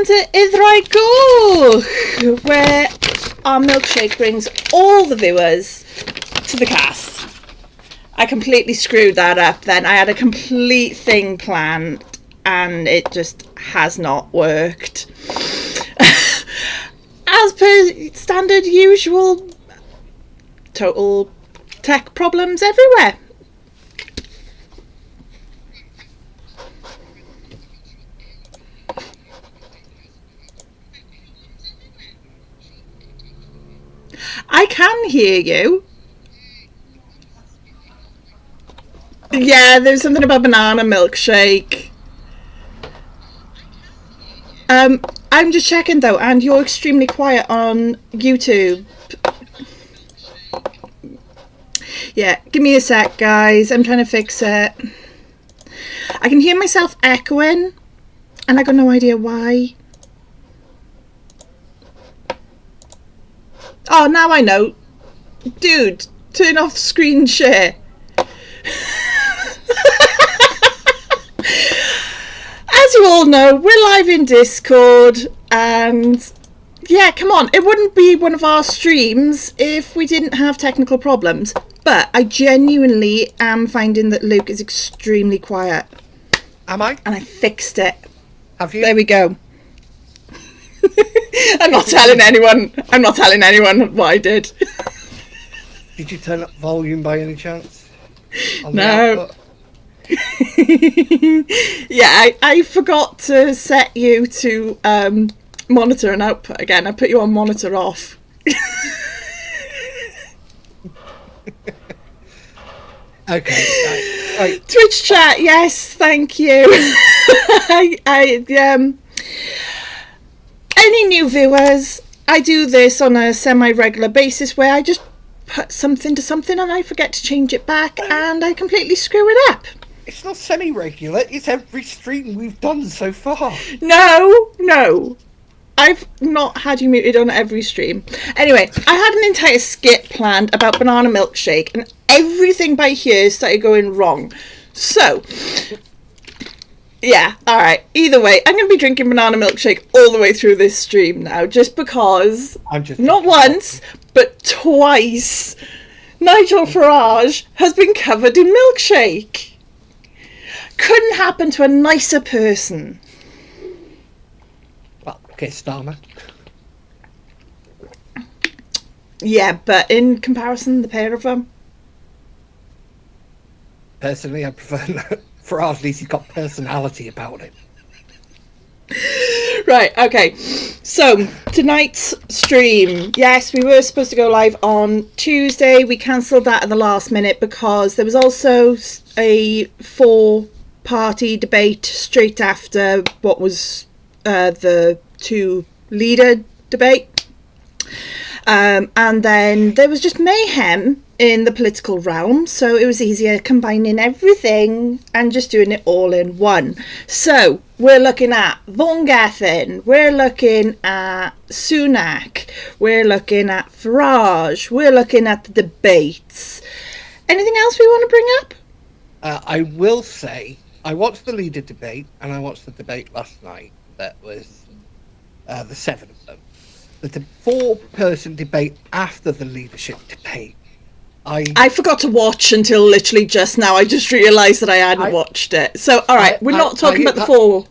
welcome to Iddrai Go, where our milkshake brings all the viewers to the cast. I completely screwed that up then. I had a complete thing planned and it just has not worked. As per standard, usual, total tech problems everywhere. I can hear you. Yeah, there's something about banana milkshake. I'm just checking though, and you're extremely quiet on YouTube. Yeah, give me a sec, guys. I'm trying to fix it. I can hear myself echoing, and I got no idea why. Oh, now I know. Dude, turn off screen share. As you all know, we're live in Discord, and yeah, come on, it wouldn't be one of our streams if we didn't have technical problems. But I genuinely am finding that Luke is extremely quiet. Am I? And I fixed it. Have you? There we go. I'm not telling anyone. I'm not telling anyone what I did. Did you turn up volume by any chance? No. Yeah, I forgot to set you to monitor and output again. I put you on monitor off. Okay. Right. Twitch chat, yes, thank you. Any new viewers, I do this on a semi-regular basis where I just put something to something and I forget to change it back and I completely screw it up. It's not semi-regular, it's every stream we've done so far. No. I've not had you muted on every stream. Anyway, I had an entire skit planned about banana milkshake and everything by here started going wrong. So, yeah, alright. Either way, I'm going to be drinking banana milkshake all the way through this stream now, just because, not once, but twice, Nigel Farage has been covered in milkshake. Couldn't happen to a nicer person. Well, okay, Starmer. Yeah, but in comparison, the pair of them. Personally, I prefer Farage, at least he's got personality about it. Right, okay. So, tonight's stream. Yes, we were supposed to go live on Tuesday. We cancelled that at the last minute because there was also a four-party debate straight after what was the two leader debate. And then there was just mayhem in the political realm, so it was easier combining everything and just doing it all in one. So we're looking at Vaughan Gethin, we're looking at Sunak, we're looking at Farage, we're looking at the debates. Anything else we want to bring up? I will say, I watched the leader debate and I watched the debate last night. That was the seven of them. The four-person debate after the leadership debate. I forgot to watch until literally just now. I just realised that I hadn't watched it. So, alright, we're not talking about the four.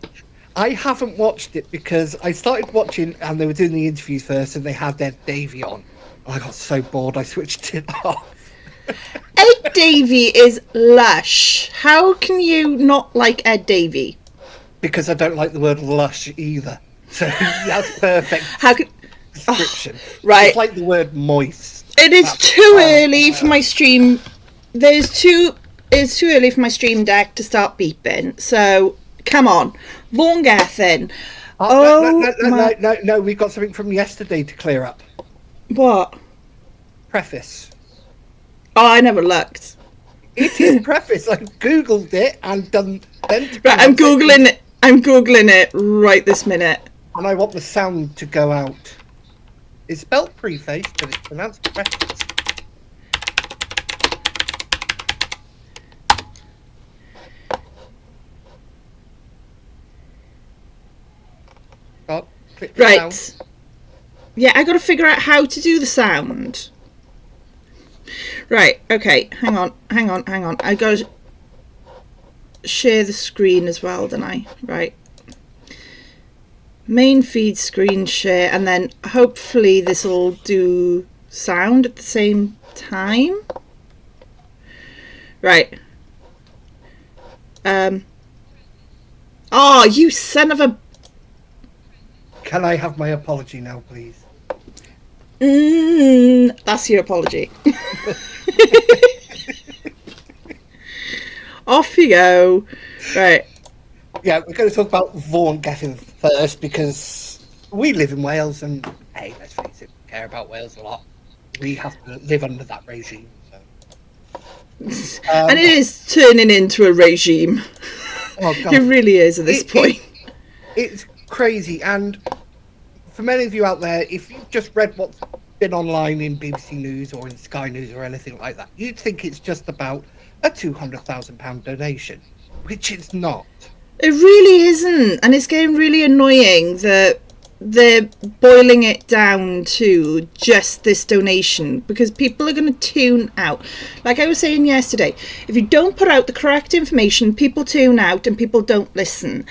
I haven't watched it because I started watching and they were doing the interviews first and they had Ed Davey on. I got so bored I switched it off. Ed Davey is lush. How can you not like Ed Davey? Because I don't like the word lush either. So that's perfect. Description. Right. It's like the word moist. It is too early for my stream. It's too early for my stream deck to start beeping. So come on, Vaughan Gethin. No, we've got something from yesterday to clear up. What? Preface. Oh, I never looked. It is preface. I googled it and done. Right, I'm googling it. I'm googling it right this minute. And I want the sound to go out. It's spelled preface, but it's pronounced preface. God. clip the Right. sound. Yeah, I got to figure out how to do the sound. Right, okay, hang on. I got to share the screen as well, don't I? Right. Main feed screen share, and then hopefully this will do sound at the same time. Right. Oh, you son of a... Can I have my apology now, please? That's your apology. Off you go. Right. Yeah, we're going to talk about Vaughan Gething first because we live in Wales and, hey, let's face it, we care about Wales a lot. We have to live under that regime. So. And it is turning into a regime. Oh, God. It really is at this point. It's crazy. And for many of you out there, if you've just read what's been online in BBC News or in Sky News or anything like that, you'd think it's just about a £200,000 donation, which it's not. It really isn't, and it's getting really annoying that they're boiling it down to just this donation because people are going to tune out. Like I was saying yesterday, if you don't put out the correct information, people tune out and people don't listen.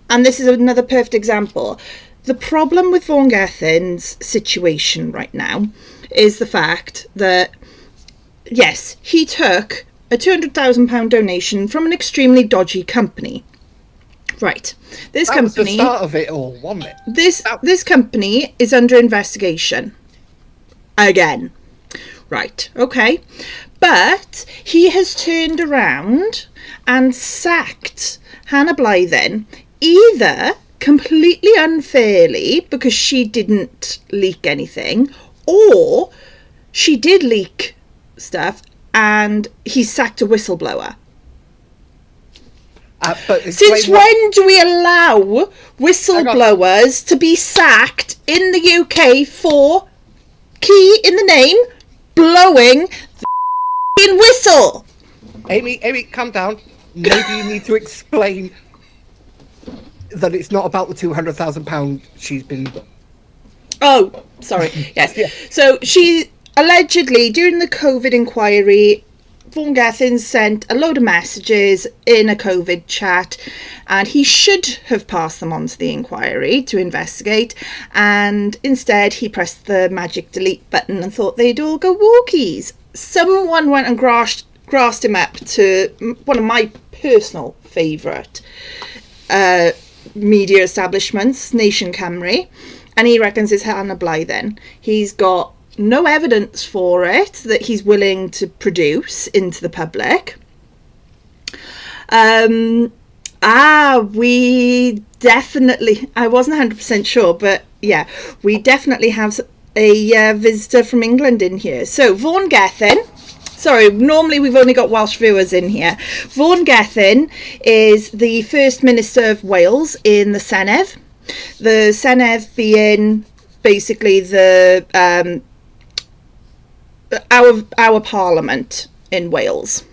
And this is another perfect example. The problem with Vaughan Gething's situation right now is the fact that, yes, he took a £200,000 donation from an extremely dodgy company. Right. This that company. Was the start of it all, wasn't it? This company is under investigation. Again. Right. Okay. But he has turned around and sacked Hannah Blythen either completely unfairly because she didn't leak anything, or she did leak stuff and he sacked a whistleblower. Since when do we allow whistleblowers to be sacked in the UK for, key in the name, blowing the whistle? Amy, calm down. Maybe you need to explain that it's not about the £200,000 she's been... Oh, sorry. Yes. Yeah. So she allegedly, during the COVID inquiry, Vaughan Gething sent a load of messages in a COVID chat, and he should have passed them on to the inquiry to investigate, and instead he pressed the magic delete button and thought they'd all go walkies. Someone went and grassed him up to one of my personal favourite media establishments, Nation Cymru, and he reckons it's Hannah Blythen. He's got no evidence for it that he's willing to produce into the public. We definitely, I wasn't 100% sure, but yeah, we definitely have a visitor from England in here. So Vaughan Gething, sorry, normally we've only got Welsh viewers in here. Vaughan Gething is the First Minister of Wales in the Senedd. The Senedd being basically the our Parliament in Wales.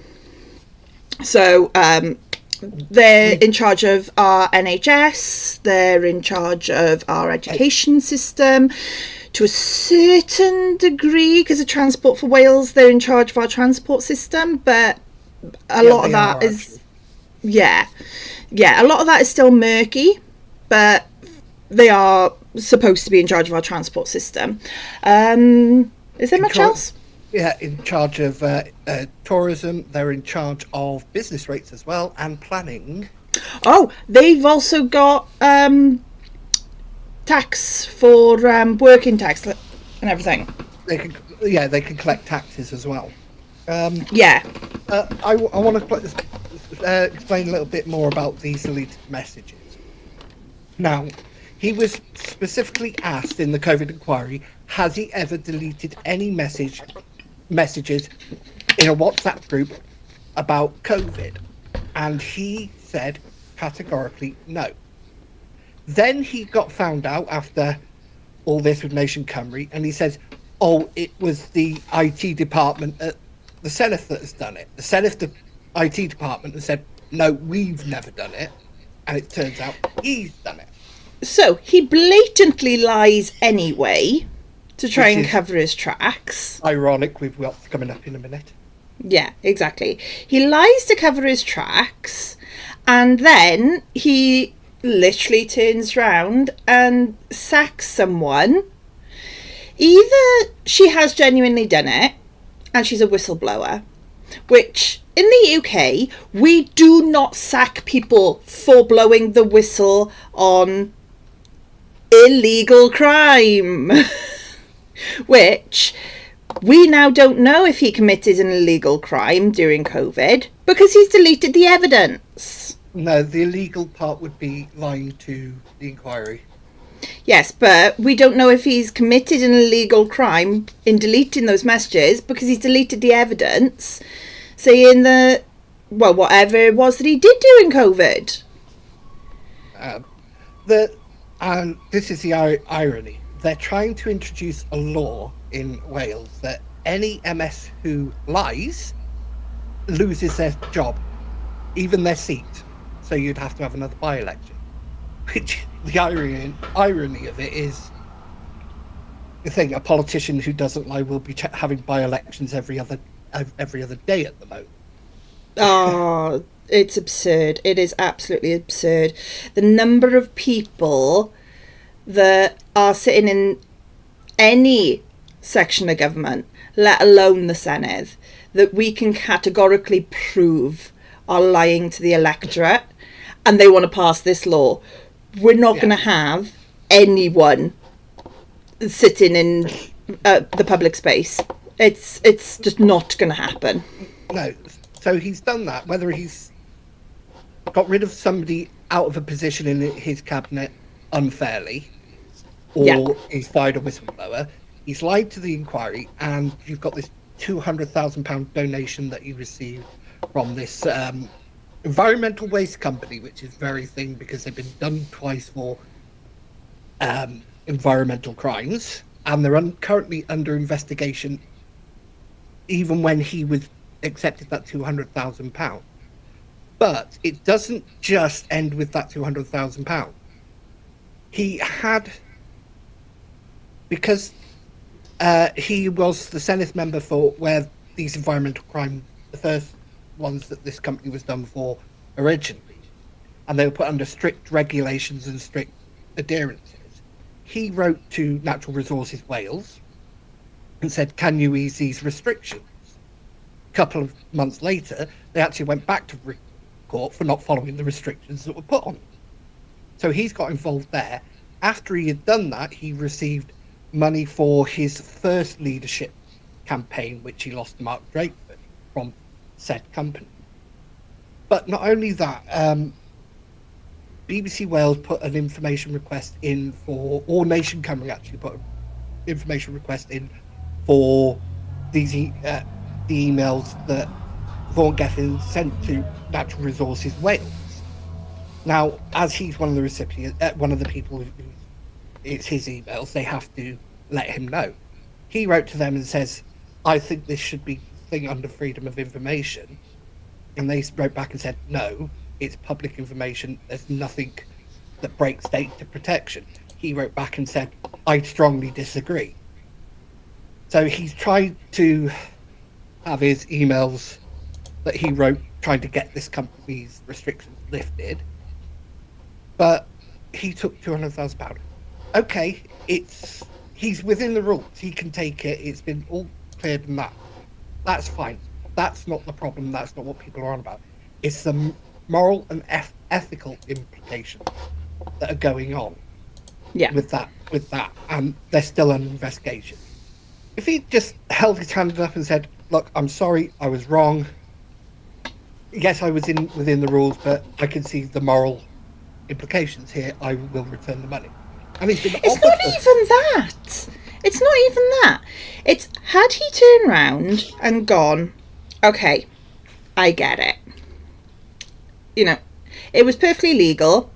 So they're in charge of our NHS, they're in charge of our education system to a certain degree, because of Transport for Wales, they're in charge of our transport system, but a lot of that is a lot of that is still murky, but they are supposed to be in charge of our transport system. Is there much else? Yeah, in charge of tourism. They're in charge of business rates as well and planning. Oh, they've also got tax for working tax and everything. They can collect taxes as well. I want to explain a little bit more about these deleted messages. Now, he was specifically asked in the COVID inquiry, has he ever deleted any messages in a WhatsApp group about COVID? And he said categorically no. Then he got found out after all this with Nation Cymru, and he says, oh, it was the IT department at the Senedd that has done it. The Senedd IT department has said, no, we've never done it. And it turns out he's done it. So he blatantly lies anyway to try Which and is cover his tracks. ironic with what's coming up in a minute. Yeah, exactly. He lies to cover his tracks, and then he literally turns round and sacks someone. Either she has genuinely done it and she's a whistleblower, which in the UK we do not sack people for blowing the whistle on illegal crime. Which we now don't know if he committed an illegal crime during COVID because he's deleted the evidence. No, the illegal part would be lying to the inquiry. Yes, but we don't know if he's committed an illegal crime in deleting those messages because he's deleted the evidence, saying that, well, whatever it was that he did during COVID. This is the irony. They're trying to introduce a law in Wales that any MS who lies loses their job, even their seat. So you'd have to have another by-election. Which, the irony of it is, you think a politician who doesn't lie will be having by-elections every other day at the moment. Oh, it's absurd. It is absolutely absurd. The number of people that are sitting in any section of government, let alone the Senedd, that we can categorically prove are lying to the electorate, and they want to pass this law. We're not going to have anyone sitting in the public space. It's just not going to happen. No, so he's done that. Whether he's got rid of somebody out of a position in his cabinet unfairly, or he's fired a whistleblower, he's lied to the inquiry, and you've got this £200,000 donation that he received from this environmental waste company, which is very thing because they've been done twice for environmental crimes, and they're currently under investigation even when he was accepted that £200,000. But it doesn't just end with that £200,000. He had, because he was the Senate member for where these environmental crimes, the first ones that this company was done for originally, and they were put under strict regulations and strict adherences. He wrote to Natural Resources Wales and said, can you ease these restrictions? A couple of months later, they actually went back to court for not following the restrictions that were put on. So he's got involved there. After he had done that, he received money for his first leadership campaign, which he lost to Mark Drakeford from said company. But not only that, BBC Wales put an information request in for, or Nation Cymru actually put an information request in for these the emails that Vaughan Geffin sent to Natural Resources Wales. Now, as he's one of the recipients, one of the people who it's his emails, they have to let him know. He wrote to them and says, I think this should be thing under freedom of information. And they wrote back and said, no, it's public information. There's nothing that breaks data protection. He wrote back and said, I strongly disagree. So he's tried to have his emails that he wrote trying to get this company's restrictions lifted. But he took £200,000. Okay, he's within the rules. He can take it. It's been all cleared and that. That's fine. That's not the problem. That's not what people are on about. It's the moral and ethical implications that are going on. Yeah. With that, and they're still under investigation. If he just held his hand up and said, "Look, I'm sorry, I was wrong. Yes, I was within the rules, but I can see the moral implications here. I will return the money." And he's been It's not even that. It's not even that. It's had he turned round and gone, okay, I get it. You know, it was perfectly legal,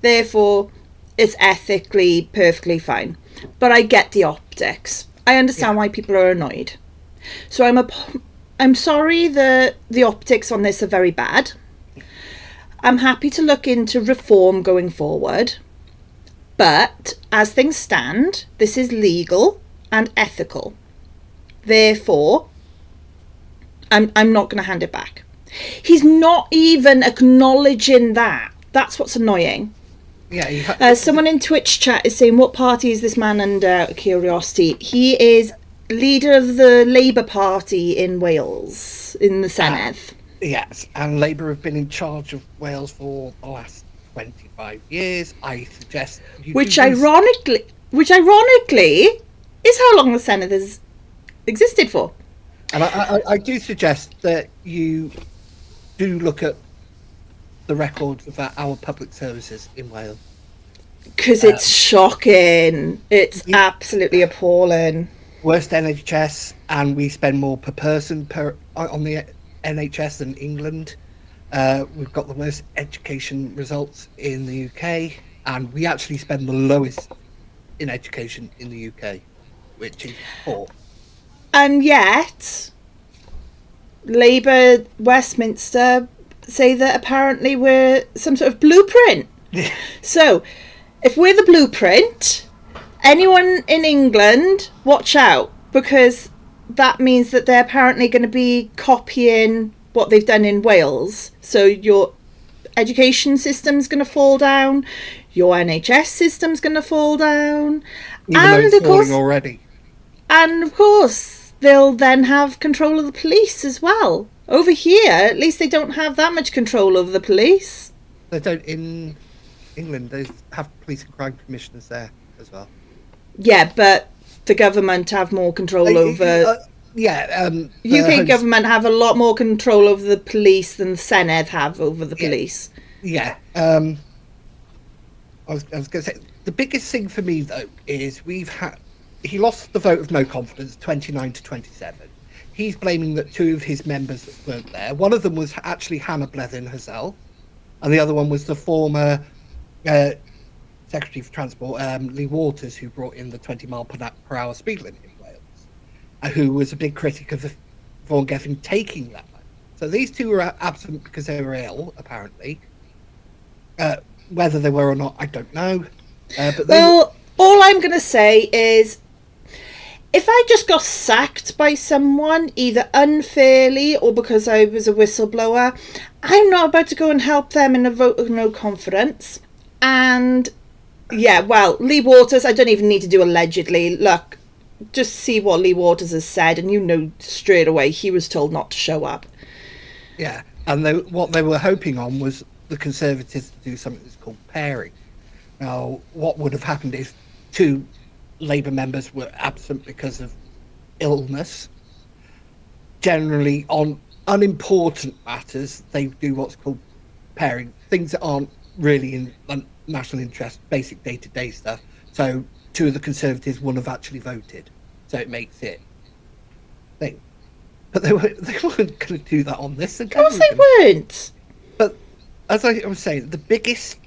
therefore it's ethically perfectly fine. But I get the optics. I understand why people are annoyed. So I'm sorry that the optics on this are very bad. I'm happy to look into reform going forward. But as things stand, this is legal and ethical. Therefore, I'm not going to hand it back. He's not even acknowledging that. That's what's annoying. Yeah. Someone in Twitch chat is saying, what party is this man under? Out of curiosity, he is leader of the Labour Party in Wales, in the Senedd. Yes, and Labour have been in charge of Wales for the last 25 years. I suggest which ironically is how long the Senedd has existed for. And I do suggest that you do look at the records of our public services in Wales. Because it's shocking. It's absolutely appalling. Worst NHS, and we spend more per person on the NHS than England. We've got the worst education results in the UK, and we actually spend the lowest in education in the UK, which is poor. And yet, Labour Westminster say that apparently we're some sort of blueprint. So, if we're the blueprint, anyone in England, watch out, because that means that they're apparently going to be copying what they've done in Wales. So your education system's going to fall down, your NHS system's going to fall down, even though it's falling already. And of course, they'll then have control of the police as well. Over here, at least they don't have that much control over the police. They don't in England. They have police and crime commissioners there as well. Yeah, but the government have more control over... UK government have a lot more control over the police than the Senedd have over the police. Yeah. I was going to say, the biggest thing for me, though, is he lost the vote of no confidence, 29 to 27. He's blaming that two of his members weren't there. One of them was actually Hannah Blethyn herself, and the other one was the former Secretary for Transport, Lee Waters, who brought in the 20 mile per hour speed limit in Wales, who was a big critic of Vaughan Gething taking that. So these two were absent because they were ill, apparently. Whether they were or not, I don't know. All I'm going to say is, if I just got sacked by someone, either unfairly or because I was a whistleblower, I'm not about to go and help them in a vote of no confidence. And yeah, well, Lee Waters, I don't even need to do allegedly. Look, just see what Lee Waters has said, and you know straight away he was told not to show up. Yeah, and what they were hoping on was the Conservatives to do something that's called pairing. Now, what would have happened if two Labour members were absent because of illness? Generally, on unimportant matters, they do what's called pairing, things that aren't really in national interest, basic day-to-day stuff. So two of the Conservatives wouldn't have actually voted, so it makes it thing. But they weren't going to do that on this. Of course they weren't. But as I was saying, the biggest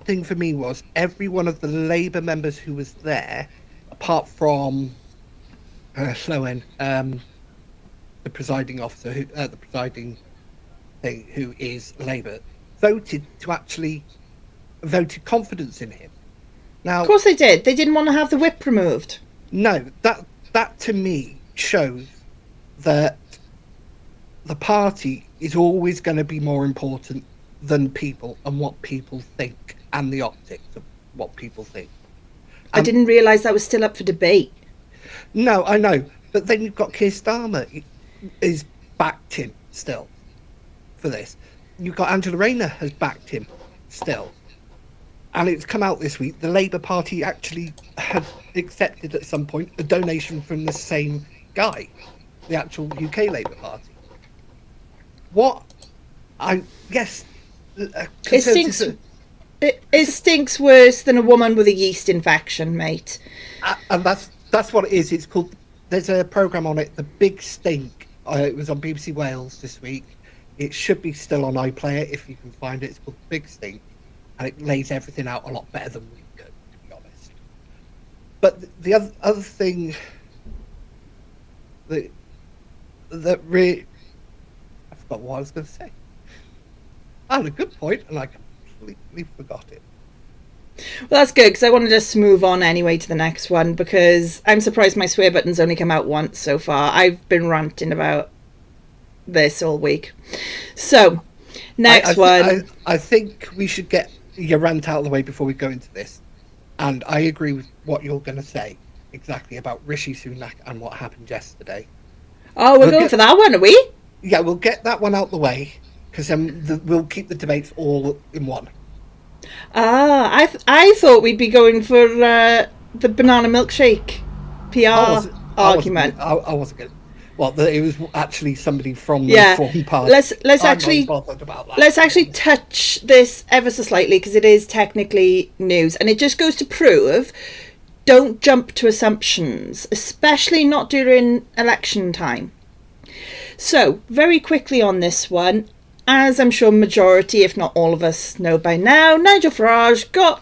thing for me was every one of the Labour members who was there, apart from Sloan, the presiding officer, the presiding thing, who is Labour, voted confidence in him. Now, of course they did. They didn't want to have the whip removed. No, that to me shows that the party is always going to be more important than people and what people think and the optics of what people think. I didn't realise that was still up for debate. No, I know. But then you've got Keir Starmer is backed him still for this. You've got Angela Rayner has backed him still. And it's come out this week, the Labour Party actually had accepted at some point a donation from the same guy, the actual UK Labour Party. What I guess... It stinks worse than a woman with a yeast infection, mate. And that's what it is. It's called... There's a programme on it, The Big Stink. It was on BBC Wales this week. It should be still on iPlayer if you can find it. It's called The Big Stink. And it lays everything out a lot better than we could, to be honest. But the other thing that really... I forgot what I was going to say. I had a good point, and I completely forgot it. Well, that's good, because I wanted us to move on anyway to the next one, because I'm surprised my swear button's only come out once so far. I've been ranting about this all week. So, next one. I think we should get your rant out of the way before we go into this. And I agree with what you're going to say exactly about Rishi Sunak and what happened yesterday. Oh, we're going for that one, are we? Yeah, we'll get that one out the way, because then we'll keep the debates all in one. I thought we'd be going for the banana milkshake PR argument. I wasn't going to. Well, it was actually somebody from the Reform Party. Let's actually touch this ever so slightly, because it is technically news, and it just goes to prove, don't jump to assumptions, especially not during election time. So, very quickly on this one, as I'm sure majority, if not all of us, know by now, Nigel Farage got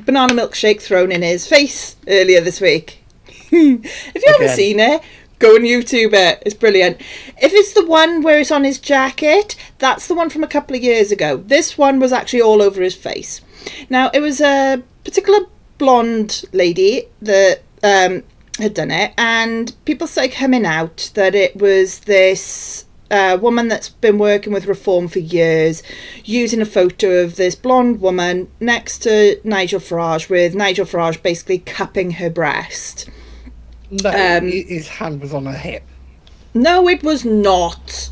banana milkshake thrown in his face earlier this week. If you haven't seen it, go on YouTube it. It's brilliant. If it's the one where it's on his jacket, that's the one from a couple of years ago. This one was actually all over his face. Now, it was a particular blonde lady that had done it, and people started coming out that it was this woman that's been working with Reform for years, using a photo of this blonde woman next to Nigel Farage, with Nigel Farage basically cupping her breast. No, his hand was on her hip. No, it was not.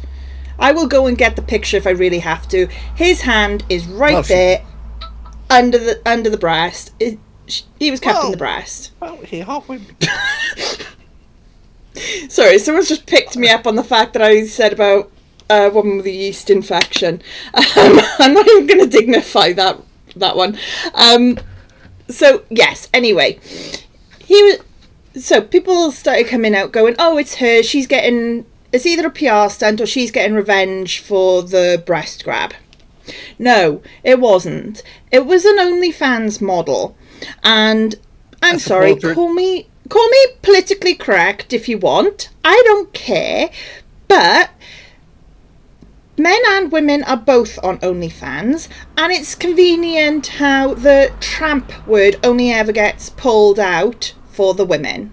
I will go and get the picture if I really have to. His hand is there, under the breast. He was cupping the breast. Well, here, halfway. Sorry, someone's just picked me up on the fact that I said about a woman with a yeast infection. I'm not even going to dignify that one. So yes. Anyway, So people started coming out going, oh, it's her. It's either a PR stunt or she's getting revenge for the breast grab. No, it wasn't. It was an OnlyFans model. And I'm sorry, call me politically correct if you want. I don't care. But men and women are both on OnlyFans, and it's convenient how the tramp word only ever gets pulled out for the women.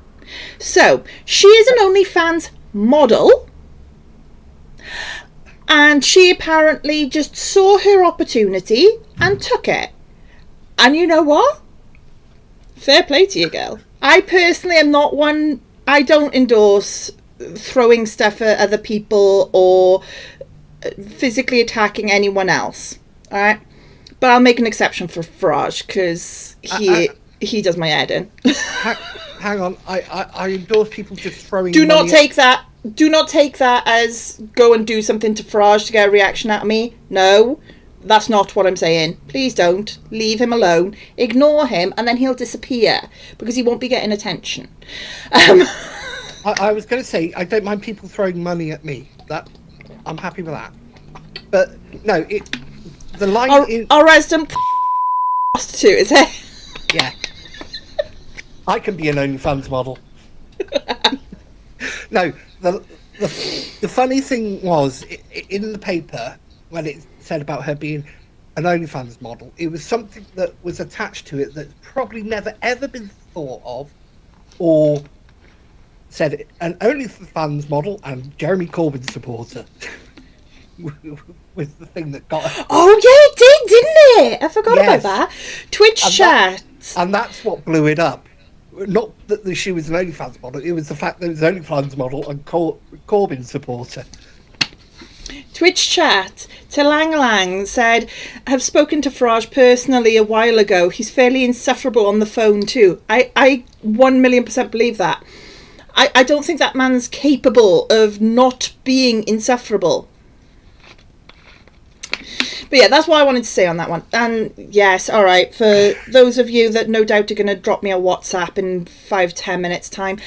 So she is an OnlyFans model, and she apparently just saw her opportunity and took it. And you know what? Fair play to you, girl. I personally am not one. I don't endorse throwing stuff at other people or physically attacking anyone else. All right, but I'll make an exception for Farage, because he does my head in. Hang on, I endorse people just throwing. Do not take that as go and do something to Farage to get a reaction out of me. No, that's not what I'm saying. Please don't. Leave him alone. Ignore him, and then he'll disappear because he won't be getting attention. I was going to say, I don't mind people throwing money at me. That I'm happy with that. But no, the line is our resident prostitute, is it? Yeah. I can be an OnlyFans model. No, the funny thing was, in the paper, when it said about her being an OnlyFans model, it was something that was attached to it that's probably never ever been thought of, or said an OnlyFans model and Jeremy Corbyn supporter. Was the thing that got her. Oh yeah, it did, didn't it? I forgot about that. Twitch chat. And that's what blew it up. Not that she was an OnlyFans model, it was the fact that it was an OnlyFans model and Corbyn supporter. Twitch chat to Lang Lang said, have spoken to Farage personally a while ago. He's fairly insufferable on the phone too. I 1,000,000% believe that. I don't think that man's capable of not being insufferable. But yeah, that's what I wanted to say on that one. And yes, all right, for those of you that no doubt are going to drop me a WhatsApp in 5-10 minutes time,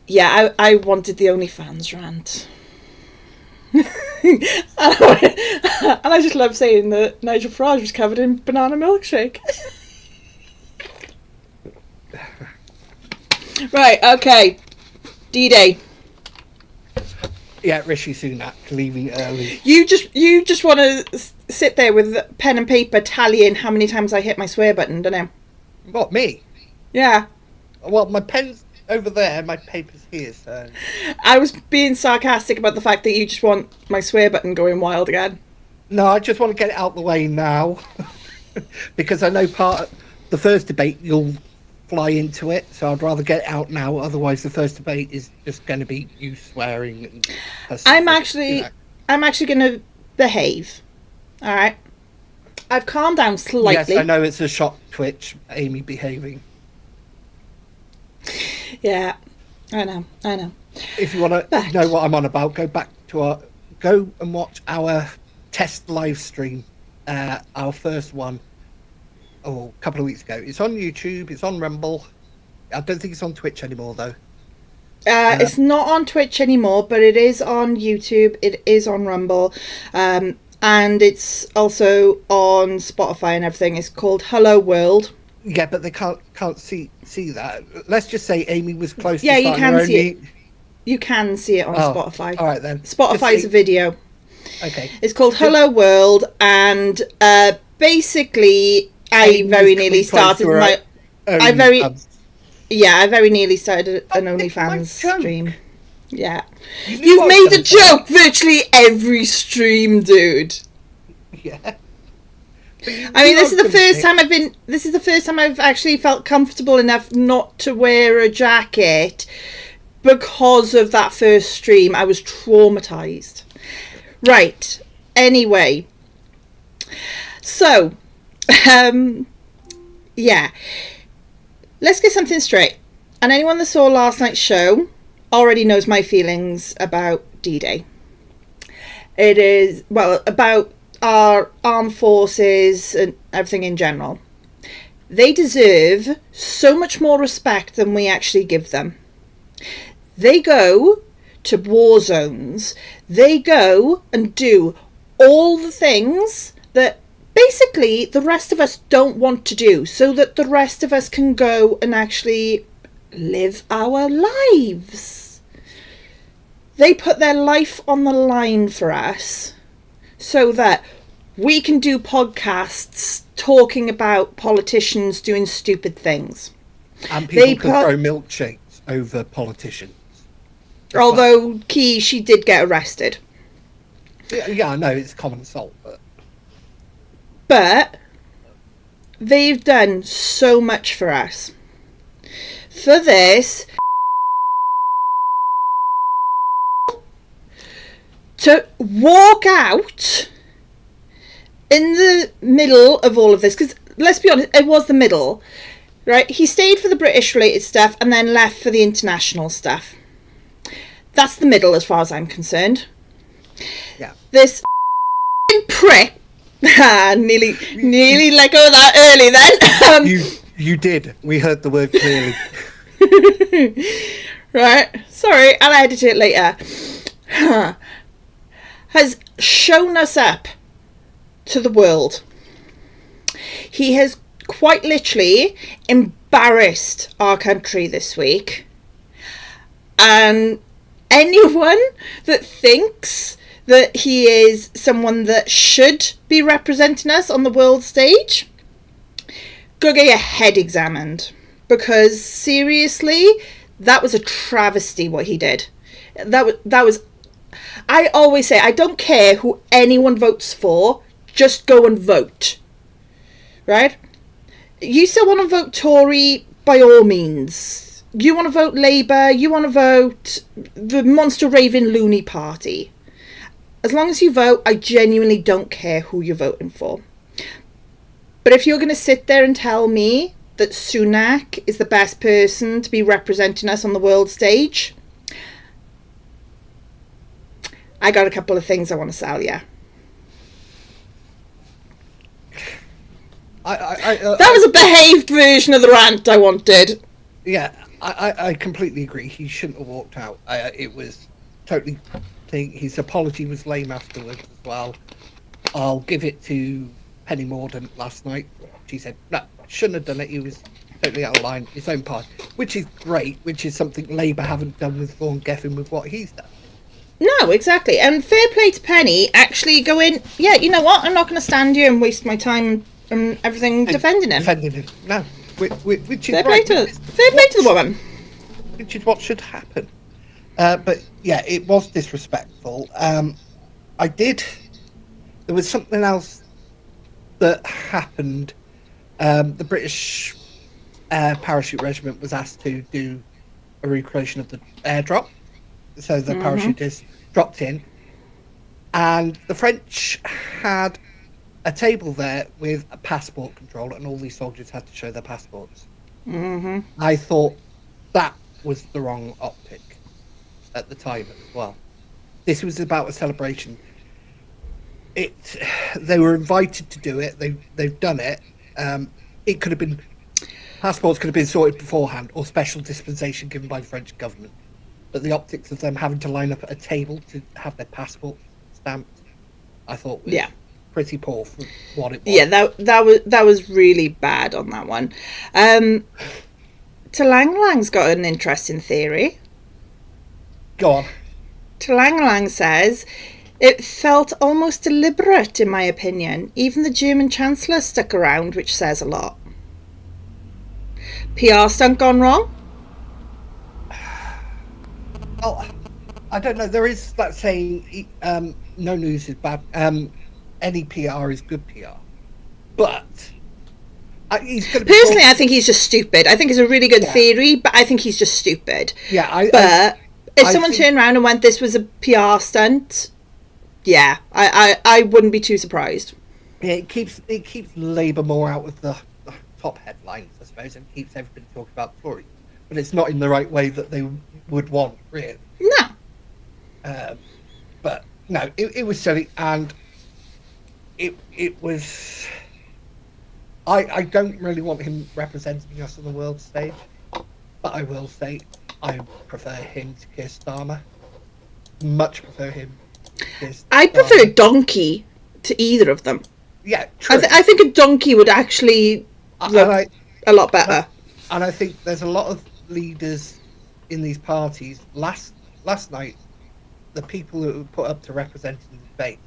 yeah, I wanted the OnlyFans rant. And I just love saying that Nigel Farage was covered in banana milkshake. Right, okay. D-Day. Yeah, Rishi Sunak leaving early. You just want to sit there with pen and paper tallying how many times I hit my swear button, don't I? What, me? Yeah. Well, my pen's over there, my paper's here, so... I was being sarcastic about the fact that you just want my swear button going wild again. No, I just want to get it out the way now. Because I know the first debate, you'll fly into it, so I'd rather get it out now. Otherwise, the first debate is just going to be you swearing. And I'm actually going to behave. All right. I've calmed down slightly. Yes, I know it's a shock twitch, Amy behaving. Yeah, I know. If you want to know what I'm on about, go and watch our test live stream, our first one, a couple of weeks ago. It's on YouTube, it's on Rumble. I don't think it's on Twitch anymore, though. It's not on Twitch anymore, but it is on YouTube, it is on Rumble, and it's also on Spotify and everything. It's called Hello World. Yeah, but they can't see that. Let's just say Amy was close yeah, to you can see it. You can see it on Spotify. All right, then. Spotify's a video. Okay. It's called Hello World, and basically I very nearly started my... I very nearly started an OnlyFans stream. Yeah. You've made a joke virtually every stream, dude. Yeah. I mean, this is the first time I've actually felt comfortable enough not to wear a jacket because of that first stream. I was traumatized. Right. Anyway. So, yeah. Let's get something straight. And anyone that saw last night's show already knows my feelings about D-Day. It is, well, about our armed forces and everything in general. They deserve so much more respect than we actually give them. They go to war zones. They go and do all the things that basically the rest of us don't want to do, so that the rest of us can go and actually live our lives. They put their life on the line for us so that we can do podcasts talking about politicians doing stupid things. And people can throw milkshakes over politicians. Although she did get arrested. Yeah, I know, it's common assault, but they've done so much for us. For this, to walk out in the middle of all of this, because let's be honest, it was the middle, right? He stayed for the British related stuff and then left for the international stuff. That's the middle as far as I'm concerned. Yeah. This prick nearly let go of that early then. You did. We heard the word clearly. Right. Sorry, I'll edit it later. Has shown us up to the world. He has quite literally embarrassed our country this week. And anyone that thinks that he is someone that should be representing us on the world stage, go get your head examined. Because seriously, that was a travesty what he did. That was I always say, I don't care who anyone votes for, just go and vote. Right? You still want to vote Tory, by all means. You want to vote Labour, you want to vote the Monster Raving Loony Party. As long as you vote, I genuinely don't care who you're voting for. But if you're going to sit there and tell me that Sunak is the best person to be representing us on the world stage, I got a couple of things I want to sell you. That was a behaved version of the rant I wanted. Yeah, I completely agree. He shouldn't have walked out. It was totally... His apology was lame afterwards as well. I'll give it to Penny Mordaunt last night. She said, no, shouldn't have done it. He was totally out of line. His own part, which is great, which is something Labour haven't done with Vaughan Geffin with what he's done. No, exactly. And fair play to Penny actually going, yeah, you know what? I'm not going to stand here and waste my time and everything defending him. No, which is Fair right. play to the woman. Which is what should happen. But yeah, it was disrespectful. There was something else that happened. The British parachute regiment was asked to do a recreation of the airdrop. So the parachutists dropped in, and the French had a table there with a passport control, and all these soldiers had to show their passports. I thought that was the wrong optic at the time as well. This was about a celebration. They were invited to do it. They've done it. It could have been passports could have been sorted beforehand, or special dispensation given by the French government. But the optics of them having to line up at a table to have their passport stamped, I thought was pretty poor for what it was. Yeah, that was really bad on that one. Talang Lang's got an interesting theory. Go on. Talang Lang says, it felt almost deliberate, in my opinion. Even the German Chancellor stuck around, which says a lot. PR stunt gone wrong? Oh, I don't know. There is that saying, no news is bad. Any PR is good PR. But he's going to be personally, I think he's just stupid. I think it's a really good theory, but I think he's just stupid. Yeah, if someone turned around and went, this was a PR stunt, yeah, I wouldn't be too surprised. Yeah, it keeps Labour more out of the top headlines, I suppose, and keeps everybody talking about Tories. But it's not in the right way that they would want, really. No. But no, it was silly, and it was. I don't really want him representing us on the world stage, but I will say I prefer him to Keir Starmer. Much prefer him to Keir Starmer. I prefer Donkey to either of them. Yeah, true. I think a donkey would actually look a lot better. And I think there's a lot of leaders in these parties. Last night, the people who were put up to represent in the debate,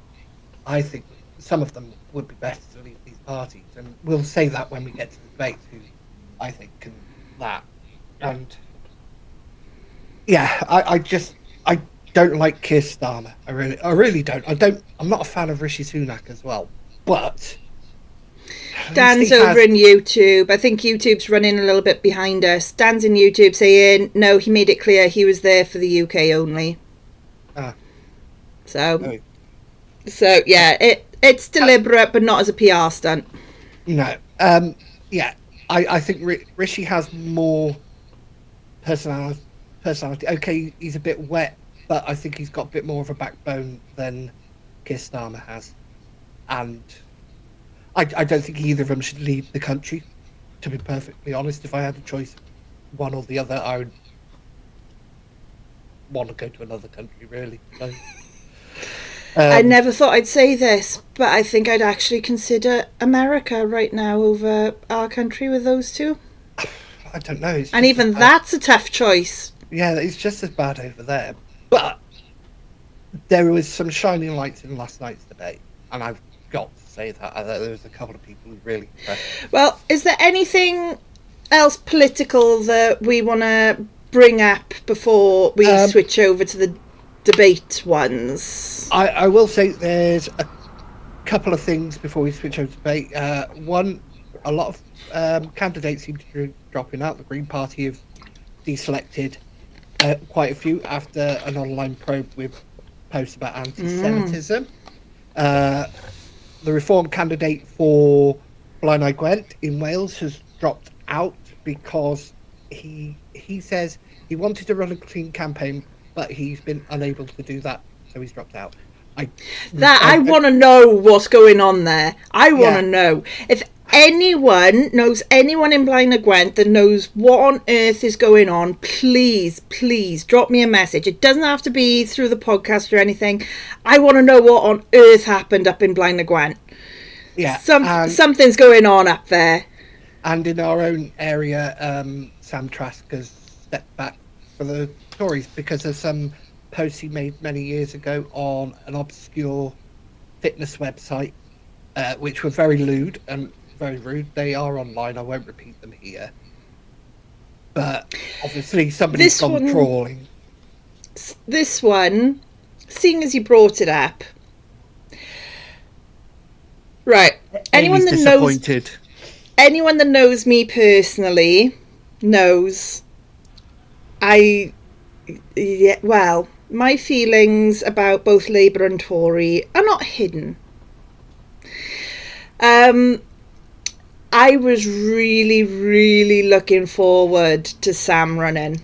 I think some of them would be better to leave these parties. And we'll say that when we get to the debate, who I think can that. And yeah, I don't like Keir Starmer. I really don't. I'm not a fan of Rishi Sunak as well. But Dan's over in YouTube. I think YouTube's running a little bit behind us. Dan's in YouTube saying, no, he made it clear he was there for the UK only. So yeah, it's deliberate, but not as a PR stunt. No. Yeah, I think Rishi has more personality. Okay, he's a bit wet, but I think he's got a bit more of a backbone than Keir Starmer has. And I don't think either of them should lead the country, to be perfectly honest. If I had a choice, one or the other, I would want to go to another country, really. So, I never thought I'd say this, but I think I'd actually consider America right now over our country with those two. I don't know. And even that's a tough choice. Yeah, it's just as bad over there. But there was some shining lights in last night's debate, and I've got to say that there was a couple of people who really impressed me. Well, is there anything else political that we want to bring up before we switch over to the debate ones? I will say there's a couple of things before we switch over to debate. One, a lot of candidates seem to be dropping out. The Green Party have deselected quite a few after an online probe with posts about anti-Semitism. The Reform candidate for Blaen y Gwent in Wales has dropped out because he says he wanted to run a clean campaign, but he's been unable to do that, so he's dropped out. I want to know what's going on there. I want to know. If anyone knows anyone in Blaen y Gwent that knows what on earth is going on, please drop me a message. It doesn't have to be through the podcast or anything. I want to know what on earth happened up in Blaen y Gwent. Yeah, something's going on up there. And in our own area, Sam Trask has stepped back for the Tories because of some posts he made many years ago on an obscure fitness website, which were very lewd and very rude. They are online. I won't repeat them here. But obviously somebody's gone trawling. This one, seeing as you brought it up, right? Anyone that knows me personally knows my feelings about both Labour and Tory are not hidden. I was really, really looking forward to Sam running.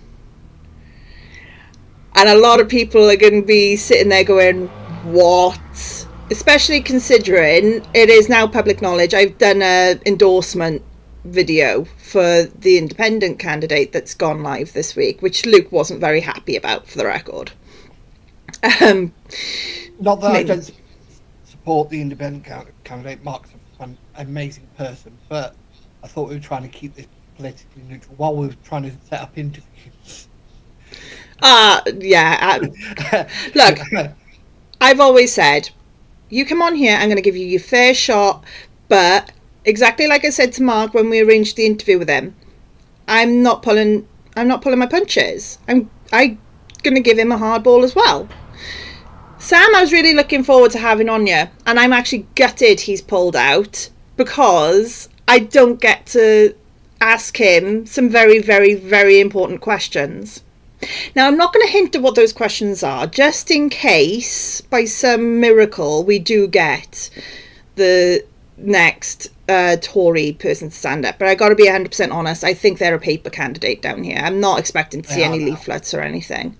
And a lot of people are going to be sitting there going, what? Especially considering it is now public knowledge. I've done an endorsement video for the independent candidate that's gone live this week, which Luke wasn't very happy about, for the record. Not that I don't support the independent candidate. Mark's an amazing person, but I thought we were trying to keep this politically neutral while we were trying to set up interviews. Look, I've always said, you come on here, I'm going to give you your fair shot, but exactly like I said to Mark when we arranged the interview with him, I'm not pulling my punches. I'm going to give him a hard ball as well. Sam, I was really looking forward to having on you, and I'm actually gutted he's pulled out because I don't get to ask him some very, very, very important questions. Now, I'm not going to hint at what those questions are, just in case, by some miracle, we do get the next Tory person to stand up. But I got to be 100% honest, I think they're a paper candidate down here. I'm not expecting to see any leaflets or anything.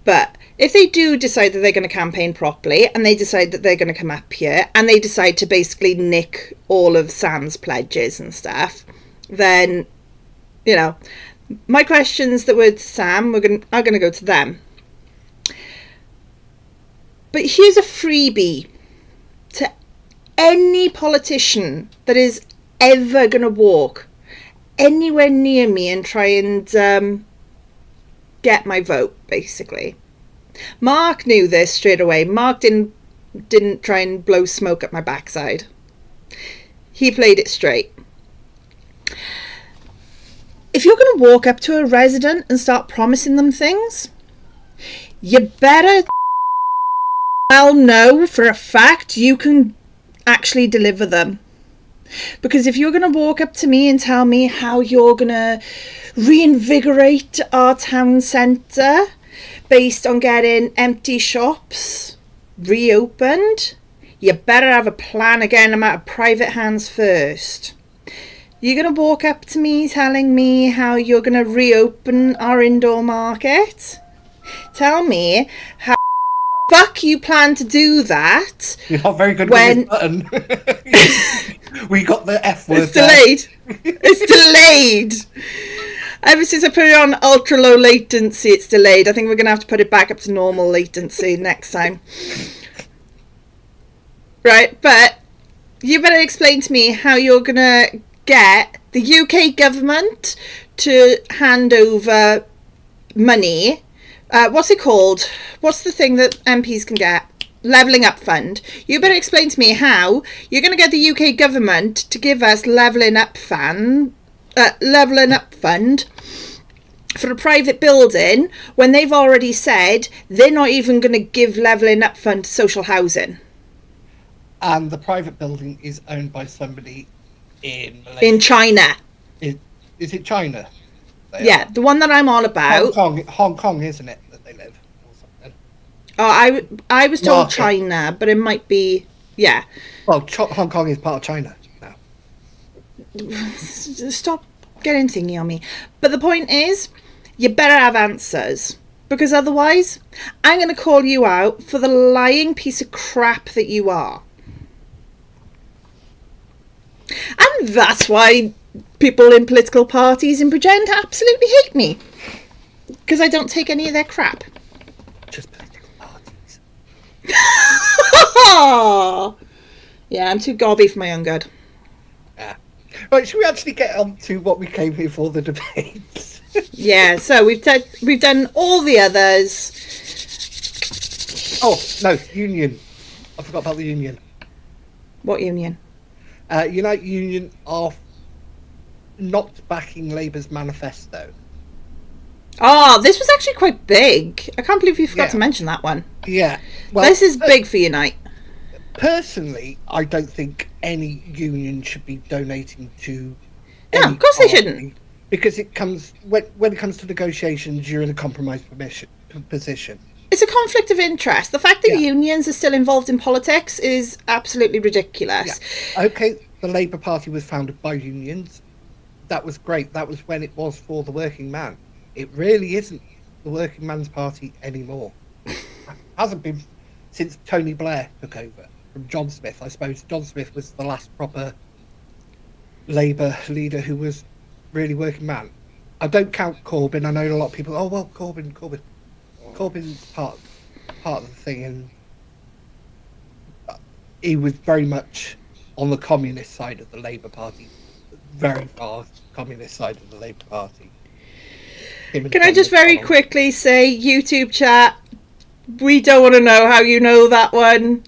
But if they do decide that they're going to campaign properly, and they decide that they're going to come up here, and they decide to basically nick all of Sam's pledges and stuff, then, you know, my questions that were to Sam are going to go to them. But here's a freebie to any politician that is ever going to walk anywhere near me and try and get my vote, basically. Mark knew this straight away. Mark didn't try and blow smoke up my backside. He played it straight. If you're going to walk up to a resident and start promising them things, you better well know for a fact you can actually deliver them. Because if you're going to walk up to me and tell me how you're going to reinvigorate our town centre based on getting empty shops reopened, you better have a plan. Again, I'm out of private hands first. You're going to walk up to me telling me how you're going to reopen our indoor market? Tell me how the fuck you plan to do that. You're not very good with this button. We got the F word. It's delayed. It's delayed. Ever since I put it on ultra low latency, it's delayed. I think we're going to have to put it back up to normal latency next time. Right, but you better explain to me how you're going to get the UK government to hand over money. What's it called? What's the thing that MPs can get? Levelling Up Fund. You better explain to me how you're going to get the UK government to give us Levelling Up Fund for a private building when they've already said they're not even going to give Levelling Up Fund to social housing. And the private building is owned by somebody in Malaysia. In China. Is it China? Yeah, the one that I'm on about. Hong Kong, isn't it, that they live? Or something. Oh, I was told China, but it might be, yeah. Well, Hong Kong is part of China now. Stop getting thingy on me. But the point is, you better have answers. Because otherwise, I'm going to call you out for the lying piece of crap that you are. And that's why people in political parties in Bridgend absolutely hate me. Because I don't take any of their crap. Just political parties. Yeah, I'm too gobby for my own good. Yeah. Right, should we actually get on to what we came here for, the debates? Yeah, so we've done all the others. Oh, no, union. I forgot about the union. What union? Unite Union are not backing Labour's manifesto. Oh, this was actually quite big. I can't believe you forgot to mention that one. Yeah. Well, this is big for Unite. Personally, I don't think any union should be donating to. No, of course they shouldn't. Because it comes when it comes to negotiations, you're in a compromised position. It's a conflict of interest. The fact that unions are still involved in politics is absolutely ridiculous. Yeah. Okay, the Labour Party was founded by unions. That was great. That was when it was for the working man. It really isn't the working man's party anymore. It hasn't been since Tony Blair took over from John Smith. I suppose John Smith was the last proper Labour leader who was really working man. I don't count Corbyn. I know a lot of people, oh, well, Corbyn's part of the thing, and he was very much on the communist side of the Labour Party, very far communist side of the Labour Party. Can I just very quickly say, YouTube chat, we don't want to know how you know that one.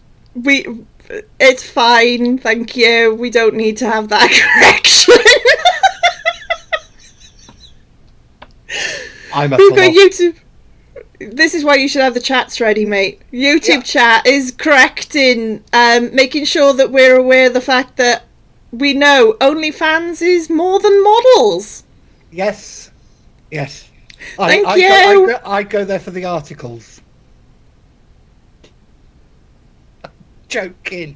It's fine, thank you. We don't need to have that correction. We've got YouTube. This is why you should have the chats ready, mate. YouTube chat is correcting, making sure that we're aware of the fact that we know OnlyFans is more than models. Yes. Thank you. I go there for the articles. Joking.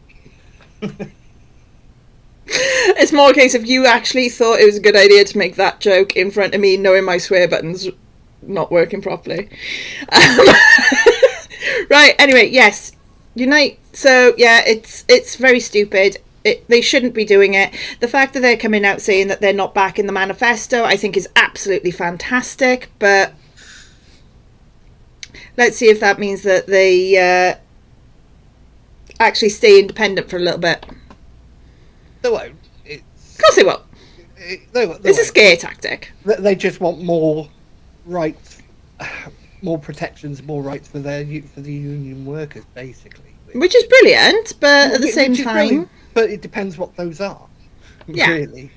It's more a case of you actually thought it was a good idea to make that joke in front of me, knowing my swear button's not working properly. Right, anyway, yes. Unite. So, yeah, it's very stupid. They shouldn't be doing it. The fact that they're coming out saying that they're not back in the manifesto, I think is absolutely fantastic, but let's see if that means that they actually stay independent for a little bit. They won't. Of course they won't. It's a scare tactic. They just want more rights, more protections, more rights for the union workers, basically. Which is brilliant, but at the same time... But it depends what those are. Yeah. Really.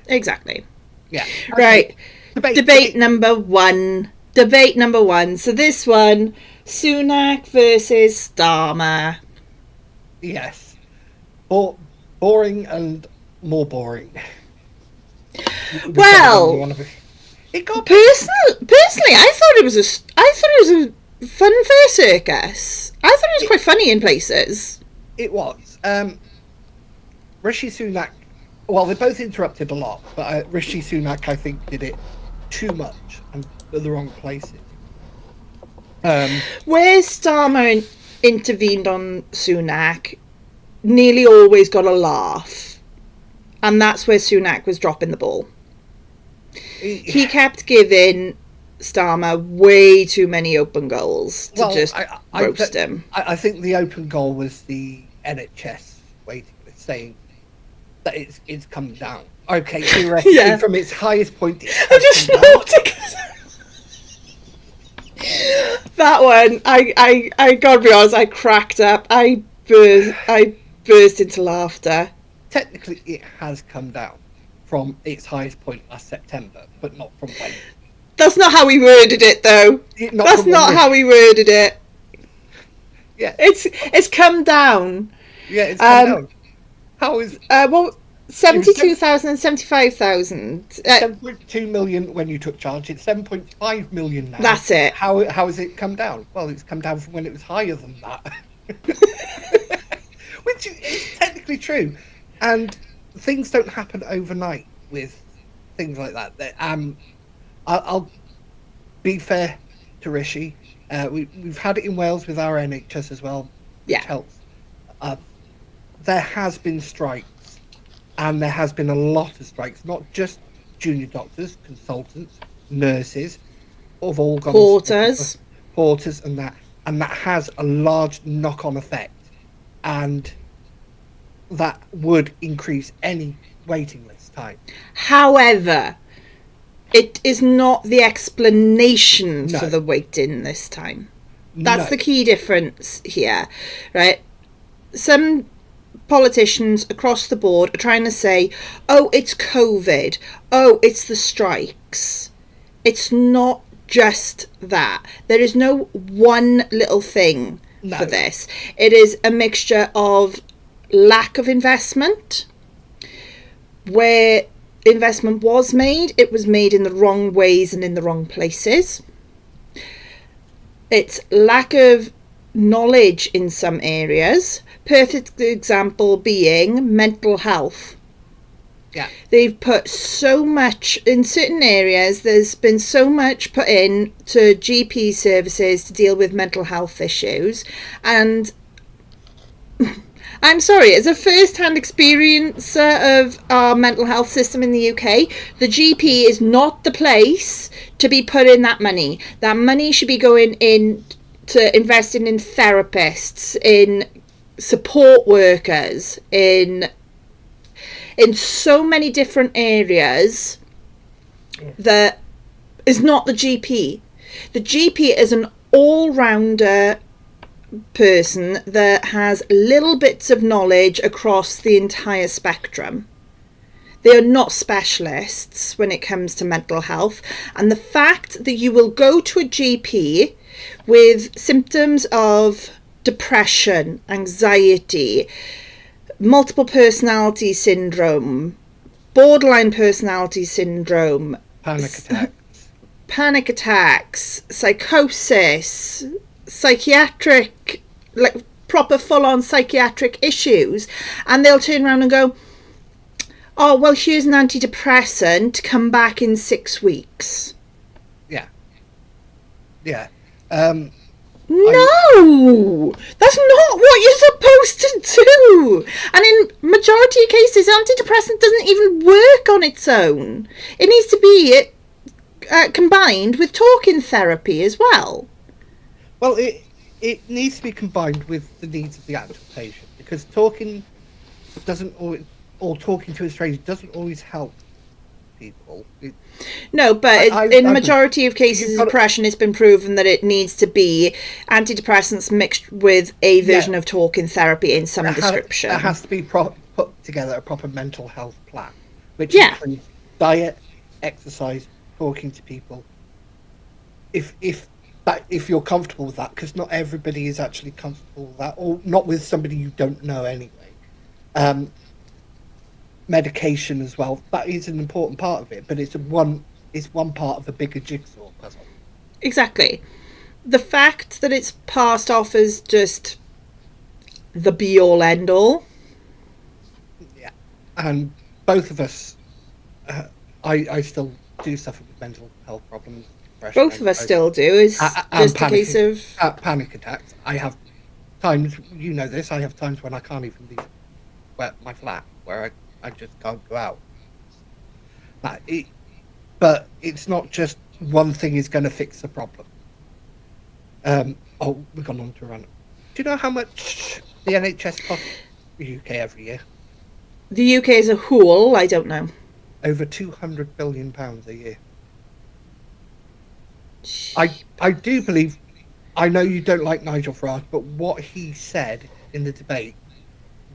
Exactly. Yeah. Right. Debate number one. So this one, Sunak versus Starmer. Yes. Boring and more boring. Well, personally, I thought it was a fun fair circus. I thought it was quite funny in places. It was. Rishi Sunak, well, they both interrupted a lot, but Rishi Sunak, I think, did it too much and at the wrong places. Where Starmer intervened on Sunak, nearly always got a laugh. And that's where Sunak was dropping the ball. He kept giving Starmer way too many open goals to roast him. I think the open goal was the NHS waiting list, saying that it's come down. Okay, theoretically, from its highest point, I just noticed that one. I gotta be honest, I cracked up. I burst into laughter. Technically, it has come down from its highest point last September, but not from when. That's not how he worded it, though. That's not how he worded it. Yeah, it's come down. Yeah, it's come down. How is 72,000 and 75,000. 7.2 million when you took charge. It's 7.5 million now. That's it. How has it come down? Well, it's come down from when it was higher than that. Which is technically true. And things don't happen overnight with things like that. I'll be fair to Rishi. We've had it in Wales with our NHS as well, which helps. There has been strikes, and there has been a lot of strikes, not just junior doctors, consultants, nurses, have all gone porters and that has a large knock-on effect, and that would increase any waiting list time. However, it is not the explanation for the waiting this time. That's No. the key difference here, right? Some politicians across the board are trying to say, oh, it's COVID, oh, it's the strikes. It's not just that. There is no one little thing No. for this. It is a mixture of lack of investment. Where investment was made, it was made in the wrong ways and in the wrong places. It's lack of knowledge in some areas. Perfect example being mental health. Yeah. They've put so much in certain areas. There's been so much put in to GP services to deal with mental health issues, and I'm sorry, as a first-hand experiencer of our mental health system in the UK, the GP is not the place to be putting that money. That money should be going in to investing in therapists, in support workers, in so many different areas that is not the GP. The GP is an all-rounder person that has little bits of knowledge across the entire spectrum. They are not specialists when it comes to mental health, and the fact that you will go to a GP with symptoms of depression, anxiety, multiple personality syndrome, borderline personality syndrome, panic attacks, psychosis, psychiatric, like proper full-on psychiatric issues, and they'll turn around and go, oh, well, here's an antidepressant, come back in 6 weeks. Yeah. No, that's not what you're supposed to do. And in majority of cases, antidepressant doesn't even work on its own. It needs to be combined with talking therapy as well. Well, it needs to be combined with the needs of the actual patient, because talking doesn't always, or talking to a stranger doesn't always help people. No, but in majority of cases, depression, it's been proven that it needs to be antidepressants mixed with a version of talking therapy in some description. It has to be put together a proper mental health plan, which includes diet, exercise, talking to people. If you're comfortable with that, because not everybody is actually comfortable with that, or not with somebody you don't know anyway. Medication as well, that is an important part of it, but it's one part of a bigger jigsaw puzzle. Exactly. The fact that it's passed off as just the be-all end-all. Yeah, and both of us, I still do suffer with mental health problems. Both of us still do. It's just a case of panic attacks. I have times, you know this, I have times when I can't even leave my flat, where I just can't go out. But it's not just one thing is going to fix the problem. We've gone on to a run. Do you know how much the NHS costs the UK every year? The UK as a whole, I don't know. Over £200 billion a year. I do believe, I know you don't like Nigel Farage, but what he said in the debate,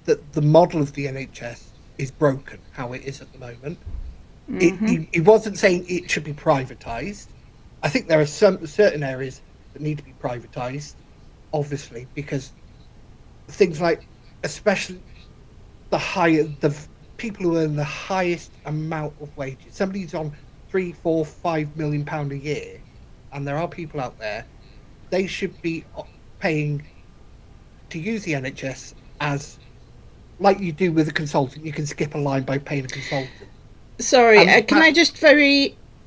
that the model of the NHS is broken, how it is at the moment. Mm-hmm. He wasn't saying it should be privatised. I think there are some certain areas that need to be privatised, obviously, because things like, especially the people who earn the highest amount of wages. Somebody's on £3, £4, £5 million a year, and there are people out there, they should be paying to use the NHS as, like you do with a consultant. You can skip a line by paying a consultant. Sorry,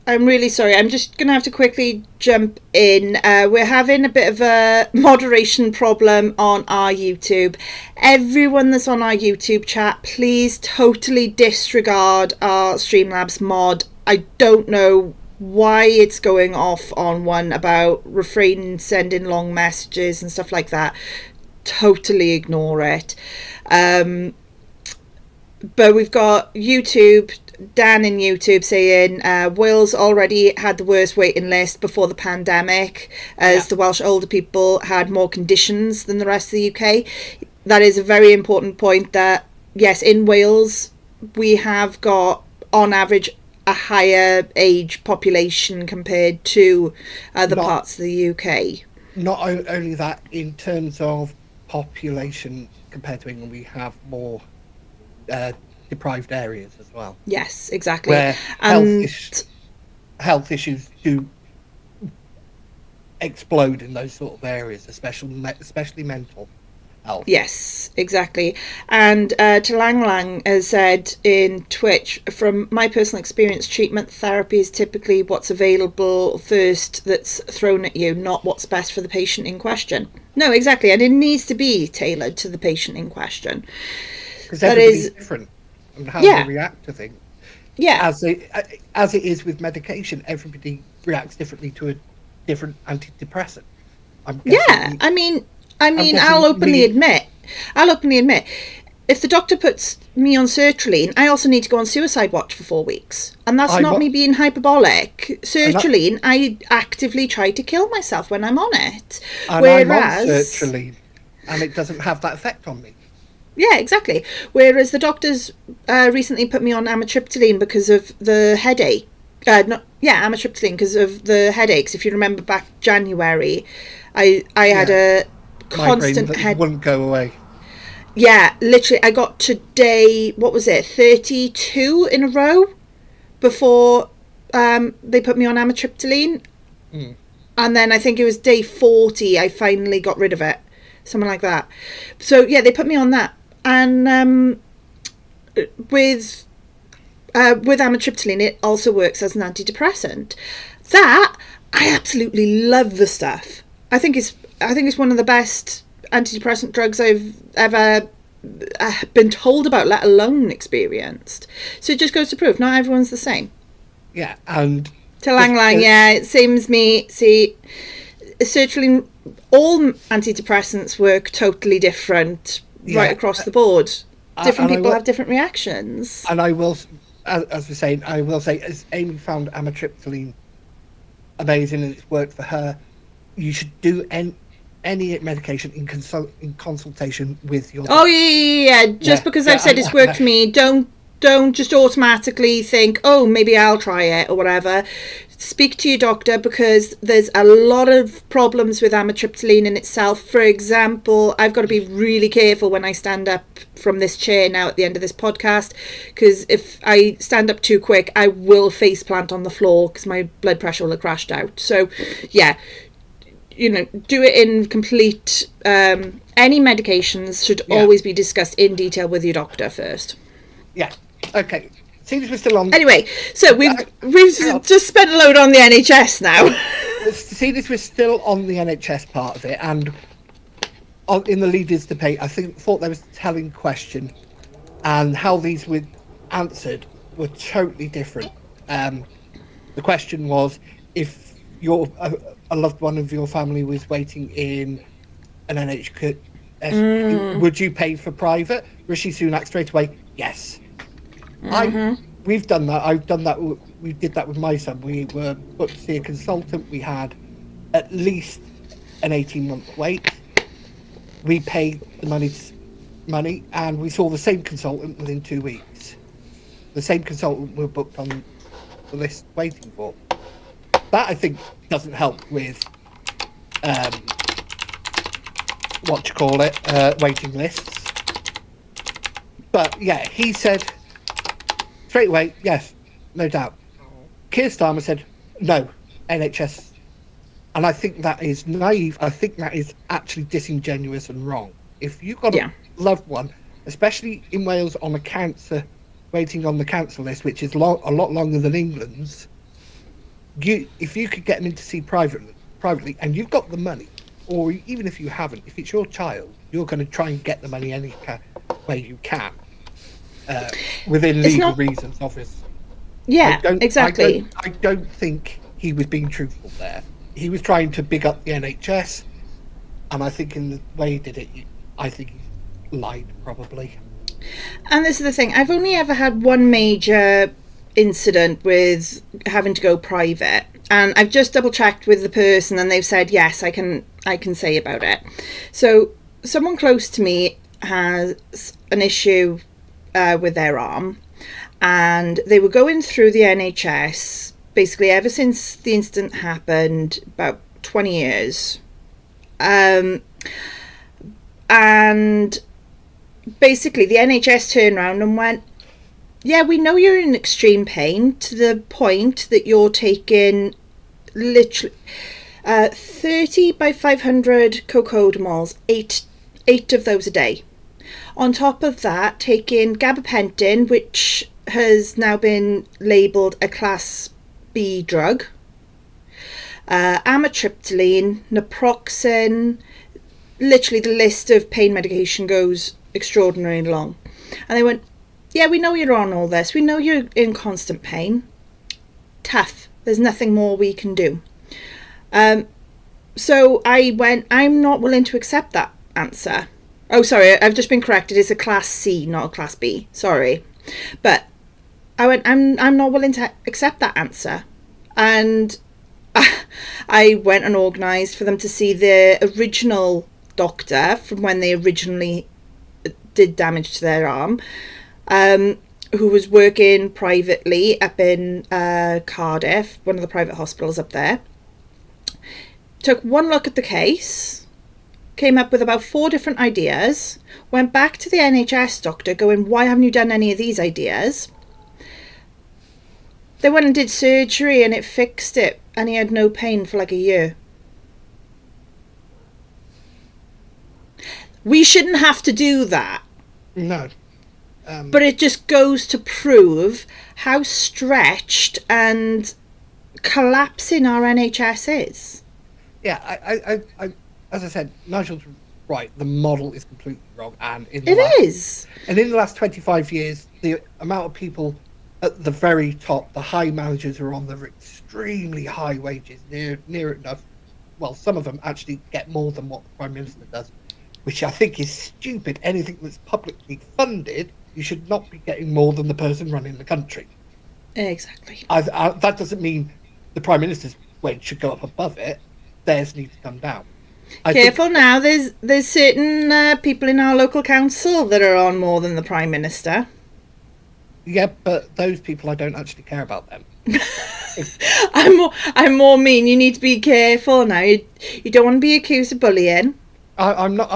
I'm really sorry. I'm just going to have to quickly jump in. We're having a bit of a moderation problem on our YouTube. Everyone that's on our YouTube chat, please totally disregard our Streamlabs mod. I don't know why it's going off on one about refraining sending long messages and stuff like that. Totally ignore it. But we've got YouTube Dan in YouTube saying Wales already had the worst waiting list before the pandemic, as the Welsh older people had more conditions than the rest of the UK. That is a very important point, that yes, in Wales we have got on average a higher age population compared to other parts of the UK. Not only that, in terms of population compared to England, we have more deprived areas as well. Yes, exactly. Where And health issues do explode in those sort of areas, especially mental health. yes, exactly. And Talang Lang has said in Twitch, from my personal experience, treatment therapy is typically what's available first that's thrown at you, not what's best for the patient in question. No, exactly. And it needs to be tailored to the patient in question. Because everybody's different and how they react to things. Yeah. As it is with medication, everybody reacts differently to a different antidepressant. I mean, I'll openly admit, if the doctor puts me on sertraline, I also need to go on suicide watch for 4 weeks. And that's not me being hyperbolic. Sertraline, I actively try to kill myself when I'm on it. And whereas, I'm on sertraline, and it doesn't have that effect on me. Yeah, exactly. Whereas the doctors recently put me on amitriptyline because of the headache. Amitriptyline because of the headaches. If you remember back January, I had a constant migraine that wouldn't go away. Yeah, literally, I got to day, 32 in a row before they put me on amitriptyline. And then I think it was day 40 I finally got rid of it. Something like that. So, yeah, they put me on that. And with amitriptyline, it also works as an antidepressant. That, I absolutely love the stuff. I think it's one of the best antidepressant drugs I've ever been told about, let alone experienced. So it just goes to prove not everyone's the same. Yeah, and Talang Lang, it seems me. See, sertraline, all antidepressants work totally different right across the board. Different people have different reactions. And I will, as we're saying, as Amy found amitriptyline amazing and it's worked for her, you should do any medication in consultation with your doctor. Oh yeah. Just because I've said it's worked for me, don't just automatically think, oh, maybe I'll try it or whatever. Speak to your doctor, because there's a lot of problems with amitriptyline in itself. For example, I've got to be really careful when I stand up from this chair now at the end of this podcast, because if I stand up too quick, I will face plant on the floor because my blood pressure will have crashed out. So yeah, do it in complete. Any medications should always be discussed in detail with your doctor first. Yeah. Okay. See, this we're still on. Anyway, so we've just spent a load on the NHS now. See, this we're still on the NHS part of it, and in the leaders debate, I thought there was a telling question, and how these were answered were totally different. The question was, if a loved one of your family was waiting in an NHS, would you pay for private? Rishi Sunak straight away, yes. We've done that. I've done that. We did that with my son. We were booked to see a consultant. We had at least an 18-month wait. We paid the money, and we saw the same consultant within 2 weeks. The same consultant we were booked on the list waiting for. That, I think, doesn't help with waiting lists. But yeah, he said straight away, yes, no doubt. Keir Starmer said, no, NHS. And I think that is naive. I think that is actually disingenuous and wrong. If you've got a loved one, especially in Wales on a cancer, waiting on the cancer list, which is a lot longer than England's, if you could get them in to see privately, and you've got the money, or even if you haven't, if it's your child, you're going to try and get the money any way you can. Within legal reasons, obviously. Yeah, exactly. I don't think he was being truthful there. He was trying to big up the NHS, and I think in the way he did it, I think he lied, probably. And this is the thing, I've only ever had one major incident with having to go private, and I've just double checked with the person, and they've said yes, I can say about it. So someone close to me has an issue with their arm, and they were going through the NHS basically ever since the incident happened, about 20 years. And basically the NHS turned around and went, yeah, we know you're in extreme pain to the point that you're taking literally 30 by 500 cocodamols, eight of those a day. On top of that, taking gabapentin, which has now been labelled a class B drug, amitriptyline, naproxen, literally the list of pain medication goes extraordinarily long. And they went, yeah, we know you're on all this. We know you're in constant pain. Tough. There's nothing more we can do. So I went, I'm not willing to accept that answer. Oh, sorry, I've just been corrected. It's a class C, not a class B. Sorry. But I went, I'm not willing to accept that answer. And I went and organised for them to see the original doctor from when they originally did damage to their arm, who was working privately up in Cardiff, one of the private hospitals up there. Took one look at the case, came up with about 4 different ideas, went back to the NHS doctor going, why haven't you done any of these ideas? They went and did surgery and it fixed it, and he had no pain for like a year. We shouldn't have to do that. No. But it just goes to prove how stretched and collapsing our NHS is. Yeah, I as I said, Nigel's right. The model is completely wrong, and in It is. And in the last 25 years, the amount of people at the very top, the high managers, are on the extremely high wages, near enough. Well, some of them actually get more than what the Prime Minister does, which I think is stupid. Anything that's publicly funded, you should not be getting more than the person running the country. Exactly. That doesn't mean the Prime Minister's wage should go up above it. Theirs needs to come down. Careful now, there's certain people in our local council that are on more than the Prime Minister. Yeah, but those people, I don't actually care about them. I'm more mean. You need to be careful now. You don't want to be accused of bullying. I'm not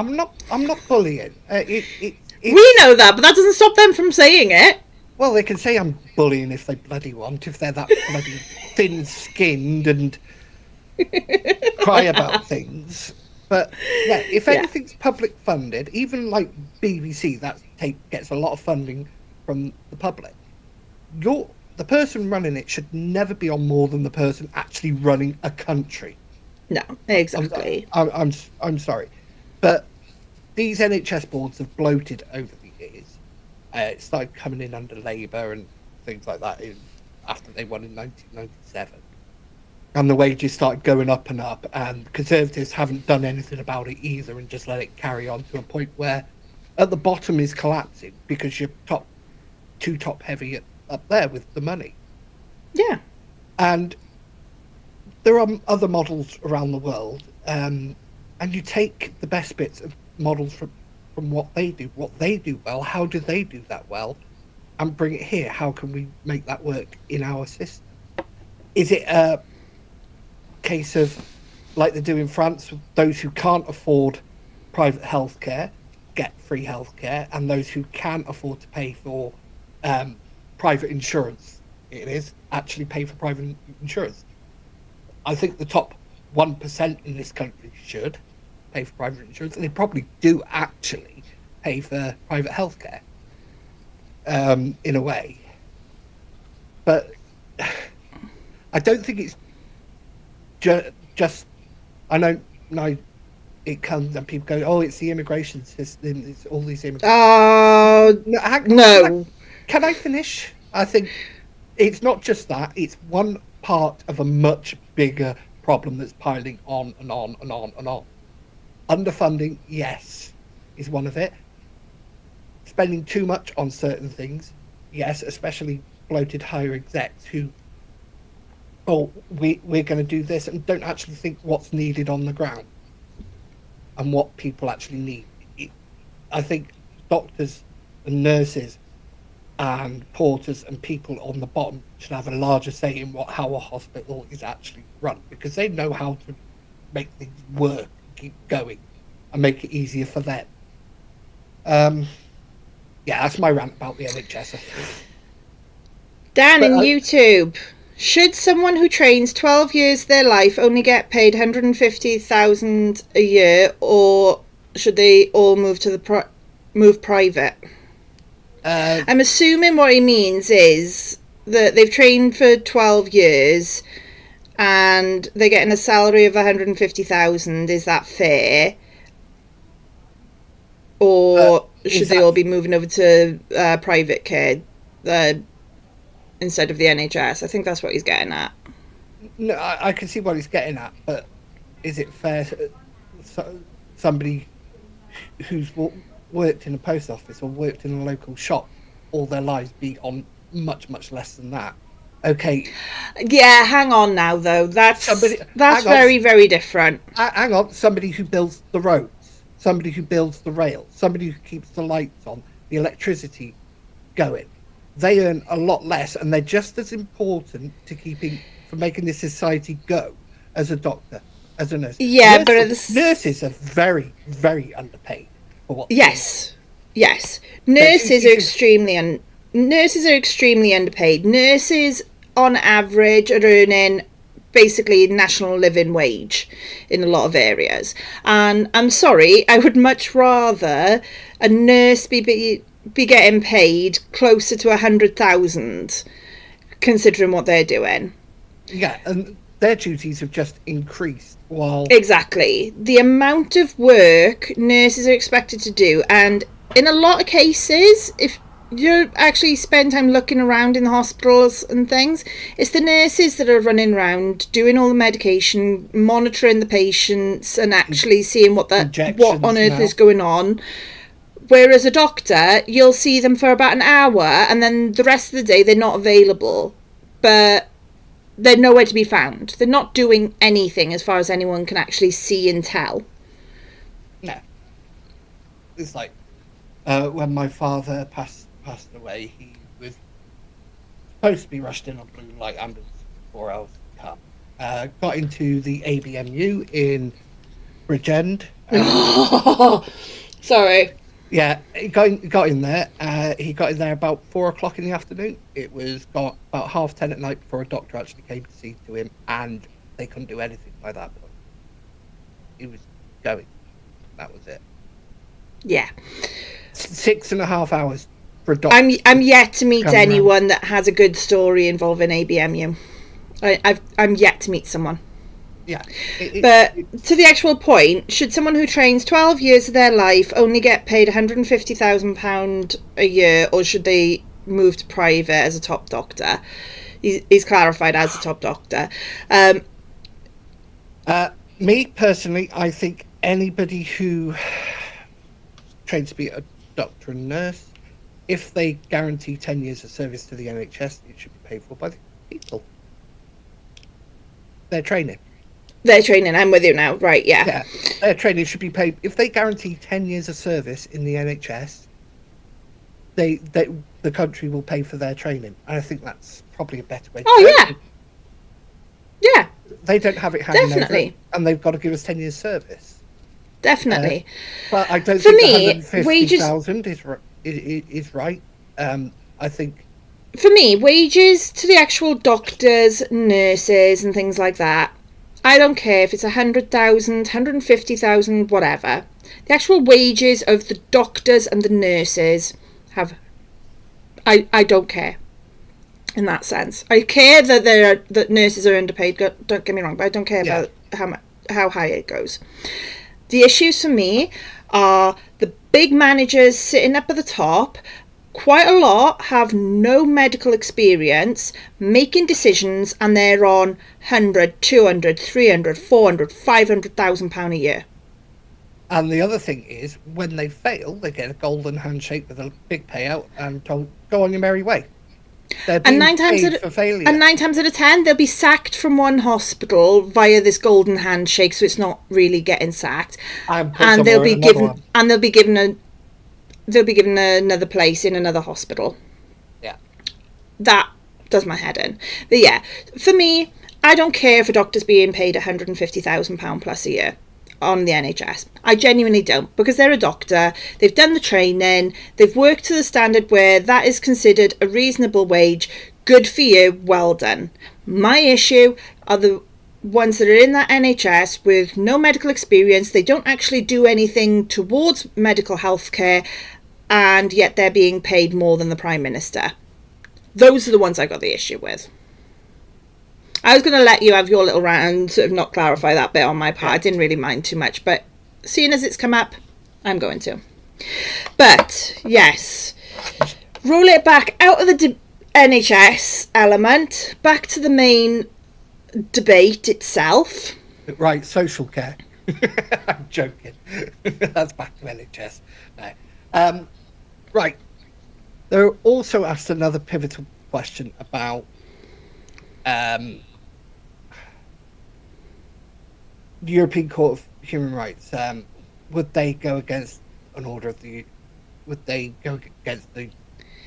bullying. We know that, but that doesn't stop them from saying it. Well, they can say I'm bullying if they bloody want, if they're that bloody thin-skinned and cry about things. But yeah, if anything's public funded, even like BBC, that gets a lot of funding from the public. The person running it should never be on more than the person actually running a country. No, exactly. I'm sorry, but these NHS boards have bloated over the years. It started coming in under Labour and things like that after they won in 1997. And the wages started going up and up, and the Conservatives haven't done anything about it either and just let it carry on to a point where at the bottom is collapsing because you're too top heavy up there with the money. Yeah. And there are other models around the world, and you take the best bits of models from what they do well, how do they do that well, and bring it here. How can we make that work in our system? Is it a case of, like they do in France, those who can't afford private healthcare get free healthcare, and those who can afford to pay for private insurance, it is, actually pay for private insurance? I think the top 1% in this country should pay for private insurance, and they probably do actually pay for private healthcare, in a way. But I don't think it's just. I know it comes and people go, "Oh, it's the immigration system. It's all these immigrants." No. Can I finish? I think it's not just that. It's one part of a much bigger problem that's piling on and on and on and on. Underfunding, yes, is one of it. Spending too much on certain things, yes, especially bloated higher execs who, oh, we're going to do this, and don't actually think what's needed on the ground and what people actually need. I think doctors and nurses and porters and people on the bottom should have a larger say in how a hospital is actually run, because they know how to make things work, keep going, and make it easier for them. Yeah, that's my rant about the NHS. Dan in But YouTube. Should someone who trains 12 years of their life only get paid 150,000 a year, or should they all move to move private? I'm assuming what he means is that they've trained for 12 years and they're getting a salary of 150,000. Is that fair? Or should they all be moving over to private care instead of the NHS? I think that's what he's getting at. No, I can see what he's getting at, but is it fair somebody who's worked in a post office or worked in a local shop all their lives be on much, much less than that? Okay. Yeah, hang on now, though. That's very, very different. Hang on. Somebody who builds the roads, somebody who builds the rails, somebody who keeps the lights on, the electricity going. They earn a lot less, and they're just as important for making this society go as a doctor, as a nurse. Yeah, nurses are very, very underpaid for what. Yes. Nurses are extremely underpaid. Nurses, on average, are earning basically national living wage in a lot of areas. And I'm sorry, I would much rather a nurse be getting paid closer to 100,000, considering what they're doing. Yeah, and their duties have just increased while... Exactly. The amount of work nurses are expected to do, and in a lot of cases, if you actually spend time looking around in the hospitals and things, it's the nurses that are running around doing all the medication, monitoring the patients, and actually seeing what on earth is going on. Whereas a doctor, you'll see them for about an hour, and then the rest of the day they're not available. But they're nowhere to be found. They're not doing anything as far as anyone can actually see and tell. No. It's like when my father passed away, he was supposed to be rushed in on blue light ambulance 4 hours to come. Got into the ABMU in Bridgend. Sorry. Yeah, he got in there. He got in there about 4 o'clock in the afternoon. It was about 10:30 at night before a doctor actually came to see to him, and they couldn't do anything by that point. He was going. That was it. Yeah. 6.5 hours for a doctor. I'm yet to meet anyone that has a good story involving ABMU. I'm yet to meet someone. Yeah. But to the actual point, should someone who trains 12 years of their life only get paid £150,000 a year, or should they move to private as a top doctor? He's clarified as a top doctor. Me, personally, I think anybody who trains to be a doctor and nurse, if they guarantee 10 years of service to the NHS, it should be paid for by the people. Their training. I'm with you now. Right, yeah. Yeah, their training should be paid. If they guarantee 10 years of service in the NHS, the country will pay for their training. And I think that's probably a better way to do it. Yeah. They don't have it hanging Definitely. over, and they've got to give us 10 years service. Definitely. But I don't For think me, 150,000 is right. I think... For me, wages to the actual doctors, nurses and things like that, I don't care if it's 100,000, 150,000, whatever. The actual wages of the doctors and the nurses I don't care in that sense. I care that nurses are underpaid, don't get me wrong, but I don't care about how high it goes. The issues for me are the big managers sitting up at the top. Quite a lot have no medical experience, making decisions, and they're on 100, 200, 300, 400, 500,000 pound a year. And the other thing is, when they fail, they get a golden handshake with a big payout and told, go on your merry way. They're And being paid for failure. and 9 times out of 10, they'll be sacked from one hospital via this golden handshake, so it's not really getting sacked. And they'll be given another place in another hospital. Yeah. That does my head in. But yeah, for me, I don't care if a doctor's being paid £150,000 plus a year on the NHS. I genuinely don't, because they're a doctor, they've done the training, they've worked to the standard where that is considered a reasonable wage. Good for you, well done. My issue are the ones that are in that NHS with no medical experience, they don't actually do anything towards medical health care, and yet they're being paid more than the Prime Minister. Those are the ones I got the issue with. I was going to let you have your little round, sort of not clarify that bit on my part. I didn't really mind too much, but seeing as it's come up, I'm going to. But, yes, roll it back out of the NHS element, back to the main debate itself. Right, social care. I'm joking. That's back to NHS. No. Right. They're also asked another pivotal question about the European Court of Human Rights. Would they go against an order of the? Would they go against the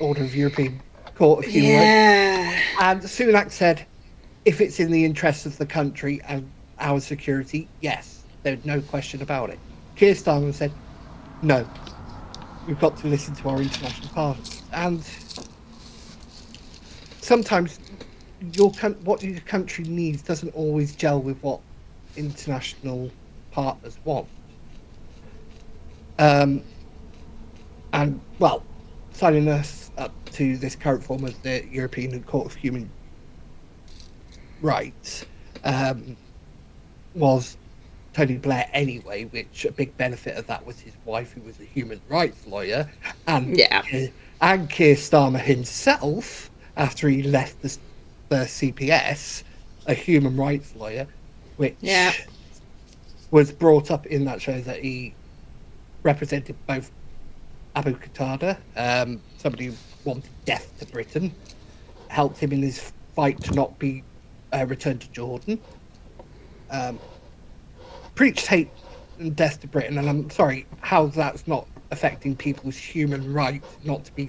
order of European Court of Human Rights? And Sunak said, if it's in the interests of the country and our security, yes, there's no question about it. Keir Starmer said, no, we've got to listen to our international partners. And sometimes what your country needs doesn't always gel with what international partners want. And, well, signing us up to this current form of the European Court of Human Rights was Tony Blair anyway, which a big benefit of that was his wife, who was a human rights lawyer, and Keir Starmer himself, after he left the CPS, a human rights lawyer, which was brought up in that show that he represented both Abu Qatada, somebody who wanted death to Britain, helped him in his fight to not be returned to Jordan, preached hate and death to Britain, and I'm sorry, how that's not affecting people's human right not to be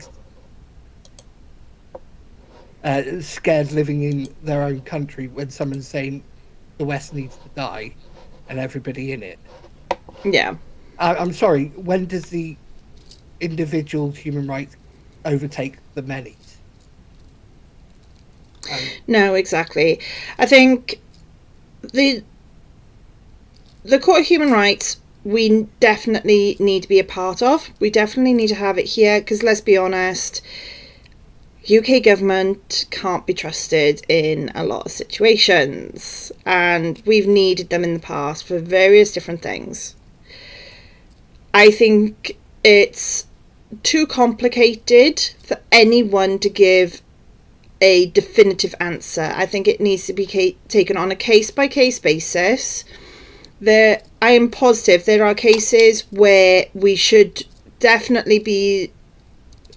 scared living in their own country when someone's saying the West needs to die and everybody in it. Yeah. I'm sorry, when does the individual's human rights overtake the many's? No, exactly. I think the Court of Human Rights, we definitely need to be a part of. We definitely need to have it here, because let's be honest, UK government can't be trusted in a lot of situations, and we've needed them in the past for various different things. I think it's too complicated for anyone to give a definitive answer. I think it needs to be taken on a case-by-case basis. I am positive there are cases where we should definitely be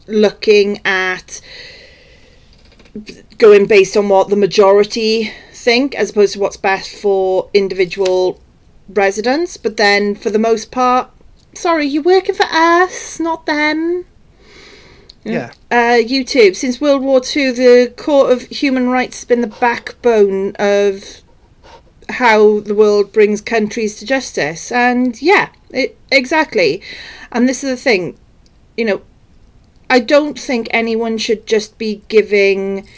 looking at going based on what the majority think, as opposed to what's best for individual residents. But then, for the most part, sorry, you're working for us, not them. Yeah. YouTube. Since World War II, the Court of Human Rights has been the backbone of how the world brings countries to justice. And yeah, exactly. And this is the thing, I don't think anyone should just be giving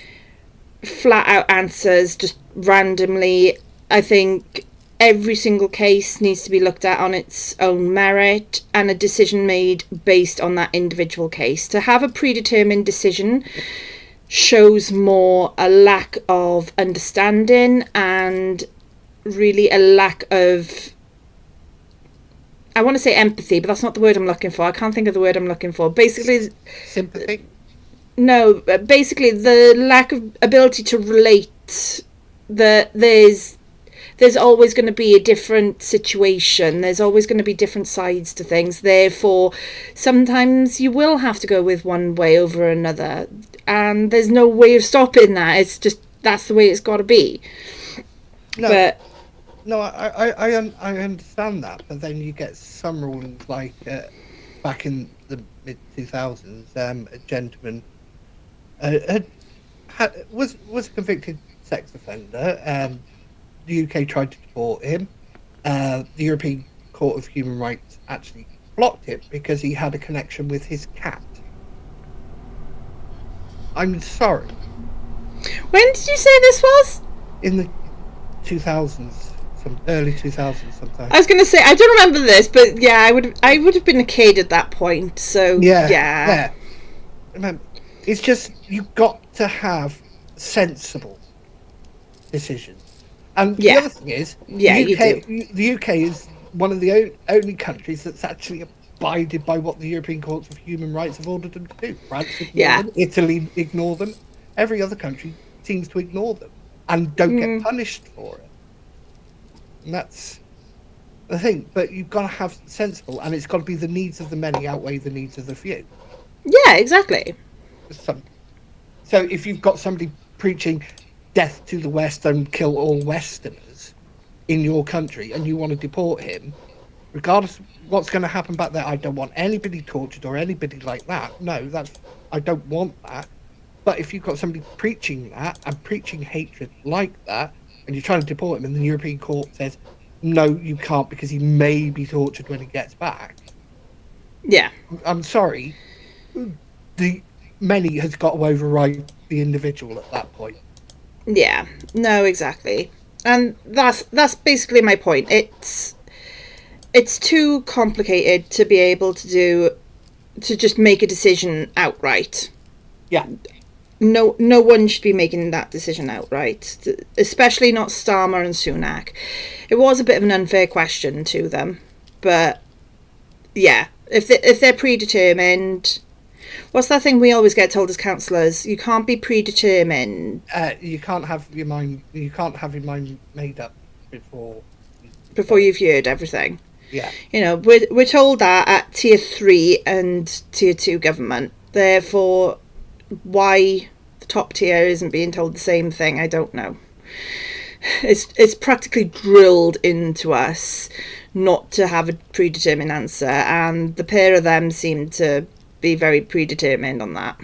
flat out answers just randomly. I think every single case needs to be looked at on its own merit and a decision made based on that individual case. To have a predetermined decision shows more a lack of understanding and really a lack of, I want to say empathy, but that's not the word I'm looking for. I can't think of the word I'm looking for. Basically, sympathy? No, basically the lack of ability to relate. There's always going to be a different situation. There's always going to be different sides to things. Therefore, sometimes you will have to go with one way over another. and there's no way of stopping that. It's just, that's the way it's got to be. No, But no, I understand that, but then you get some rulings like back in the mid 2000s, a gentleman was a convicted sex offender. The UK tried to deport him. The European Court of Human Rights actually blocked it because he had a connection with his cat. I'm sorry. when did you say this was? In the 2000s, some early 2000s, sometime. I was going to say, I don't remember this, but yeah, I would have been a kid at that point. So yeah. Remember, it's just you've got to have sensible decisions. And the other thing is, the UK is one of the only countries that's actually abided by what the European Courts of Human Rights have ordered them to do. France ignore them, Italy ignore them, every other country seems to ignore them and don't get punished for it. And that's the thing. But you've got to have sensible, and it's got to be the needs of the many outweigh the needs of the few. Yeah, exactly. So if you've got somebody preaching death to the West and kill all Westerners in your country and you want to deport him, regardless of what's going to happen back there, I don't want anybody tortured or anybody like that. No, I don't want that. But if you've got somebody preaching that and preaching hatred like that, and you're trying to deport him, and the European Court says, no, you can't because he may be tortured when he gets back. Yeah. I'm sorry. The many has got to override the individual at that point. Yeah. No, exactly. And that's basically my point. It's too complicated to be able to just make a decision outright. Yeah. No one should be making that decision outright, especially not Starmer and Sunak. It was a bit of an unfair question to them, but yeah, if they're predetermined, what's that thing we always get told as counsellors? You can't be predetermined. You can't have your mind made up before you've heard everything. Yeah. You know, we're told that at tier 3 and tier 2 government. Therefore, why the top tier isn't being told the same thing, I don't know. It's practically drilled into us not to have a predetermined answer, and the pair of them seem to be very predetermined on that.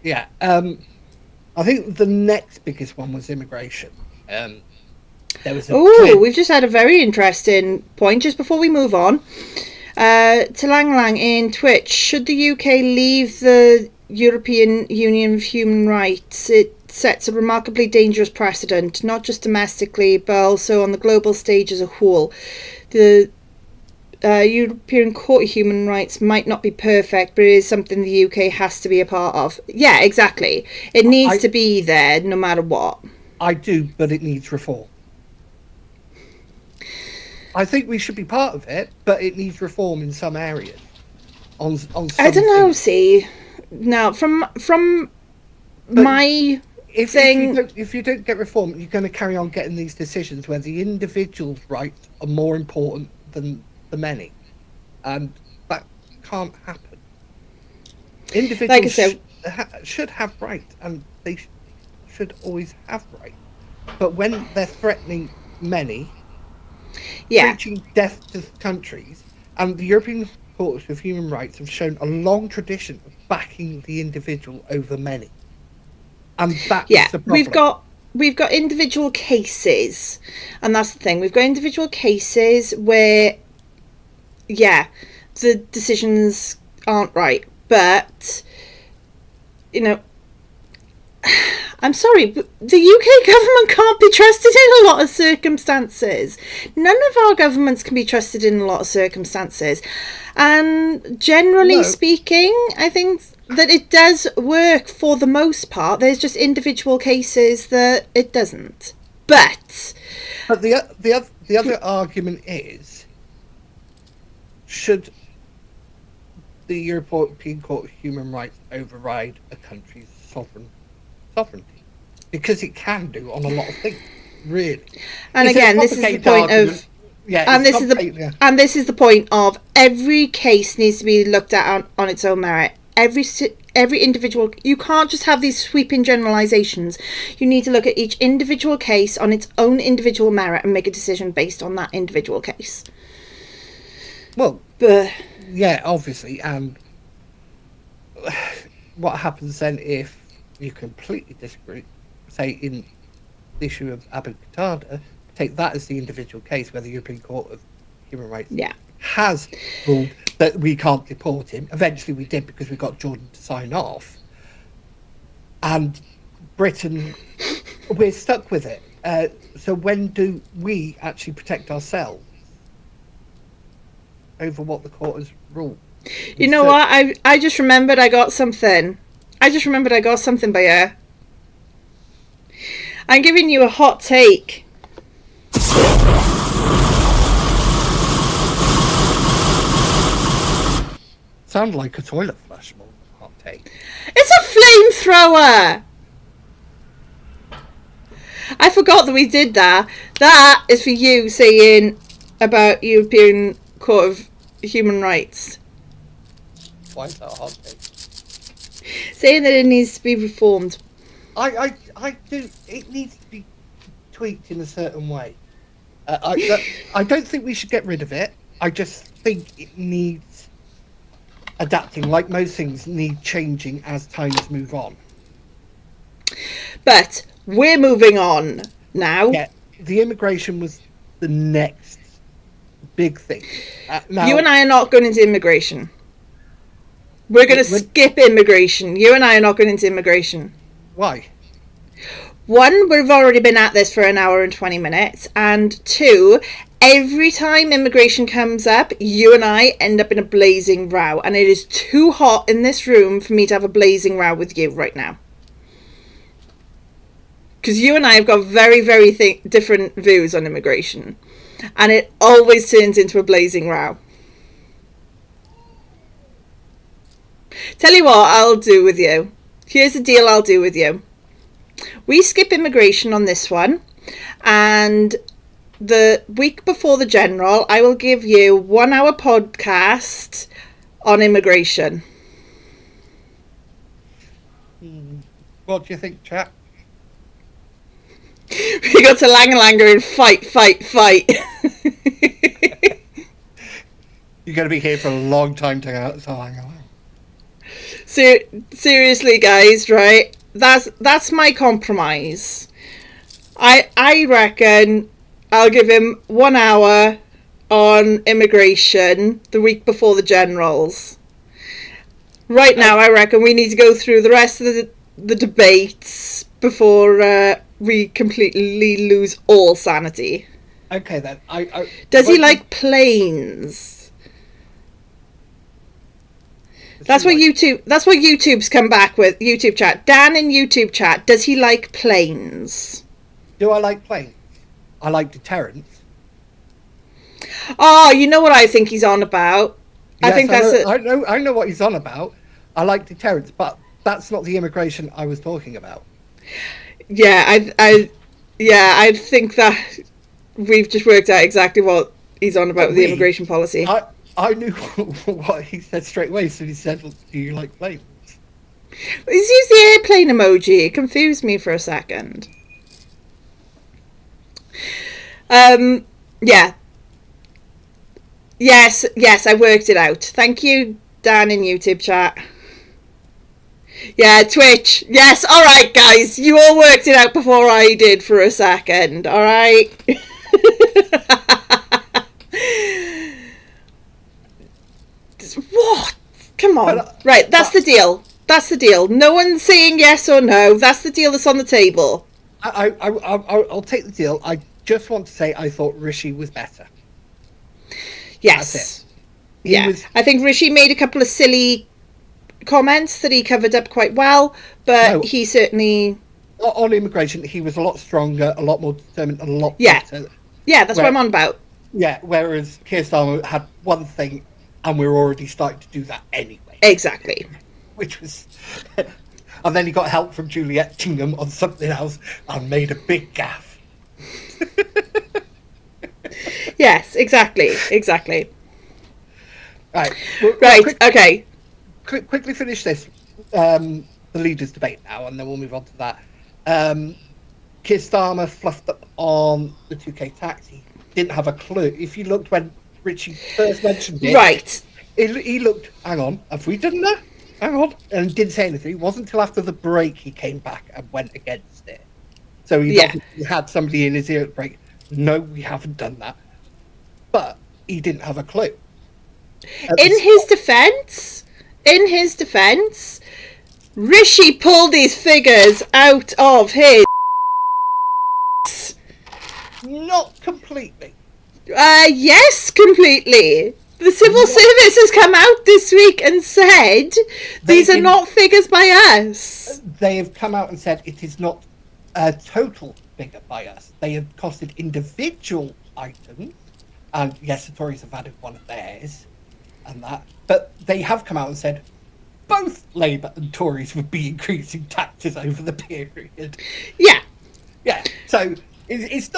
Yeah. I think the next biggest one was immigration. We've just had a very interesting point just before we move on. Talang Lang in Twitch, should the UK leave the European Union of Human Rights? It sets a remarkably dangerous precedent, not just domestically, but also on the global stage as a whole. The European Court of Human Rights might not be perfect, but it is something the UK has to be a part of. Yeah, exactly. It needs to be there no matter what. I do, but it needs reform. I think we should be part of it, but it needs reform in some areas. On some I don't know, things. see. Now, from my thing... If you don't get reform, you're going to carry on getting these decisions where the individual's rights are more important than the many. And that can't happen. Individuals like I said, should have rights, and they should always have rights. But when they're threatening many... preaching death to countries, and the European Courts of Human Rights have shown a long tradition of backing the individual over many, and that's the problem. We've got individual cases, and that's the thing. We've got individual cases where, the decisions aren't right, but you know. I'm sorry, but the UK government can't be trusted in a lot of circumstances. None of our governments can be trusted in a lot of circumstances. And generally speaking, I think that it does work for the most part. There's just individual cases that it doesn't. But the other argument is, should the European Court of Human Rights override a country's sovereignty? Because it can do on a lot of things, really. And again, this is the point of this is the point of every case needs to be looked at on its own merit. Every every individual. You can't just have these sweeping generalizations. You need to look at each individual case on its own individual merit and make a decision based on that individual case. Well, But yeah, obviously, and what happens then if you completely disagree, say in the issue of Abu Qatada, take that as the individual case where the European Court of Human Rights has ruled that we can't deport him. Eventually we did because we got Jordan to sign off. And Britain, we're stuck with it. So when do we actually protect ourselves over what the court has ruled? you know what? I just remembered I got something. I just remembered I got something by her. I'm giving you a hot take. Sound like a toilet flush more than a hot take. It's a flamethrower! I forgot that we did that. That is for you saying about European Court of Human Rights. Why is that a hot take? Saying that it needs to be reformed. I do. It needs to be tweaked in a certain way. I don't think we should get rid of it. I just think it needs adapting. Like most things, need changing as times move on. But we're moving on now. Yeah, the immigration was the next big thing. Now, You and I are not going into immigration. We're going to skip immigration. You and I are not going into immigration. Why? One, we've already been at this for an hour and 20 minutes. And two, every time immigration comes up, you and I end up in a blazing row. And it is too hot in this room for me to have a blazing row with you right now. Because you and I have got very, very different views on immigration. And it always turns into a blazing row. Tell you what I'll do with you. Here's the deal I'll do with you. We skip immigration on this one. And the week before the general, I will give you 1 hour podcast on immigration. What do you think, chap? We got to Langalanger and fight. You're going to be here for a long time to hang along. Seriously, guys, right? That's my compromise. I reckon I'll give him 1 hour on immigration the week before the generals. Right now, I reckon we need to go through the rest of the debates before we completely lose all sanity. Okay, then. Does he like planes? That's what YouTube's come back with. YouTube chat. Dan in YouTube chat. Does he like planes? Do I like planes? I like deterrence. Oh, you know what I think he's on about. Yes, I think I know what he's on about. I like deterrence, but that's not the immigration I was talking about. Yeah, I think that we've just worked out exactly what he's on about with the immigration policy. I knew what he said straight away, so he said, well, do you like planes? He's used the airplane emoji. It confused me for a second. Yeah. Yes, I worked it out. Thank you, Dan in YouTube chat. Yeah, Twitch. Yes, alright, guys. You all worked it out before I did for a second, alright? What? Come on. Right, that's the deal. That's the deal. No one's saying yes or no. That's the deal that's on the table. I'll take the deal. I just want to say I thought Rishi was better. Yes. That's it. Yeah. I think Rishi made a couple of silly comments that he covered up quite well, but he certainly... On immigration, he was a lot stronger, a lot more determined, a lot better. Yeah, that's what I'm on about. Yeah, whereas Keir Starmer had one thing, and we were already starting to do that anyway. Exactly. Which was... and then he got help from Juliet Chingham on something else and made a big gaffe. Yes, exactly. Right. Okay. Quickly finish this. the leaders' debate now, and then we'll move on to that. Keir Starmer fluffed up on the 2K tax. He didn't have a clue. If you looked when Richie first mentioned it, Right. he looked, hang on, have we done that? Hang on. And didn't say anything. It wasn't until after the break he came back and went against it. So he obviously had somebody in his ear at the break. No, we haven't done that. But he didn't have a clue. In his defence, Rishi pulled these figures out of his. Not completely. Yes, completely. The civil service has come out this week and said these are not figures by us. They have come out and said it is not a total figure by us. They have costed individual items, and yes, the Tories have added one of theirs, and that. But they have come out and said both Labour and Tories would be increasing taxes over the period. Yeah. So it's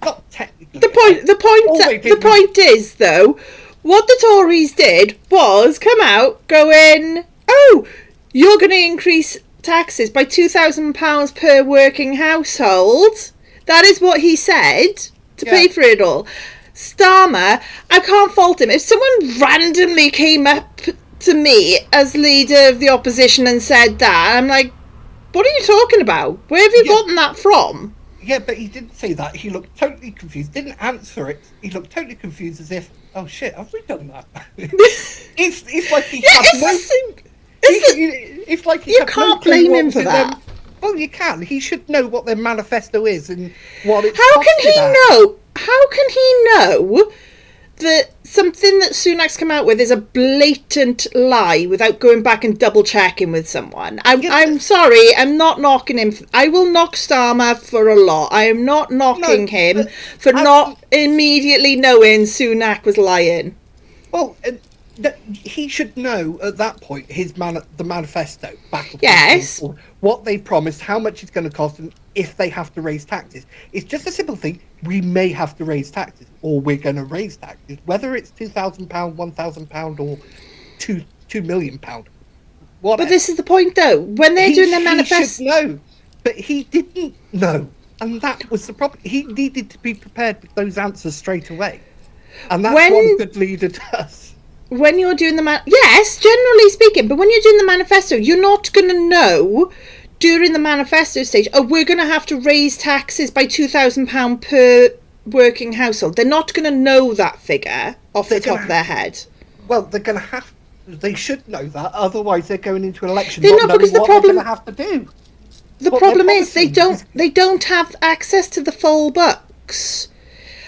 not technically. The point is though, what the Tories did was come out going, oh, you're going to increase taxes by £2,000 per working household. That is what he said to pay for it all. Starmer, I can't fault him. If someone randomly came up to me as leader of the opposition and said that, I'm like, what are you talking about? Where have you gotten that from? Yeah, but he didn't say that. He looked totally confused. Didn't answer it. He looked totally confused, as if, oh shit, have we done that? it's like he it's like he you can't blame him for that. Well, you can. He should know what their manifesto is and what it's. How can he know? How can he know that something that Sunak's come out with is a blatant lie without going back and double checking with someone? I'm sorry, I'm not knocking him. I will knock Starmer for a lot. I am not knocking him for not immediately knowing Sunak was lying. Well, he should know at that point the manifesto back. Yes. What they promised, how much it's going to cost, and if they have to raise taxes. It's just a simple thing. We may have to raise taxes, or we're going to raise taxes, whether it's £2,000, £1,000, or £2 million. Whatever. But this is the point, though. When they're doing their manifesto, he should know, but he didn't know, and that was the problem. He needed to be prepared with those answers straight away, and that's what a good leader does. When you're doing yes, generally speaking, but when you're doing the manifesto, you're not going to know during the manifesto stage, oh, we're going to have to raise taxes by £2,000 per working household. They're not going to know that figure off the top of their head. Well, they're going to have. They should know that. Otherwise, they're going into an election. They're not, because the problem. They're going to have to do. The problem is they don't have access to the full books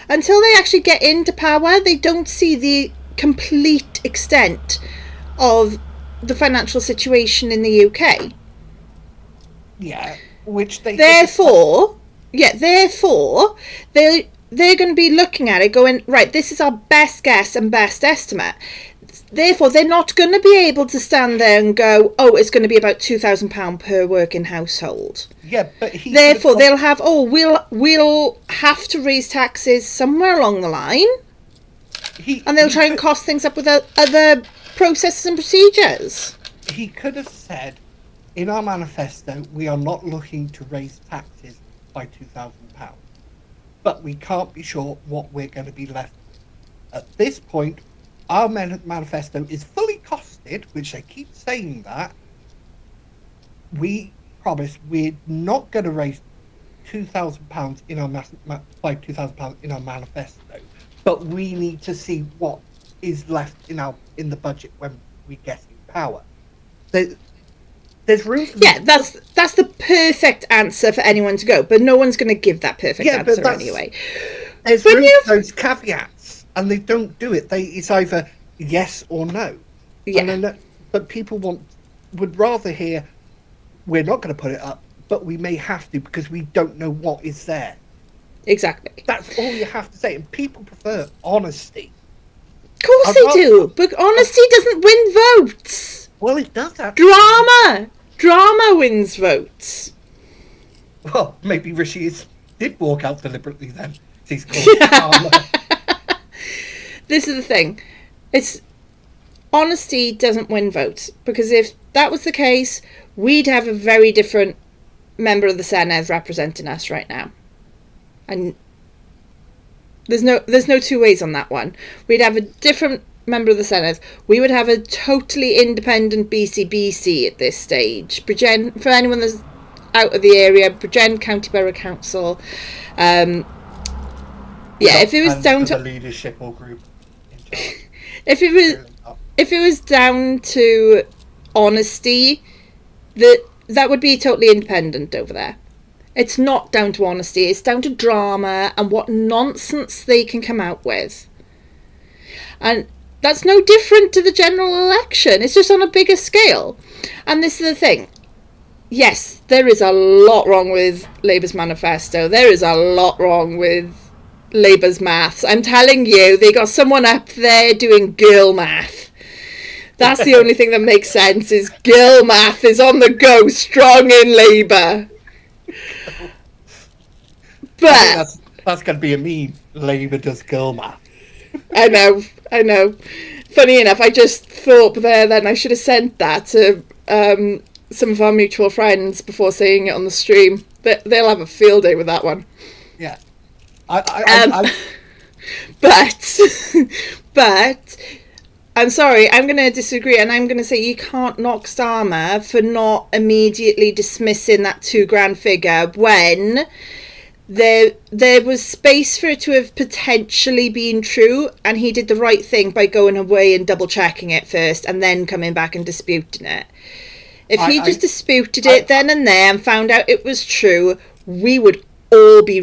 until they actually get into power. They don't see the complete extent of the financial situation in the UK. Yeah, which they therefore they're going to be looking at it going, right, this is our best guess and best estimate. Therefore, they're not going to be able to stand there and go, oh, it's going to be about £2,000 per working household. Yeah, but therefore they'll have, we'll have to raise taxes somewhere along the line. And they'll try and cost things up with other processes and procedures. He could have said, in our manifesto, we are not looking to raise taxes by £2,000. But we can't be sure what we're going to be left with. At this point, our manifesto is fully costed, which they keep saying that. We promise we're not going to raise £2,000 in our by £2,000 in our manifesto. But we need to see what is left in the budget when we get in power. There's room for that's the perfect answer for anyone to go, but no one's going to give that perfect answer anyway. There's room for those caveats, and they don't do it. It's either yes or no. Yeah. But people would rather hear, we're not going to put it up, but we may have to because we don't know what is there. Exactly. That's all you have to say, and people prefer honesty. Of course they do, but honesty doesn't win votes. Well, it does actually. Drama wins votes. Well, maybe Rishi did walk out deliberately then. He's called drama. This is the thing. honesty doesn't win votes, because if that was the case, we'd have a very different member of the Senedd representing us right now. And there's no two ways on that one. We'd have a different member of the Senedd. We would have a totally independent BCBC at this stage. Bridgend, for anyone that's out of the area, Bridgend County Borough Council. Yeah, if it was down to the leadership or group in charge. if it was down to honesty, that would be totally independent over there. It's not down to honesty, it's down to drama and what nonsense they can come out with. And that's no different to the general election. It's just on a bigger scale. And this is the thing. Yes, there is a lot wrong with Labour's manifesto. There is a lot wrong with Labour's maths. I'm telling you, they got someone up there doing girl math. That's the only thing that makes sense, is girl math is on the go, strong in Labour. But that's going to be a meme. Labour does girl math. I know. Funny enough, I just thought then I should have sent that to some of our mutual friends before saying it on the stream. They'll have a field day with that one. Yeah. But I'm sorry, I'm going to disagree, and I'm going to say you can't knock Starmer for not immediately dismissing that £2,000 figure when there was space for it to have potentially been true, and he did the right thing by going away and double checking it first and then coming back and disputing it. If he just disputed it then and there and found out it was true, we would all be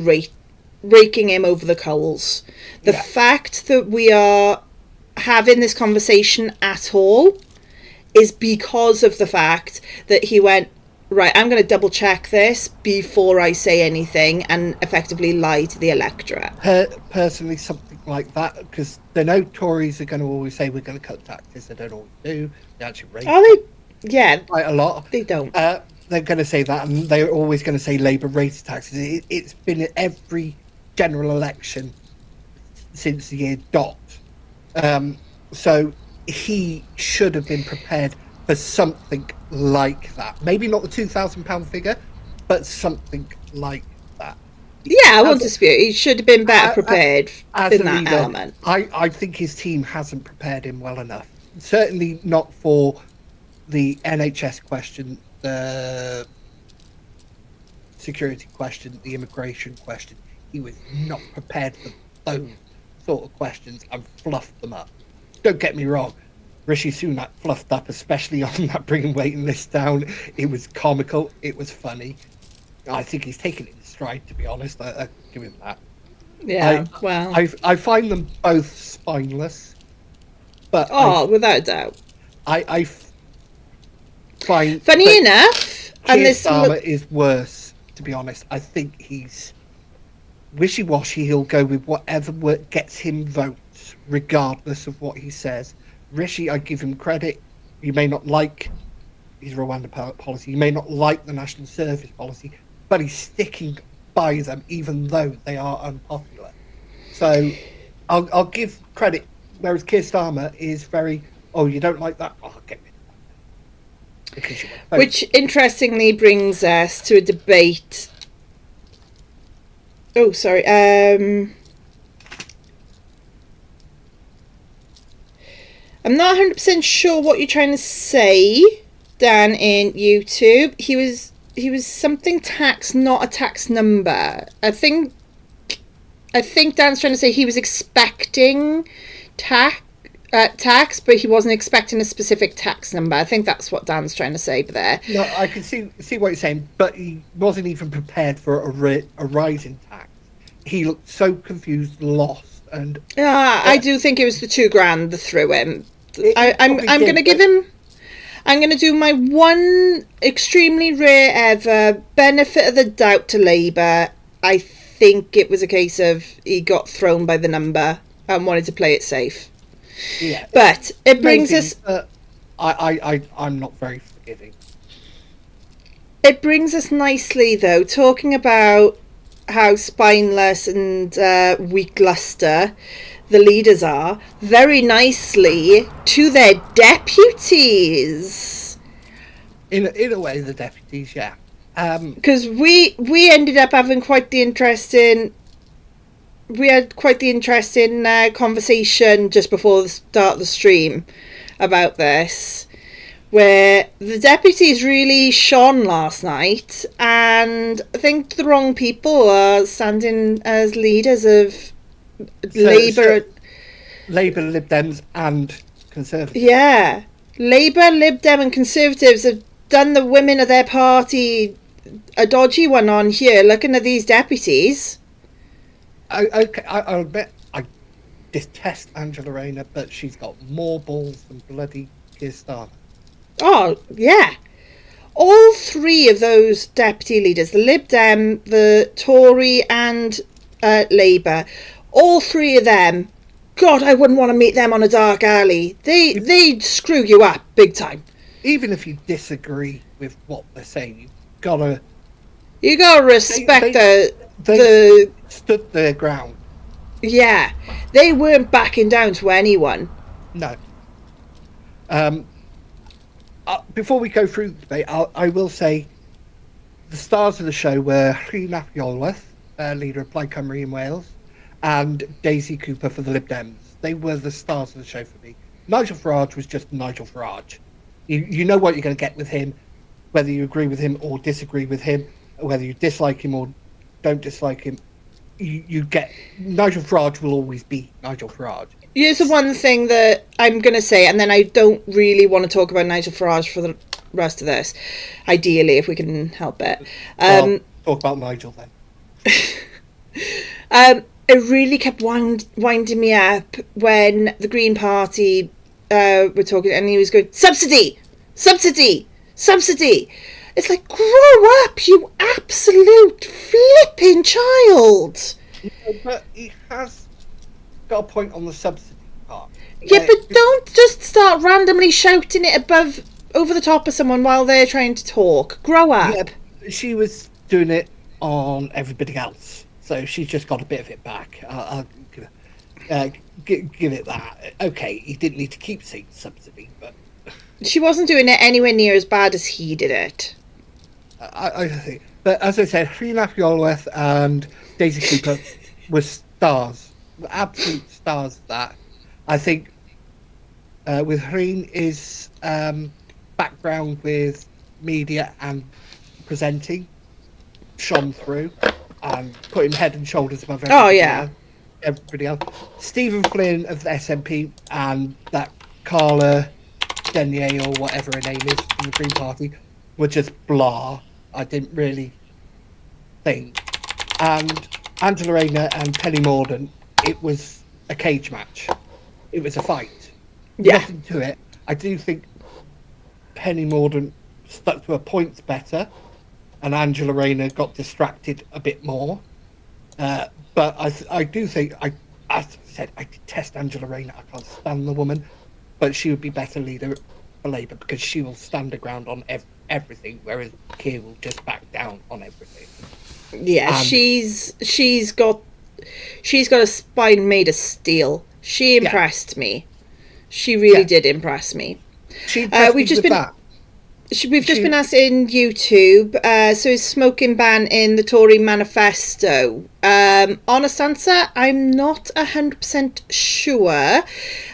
raking him over the coals. The fact that we are having this conversation at all is because of the fact that he went, right, I'm going to double check this before I say anything, and effectively lie to the electorate. Personally, something like that, because they know Tories are going to always say we're going to cut taxes. They don't always do. They actually raise Yeah, quite a lot. They don't. They're going to say that, and they're always going to say Labour raises taxes. It's been at every general election since the year dot. So he should have been prepared for something like that. Maybe not the £2,000 figure, but something like that. Yeah, I won't dispute. He should have been better prepared in that leader, element. I think his team hasn't prepared him well enough. Certainly not for the NHS question, the security question, the immigration question. He was not prepared for those sort of questions and fluffed them up. Don't get me wrong, Rishi Sunak fluffed up, especially on that bringing waiting list down. It was comical, it was funny. I think he's taken it in stride, to be honest. I give him that. Yeah, I find them both spineless. But without a doubt. I find... Funny enough... Keir Starmer is worse, to be honest. I think he's wishy-washy. He'll go with whatever gets him votes, regardless of what he says. Rishi, I give him credit. You may not like his Rwanda policy. You may not like the National Service policy, but he's sticking by them, even though they are unpopular. So I'll give credit, whereas Keir Starmer is very, you don't like that? Oh, get rid of that. Which, interestingly, brings us to a debate. Oh, sorry. I'm not 100% sure what you're trying to say, Dan, in YouTube. He was something tax, not a tax number. I think Dan's trying to say he was expecting tax, but he wasn't expecting a specific tax number. I think that's what Dan's trying to say there. No, I can see what you're saying, but he wasn't even prepared for a rise in tax. He looked so confused, lost, and I do think it was the £2,000 that threw him. I'm going to give him. I'm going to do my one extremely rare ever benefit of the doubt to Labour. I think it was a case of he got thrown by the number and wanted to play it safe. Yeah, but it brings us. I'm not very forgiving. It brings us nicely, though, talking about how spineless and weak luster the leaders are, very nicely to their deputies. In a way, the deputies, yeah. Because we ended up having quite the interesting... We had quite the interesting conversation just before the start of the stream about this, where the deputies really shone last night, and I think the wrong people are standing as leaders of Labour. Labour, Lib Dems and Conservatives. Yeah. Labour, Lib Dem and Conservatives have done the women of their party a dodgy one on here, looking at these deputies. I'll admit, I detest Angela Rayner, but she's got more balls than bloody Keir Starmer. Oh, yeah. All three of those deputy leaders, the Lib Dem, the Tory and Labour, all three of them, God, I wouldn't want to meet them on a dark alley. They'd screw you up big time. Even if you disagree with what they're saying, you gotta respect they the stood their ground. Yeah, they weren't backing down to anyone. No. Before we go through the debate, I will say the stars of the show were Rhys Iorwerth, leader of Plaid Cymru in Wales, and Daisy Cooper for the Lib Dems. They were the stars of the show for me. Nigel Farage was just Nigel Farage. You know what you're going to get with him, whether you agree with him or disagree with him, whether you dislike him or don't dislike him. You get Nigel Farage will always be Nigel Farage. Here's the one thing that I'm going to say, and then I don't really want to talk about Nigel Farage for the rest of this, ideally, if we can help it. Well, talk about Nigel then. It really kept winding me up when the Green Party were talking, and he was going, subsidy, subsidy, subsidy. It's like, grow up, you absolute flipping child. No, but he has got a point on the subsidy part. Yeah, but don't just start randomly shouting it over the top of someone while they're trying to talk. Grow up. Yeah, she was doing it on everybody else, so she's just got a bit of it back. I'll give it that. Okay, he didn't need to keep saying subsidy, but she wasn't doing it anywhere near as bad as he did it. I think. But as I said, Rhys Iorwerth and Daisy Cooper were stars, absolute stars of that. I think with Rhys' background with media and presenting shone through and put him head and shoulders above everybody else. Stephen Flynn of the SNP and that Carla Denier or whatever her name is from the Green Party were just blah. I didn't really think. And Angela Rayner and Penny Mordaunt, it was a cage match. It was a fight. Yeah. Nothing to it. I do think Penny Mordaunt stuck to her points better, and Angela Rayner got distracted a bit more. But I do think, as I said, I detest Angela Rayner. I can't stand the woman, but she would be better leader for Labour because she will stand her ground on everything, whereas Keir will just back down on everything. Yeah, she's got a spine made of steel. She impressed me. She really did impress me. We've just been asked in YouTube. So is smoking ban in the Tory manifesto? Honest answer, I'm not 100% sure.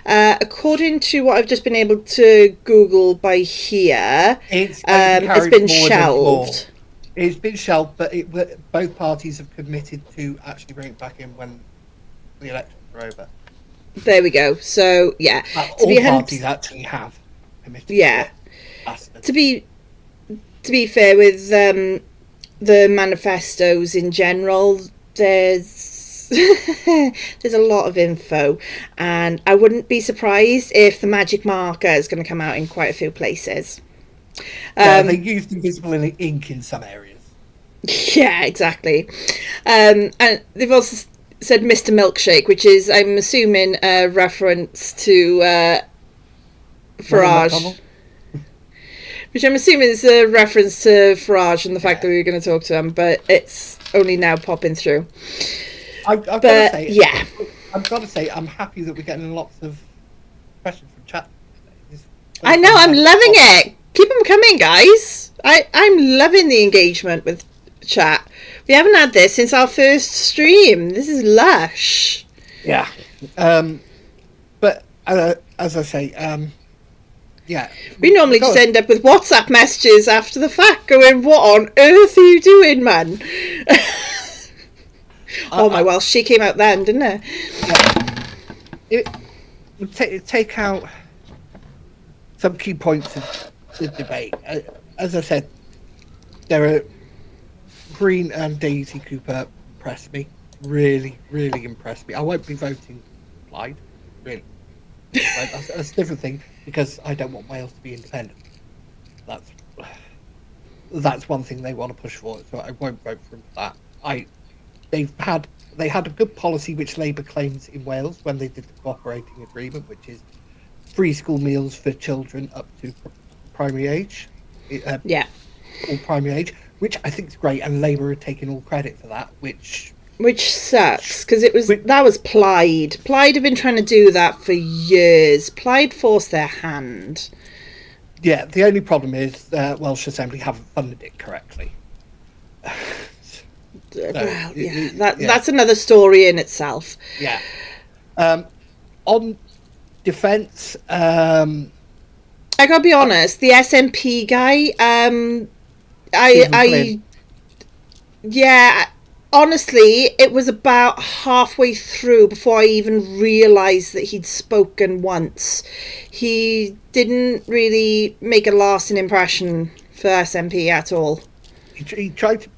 According to what I've just been able to Google by here, it's been shelved. It's been shelved, but both parties have committed to actually bring it back in when the elections are over. There we go. So yeah, all parties actually have committed. Yeah. To be fair with the manifestos in general, there's a lot of info, and I wouldn't be surprised if the magic marker is going to come out in quite a few places. They used invisible ink in some areas. Yeah, exactly. And they've also said Mr. Milkshake, which is, I'm assuming, a reference to Farage. Which I'm assuming is a reference to Farage and the fact that we were going to talk to him, but it's only now popping through. I've got to But say, yeah, I've got to say, I'm happy that we're getting lots of questions from chat. I know, I'm loving it. Keep them coming, guys. I'm loving the engagement with chat. We haven't had this since our first stream. This is lush. Yeah. But as I say, yeah. We normally just end up with WhatsApp messages after the fact going, what on earth are you doing, man? My Welsh, she came out then, didn't it? Take out some key points of the debate. As I said, there are Green and Daisy Cooper impressed me. Really, really impressed me. I won't be voting Clyde, really. That's a different thing, because I don't want Wales to be independent. That's one thing they want to push for, so I won't vote for them for that. They had a good policy which Labour claims in Wales when they did the cooperating agreement, which is free school meals for children up to primary age. Or primary age, which I think is great, and Labour are taking all credit for that, which sucks, because that was Plaid. Plaid have been trying to do that for years. Plaid forced their hand. Yeah, the only problem is Welsh Assembly haven't funded it correctly. That's another story in itself. Yeah. On defence, I gotta be honest, the SNP guy, honestly, it was about halfway through before I even realised that he'd spoken once. He didn't really make a lasting impression for SNP at all. He tried to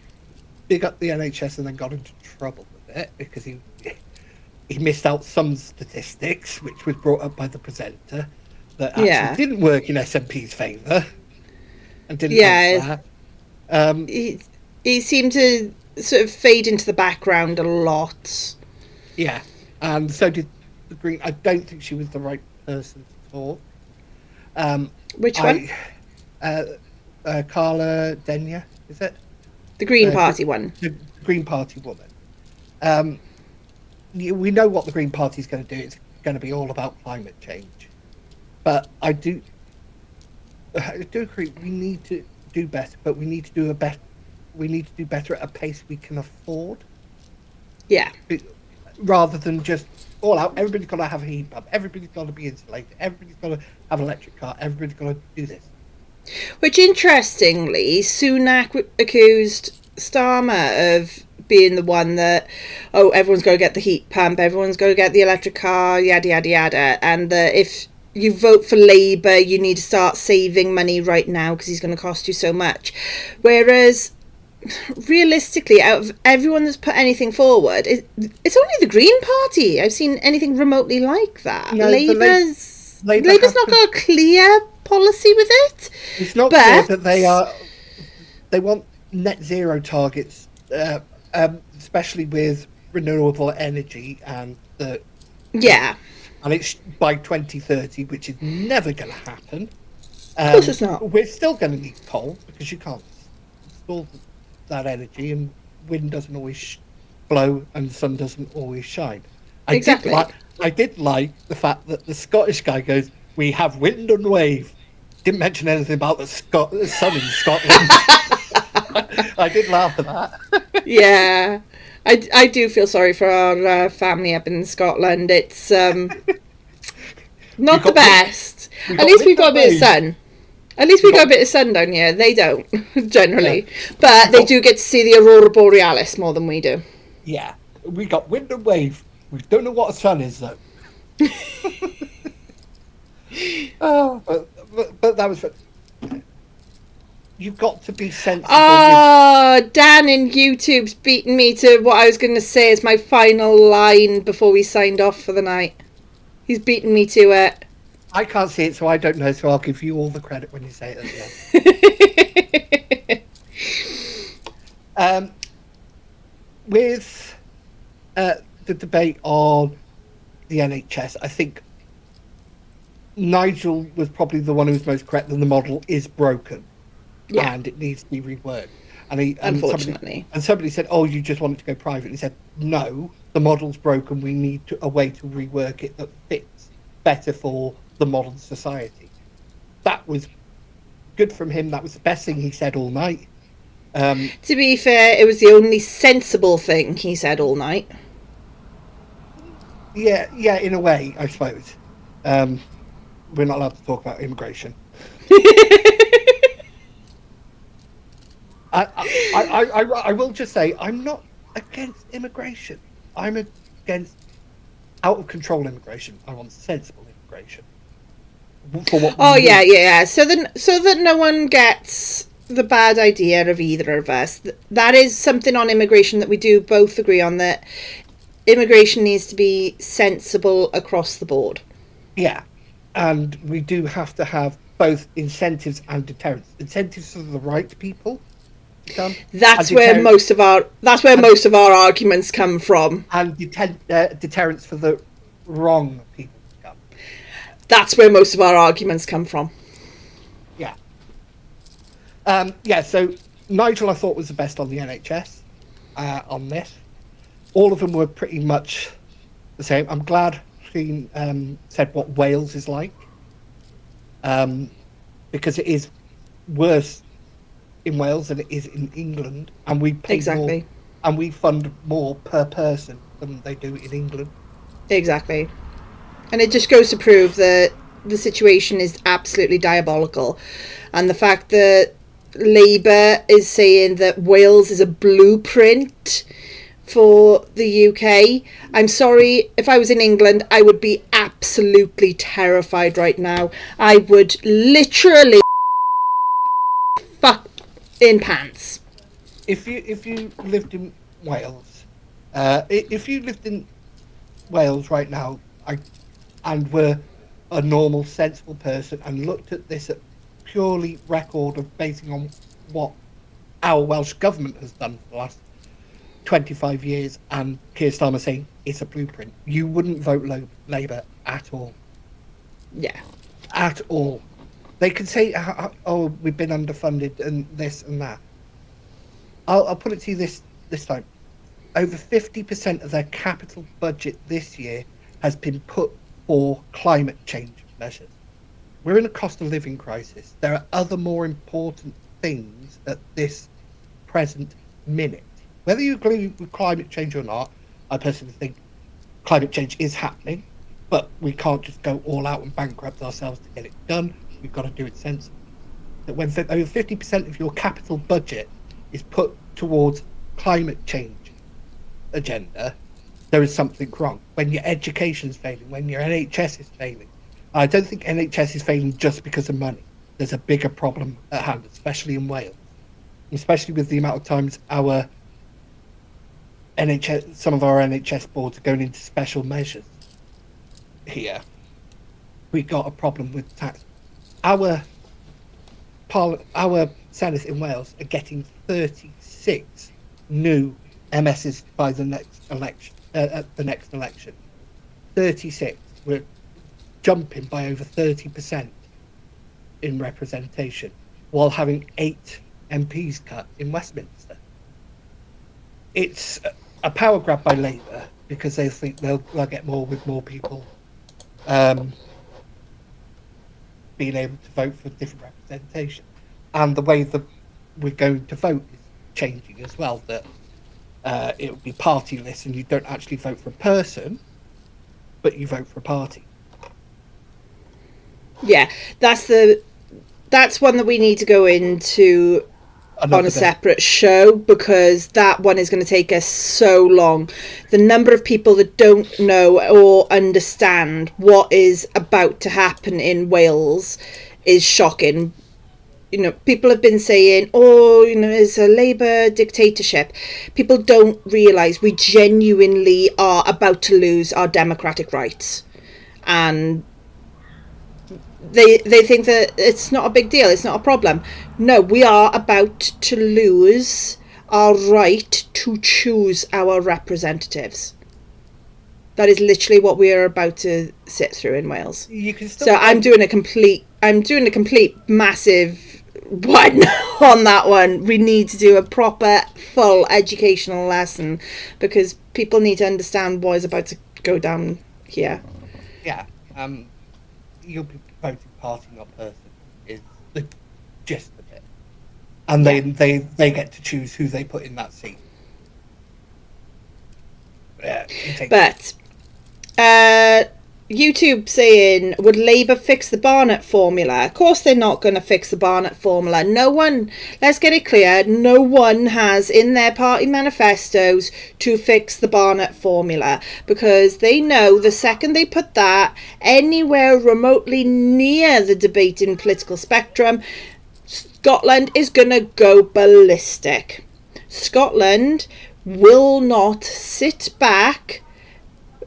big up the NHS and then got into trouble with it because he missed out some statistics, which was brought up by the presenter, that actually didn't work in SNP's favour and didn't answer that. He seemed to sort of fade into the background a lot. Yeah, and so did the Green. I don't think she was the right person to talk. Which one? Carla Denyer, is it? The Green Party one. The Green Party woman. We know what the Green Party is going to do. It's going to be all about climate change. But I do agree. We need to do better, but we need to do better at a pace we can afford. Yeah. Rather than just all out. Everybody's got to have a heat pump. Everybody's got to be insulated. Everybody's got to have an electric car. Everybody's got to do this. Which, interestingly, Sunak accused Starmer of being the one that, everyone's got to get the heat pump, everyone's got to get the electric car, yada, yada, yada. And that if you vote for Labour, you need to start saving money right now because he's going to cost you so much. Whereas, realistically, out of everyone that's put anything forward, it's only the Green Party I've seen anything remotely like that. No, Labour's not got a clear policy with it. It's not clear that they want net zero targets, especially with renewable energy and and it's by 2030, which is never going to happen. Of course it's not. We're still going to need coal because you can't store that energy, and wind doesn't always blow and the sun doesn't always shine. I did like the fact that the Scottish guy goes, "We have wind and wave." Didn't mention anything about the sun in Scotland. I did laugh at that. Yeah. I do feel sorry for our family up in Scotland. It's not the best. At least we've got a bit of sun. At least we got a bit of sun down here. They don't, generally. Yeah. But they do get to see the Aurora Borealis more than we do. Yeah. We got wind and wave. We don't know what a sun is, though. But that was... You've got to be sensible. Dan in YouTube's beaten me to what I was going to say as my final line before we signed off for the night. He's beaten me to it. I can't see it, so I don't know, so I'll give you all the credit when you say it at the end. With the debate on the NHS, I think Nigel was probably the one who was most correct that the model is broken. Yeah. And it needs to be reworked. And Unfortunately. somebody said, "Oh, you just want it to go private." And he said, "No, the model's broken. We need a way to rework it that fits better for the modern society." That was good from him. That was the best thing he said all night. To be fair, it was the only sensible thing he said all night. Yeah, in a way, I suppose. We're not allowed to talk about immigration. I will just say I'm not against immigration. I'm against out of control immigration. I want sensible immigration. For what yeah. So that no one gets the bad idea of either of us. That is something on immigration that we do both agree on, that immigration needs to be sensible across the board. Yeah, and we do have to have both incentives and deterrence. Incentives for the right people. That's where most of our arguments come from. And deterrence for the wrong people to come. That's where most of our arguments come from. Yeah. So Nigel, I thought, was the best on the NHS on this. All of them were pretty much the same. I'm glad he said what Wales is like, because it is worse in Wales than it is in England, and we pay more, and we fund more per person than they do in England. Exactly. And it just goes to prove that the situation is absolutely diabolical, and the fact that Labour is saying that Wales is a blueprint for the UK. I'm sorry, if I was in England, I would be absolutely terrified right now. I would literally fuck in pants. If you lived in Wales, if you lived in Wales right now, and were a normal, sensible person and looked at this at purely record of basing on what our Welsh government has done for the last 25 years, and Keir Starmer saying it's a blueprint, you wouldn't vote Labour at all. Yeah. At all. They can say, "Oh, we've been underfunded and this and that." I'll put it to you this time: over 50% of their capital budget this year has been put for climate change measures. We're in a cost of living crisis. There are other more important things at this present minute. Whether you agree with climate change or not, I personally think climate change is happening, but we can't just go all out and bankrupt ourselves to get it done. We've got to do it sensibly. That when over 50% of your capital budget is put towards climate change agenda, there is something wrong. When your education is failing, when your NHS is failing, I don't think NHS is failing just because of money. There's a bigger problem at hand, especially in Wales, especially with the amount of times our NHS, some of our NHS boards are going into special measures. Here, we got a problem with tax. Our Senate in Wales are getting 36 new MSs by the next election. At the next election, 36. We're jumping by over 30% in representation, while having 8 MPs cut in Westminster. It's a power grab by Labour because they think they'll get more with more people being able to vote for different representation, and the way that we're going to vote is changing as well. That it will be partyless, and you don't actually vote for a person, but you vote for a party. Yeah, that's one that we need to go into on a separate show, because that one is going to take us so long. The number of people that don't know or understand what is about to happen in Wales is shocking. You know, people have been saying, "Oh, you know, it's a Labour dictatorship." People don't realise we genuinely are about to lose our democratic rights, and they think that it's not a big deal, it's not a problem. No, we are about to lose our right to choose our representatives. That is literally what we are about to sit through in Wales. You can still so I'm doing a complete massive one on that one. We need to do a proper, full educational lesson because people need to understand what is about to go down here. Yeah. You'll be voting party, not person, is the gist of it. And they get to choose who they put in that seat. But YouTube saying, would Labour fix the Barnett formula? Of course they're not going to fix the Barnett formula. No one, let's get it clear, no one has in their party manifestos to fix the Barnett formula, because they know the second they put that anywhere remotely near the debating political spectrum, Scotland is going to go ballistic. Scotland will not sit back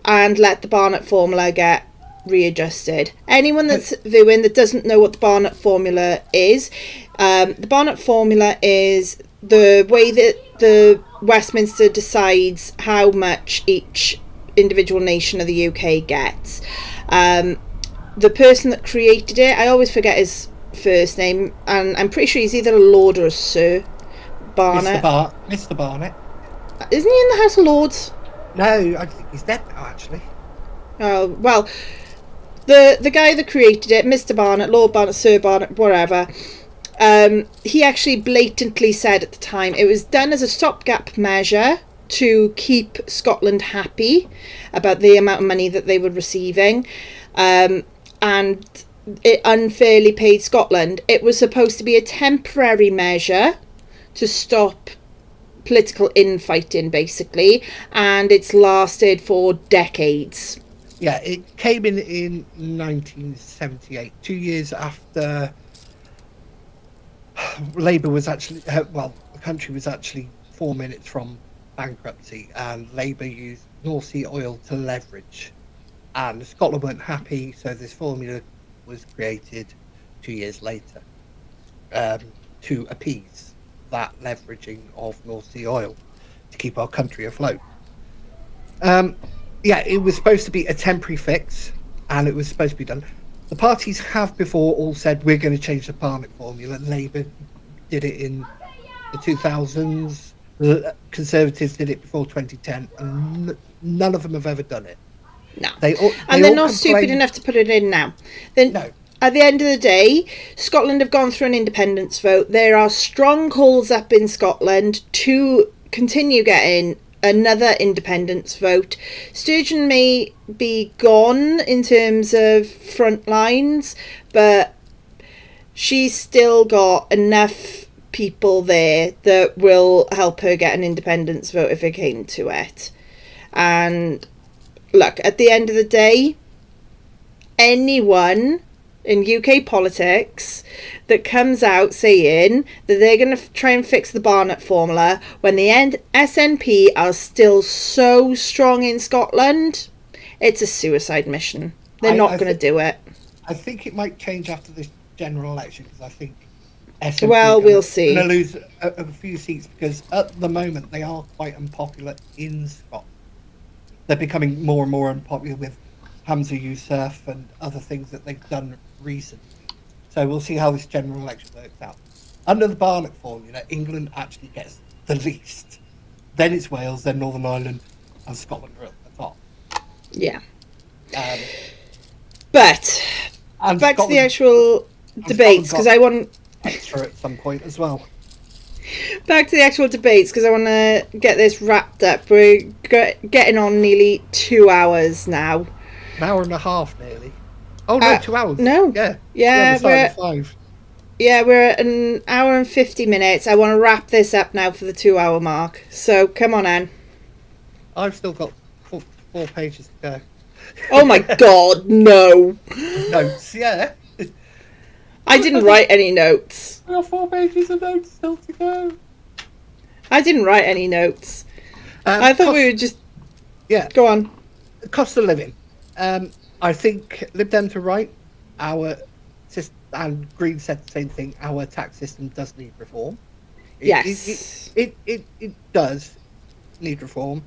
and let the Barnett formula get readjusted. Anyone that's viewing that doesn't know what the Barnett formula is, the Barnett formula is the way that the Westminster decides how much each individual nation of the UK gets. The person that created it, I always forget his first name, and I'm pretty sure he's either a Lord or a Sir Barnett. Mr. Barnett. Isn't he in the House of Lords? No, I think he's dead now, actually. Oh, well, the guy that created it, Mr. Barnett, Lord Barnett, Sir Barnett, whatever, he actually blatantly said at the time it was done as a stopgap measure to keep Scotland happy about the amount of money that they were receiving, and it unfairly paid Scotland. It was supposed to be a temporary measure to stop political infighting, basically, and it's lasted for decades. Yeah, it came in 1978, 2 years after Labour was actually, the country was actually 4 minutes from bankruptcy, and Labour used North Sea oil to leverage. And Scotland weren't happy, so this formula was created 2 years later to appease that leveraging of North Sea oil to keep our country afloat. It was supposed to be a temporary fix, and it was supposed to be done. The parties have before all said we're going to change the Barnett formula. Labour did it in the 2000s. The Conservatives did it before 2010, and none of them have ever done it. No, they're not stupid enough to put it in now. No. At the end of the day, Scotland have gone through an independence vote. There are strong calls up in Scotland to continue getting another independence vote. Sturgeon may be gone in terms of front lines, but she's still got enough people there that will help her get an independence vote if it came to it. And look, at the end of the day, anyone in UK politics that comes out saying that they're going to try and fix the Barnett formula when the SNP are still so strong in Scotland, it's a suicide mission. They're not going to do it. I think it might change after this general election, because I think SNP we'll see. Going to lose a few seats, because at the moment they are quite unpopular in Scotland. They're becoming more and more unpopular with Hamza Yousaf and other things that they've done recently. So we'll see how this general election works out. Under the Barnett formula, England actually gets the least. Then it's Wales, then Northern Ireland, and Scotland are at the top. Yeah. But back to the actual debates, because I want extra at some point as well. Back to the actual debates, because I want to get this wrapped up. We're getting on nearly 2 hours now. An hour and a half, nearly. Oh no, 2 hours. No. Yeah. We're at an hour and 50 minutes. I want to wrap this up now for the 2 hour mark. So come on, Anne. I've still got four pages to go. Oh my God, no. Notes, yeah. I didn't write any notes. I got 4 pages of notes still to go. I didn't write any notes. I thought we would just... Yeah. Go on. Cost of living. I think Lib Dems are right. And Green said the same thing. Our tax system does need reform. It does need reform.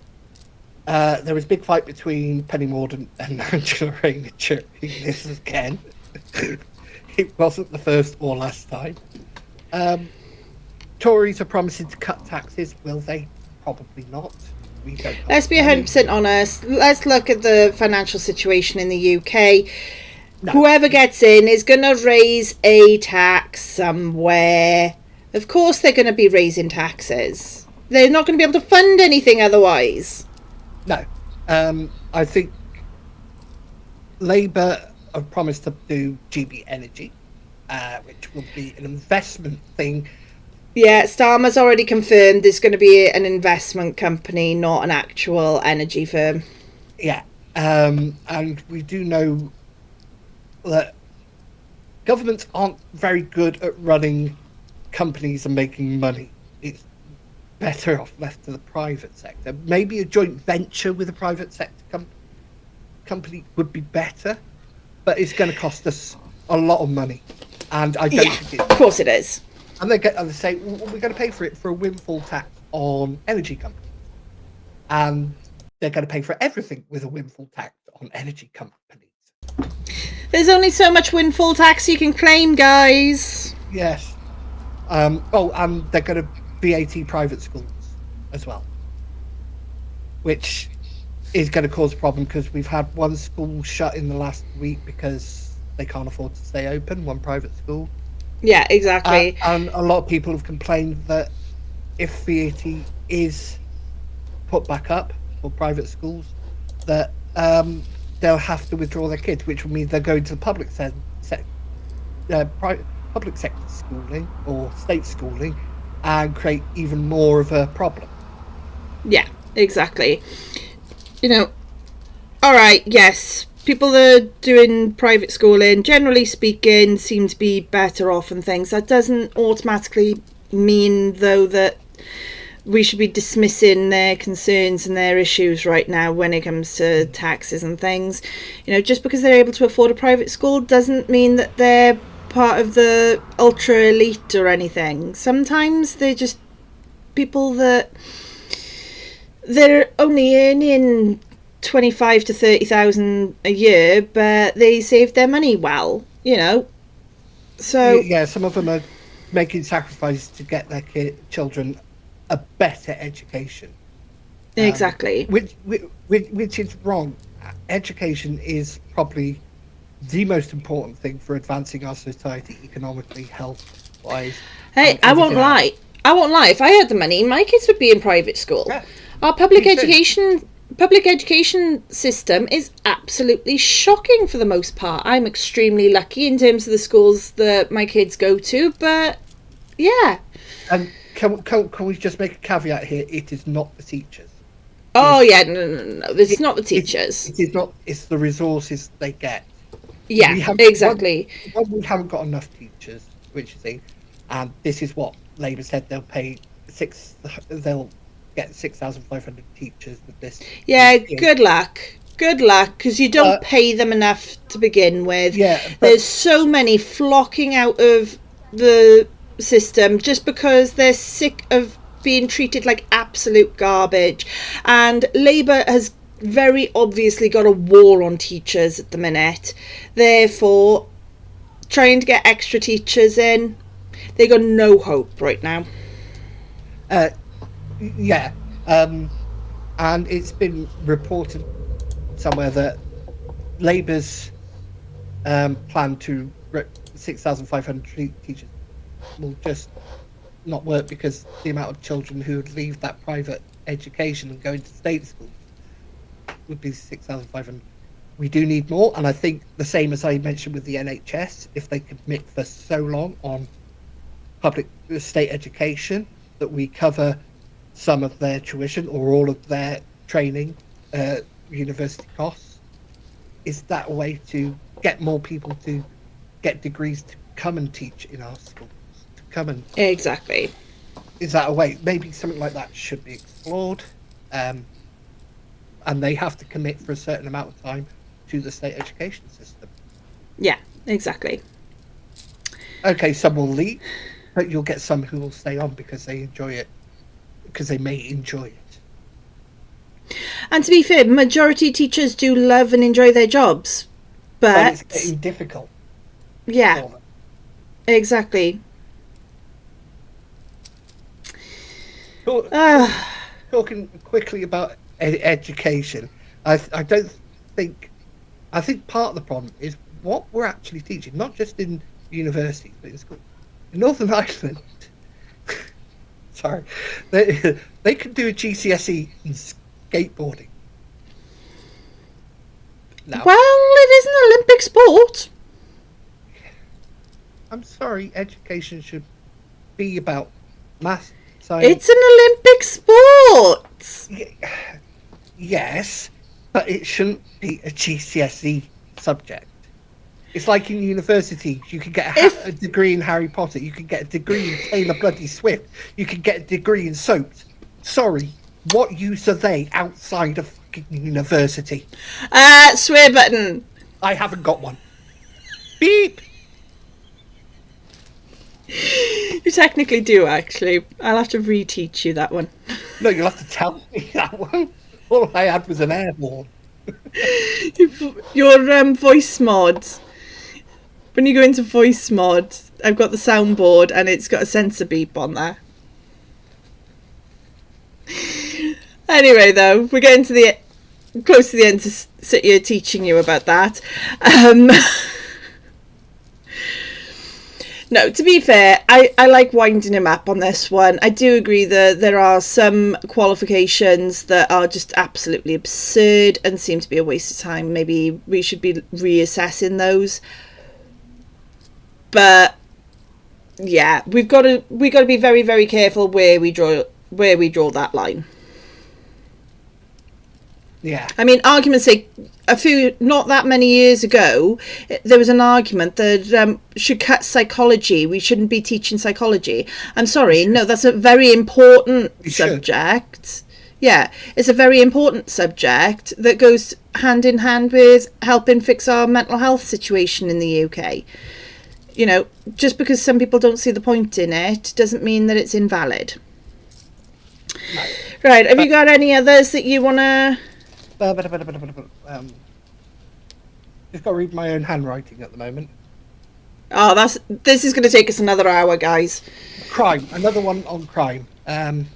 There was a big fight between Penny Mordaunt and Angela Rayner during this again. It wasn't the first or last time. Tories are promising to cut taxes. Will they? Probably not. We don't have Let's be money. 100% honest. Let's look at the financial situation in the UK. No. Whoever gets in is going to raise a tax somewhere. Of course they're going to be raising taxes. They're not going to be able to fund anything otherwise. No. I think Labour have promised to do GB Energy, which will be an investment thing. Yeah, Starmer's already confirmed there's going to be an investment company, not an actual energy firm. Yeah. And we do know that governments aren't very good at running companies and making money. It's better off left to the private sector. Maybe a joint venture with a private sector company would be better, but it's going to cost us a lot of money. And I don't think of course it is. And they say, well, we're going to pay for it for a windfall tax on energy companies. And they're going to pay for everything with a windfall tax on energy companies. There's only so much windfall tax you can claim, guys. Yes. And they're going to VAT private schools as well, which is going to cause a problem because we've had one school shut in the last week because they can't afford to stay open, one private school. Yeah, exactly. And a lot of people have complained that if VAT is put back up for private schools, that they'll have to withdraw their kids, which will mean they're going to the public sector schooling or state schooling and create even more of a problem. Yeah, exactly. You know, all right, yes, people that are doing private schooling, generally speaking, seem to be better off and things. That doesn't automatically mean, though, that we should be dismissing their concerns and their issues right now when it comes to taxes and things. You know, just because they're able to afford a private school doesn't mean that they're part of the ultra elite or anything. Sometimes they're just people that they're only earning 25 to 30,000 a year, but they saved their money well, you know. So yeah, some of them are making sacrifices to get their children a better education. Exactly. Which is wrong. Education is probably the most important thing for advancing our society economically, health-wise. Hey, I won't lie. If I had the money, my kids would be in private school. Yeah. Our public education system is absolutely shocking for the most part. I'm extremely lucky in terms of the schools that my kids go to, but yeah. And can we just make a caveat here? It is not the teachers. No. It's not the teachers. It is not. It's the resources they get. Yeah, exactly. We haven't got enough teachers, which is the, and this is what Labour said. They'll get 6,500 teachers with this. Yeah, good luck, because you don't pay them enough to begin with. Yeah, there's so many flocking out of the system just because they're sick of being treated like absolute garbage, and Labour has very obviously got a war on teachers at the minute. Therefore, trying to get extra teachers in, they got no hope right now. Yeah, and it's been reported somewhere that Labour's plan to 6,500 teachers will just not work because the amount of children who would leave that private education and go into state schools would be 6,500. We do need more, and I think the same as I mentioned with the NHS, if they commit for so long on public state education that we cover some of their tuition or all of their training, university costs, is that a way to get more people to get degrees to come and teach in our schools? To come and exactly. Is that a way? Maybe something like that should be explored, and they have to commit for a certain amount of time to the state education system. Yeah, exactly. Okay, some will leave, but you'll get some who will stay on because they enjoy it, because they may enjoy it. And to be fair, majority teachers do love and enjoy their jobs, but it's getting difficult. Yeah, exactly. talk, Ah, talking quickly about education, I don't think. I think part of the problem is what we're actually teaching, not just in universities, but in school. In Northern Ireland, sorry, they can do a GCSE in skateboarding. Now, well, it is an Olympic sport. I'm sorry, education should be about math, science. It's an Olympic sport. Yes, but it shouldn't be a GCSE subject. It's like in university, you can get a degree in Harry Potter, you can get a degree in Taylor Bloody Swift, you can get a degree in soaps. Sorry, what use are they outside of fucking university? Swear button. I haven't got one. Beep! You technically do, actually. I'll have to reteach you that one. No, you'll have to tell me that one. All I had was an airborne. Your voice mod. When you go into voice mod, I've got the soundboard and it's got a sensor beep on there. Anyway, though, we're getting to the close to the end to sit here teaching you about that. No, to be fair, I like winding him up on this one. I do agree that there are some qualifications that are just absolutely absurd and seem to be a waste of time. Maybe we should be reassessing those. But yeah, we got to be very, very careful where we draw that line. Yeah. I mean, argument's sake, not that many years ago, there was an argument that should cut psychology. We shouldn't be teaching psychology. I'm sorry, no, that's a very important subject. Yeah, it's a very important subject that goes hand in hand with helping fix our mental health situation in the UK. You know, just because some people don't see the point in it doesn't mean that it's invalid. No. Right, have you got any others that you want to... Just got to read my own handwriting at the moment. Oh, this is going to take us another hour, guys. Crime, another one on crime. Again,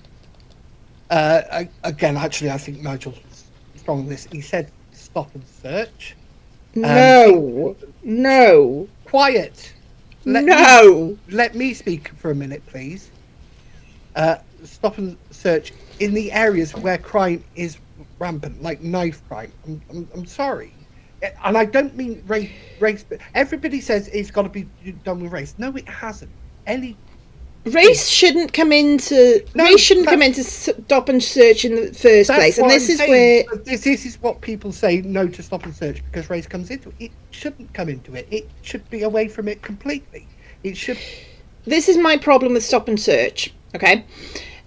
actually, I think Nigel's strong on this. He said stop and search. No. Quiet. Let me speak for a minute, please. Stop and search in the areas where crime is rampant, like knife crime. I'm sorry, and I don't mean race. But everybody says it's got to be done with race. No, it hasn't. Race shouldn't come into stop and search in the first place, and this is where this is what people say no to stop and search because race comes into it. It shouldn't come into it. It should be away from it completely. It should. This is my problem with stop and search. Okay,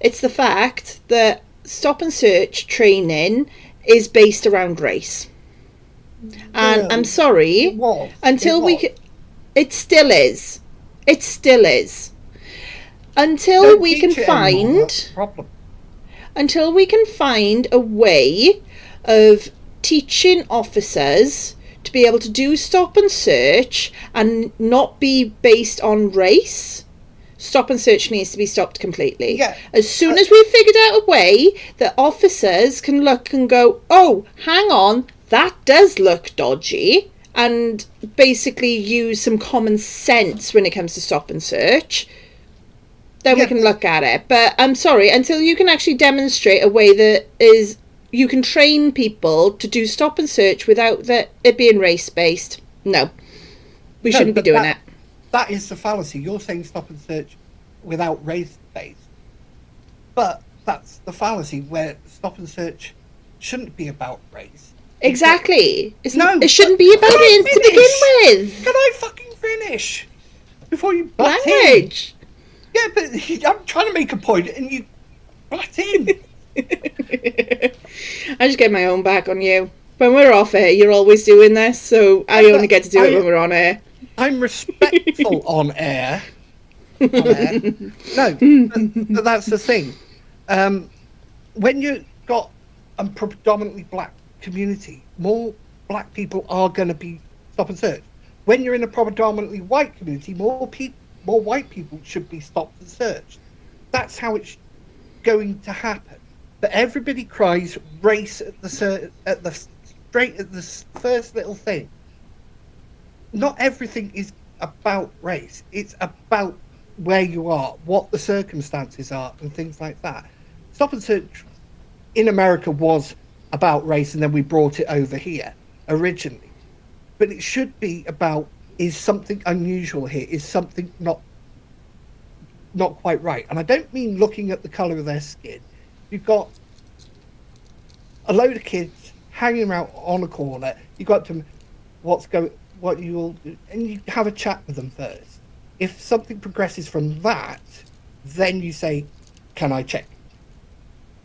it's the fact that stop and search training is based around race, and I'm sorry, it still is. Until we can find a way of teaching officers to be able to do stop and search and not be based on race, stop and search needs to be stopped completely. Yeah. As soon as we've figured out a way that officers can look and go, oh, hang on, that does look dodgy, and basically use some common sense when it comes to stop and search, then we can look at it. But I'm sorry, until you can actually demonstrate a way that is you can train people to do stop and search without it being race based, no, we shouldn't be doing it. That is the fallacy. You're saying stop and search without race based, but that's the fallacy where stop and search shouldn't be about race. Exactly. It shouldn't be about it to begin with. Can I fucking finish before you butt language? In? Yeah, but I'm trying to make a point and you butt in. I just get my own back on you. When we're off air, you're always doing this, so I only get to do it when we're on air. I'm respectful on air. No, but that's the thing. When you've got a predominantly black community, more black people are going to be stop and search. When you're in a predominantly white community, more white people should be stopped and searched. That's how it going to happen. But everybody cries race at the first little thing. Not everything is about race. It's about where you are, what the circumstances are, and things like that. Stop and Search in America was about race, and then we brought it over here originally. But it should be about, is something unusual here? Is something not quite right? And I don't mean looking at the colour of their skin. You've got a load of kids hanging around on a corner. You go up to them, what you will do, and you have a chat with them first. If something progresses from that, then you say, can I check?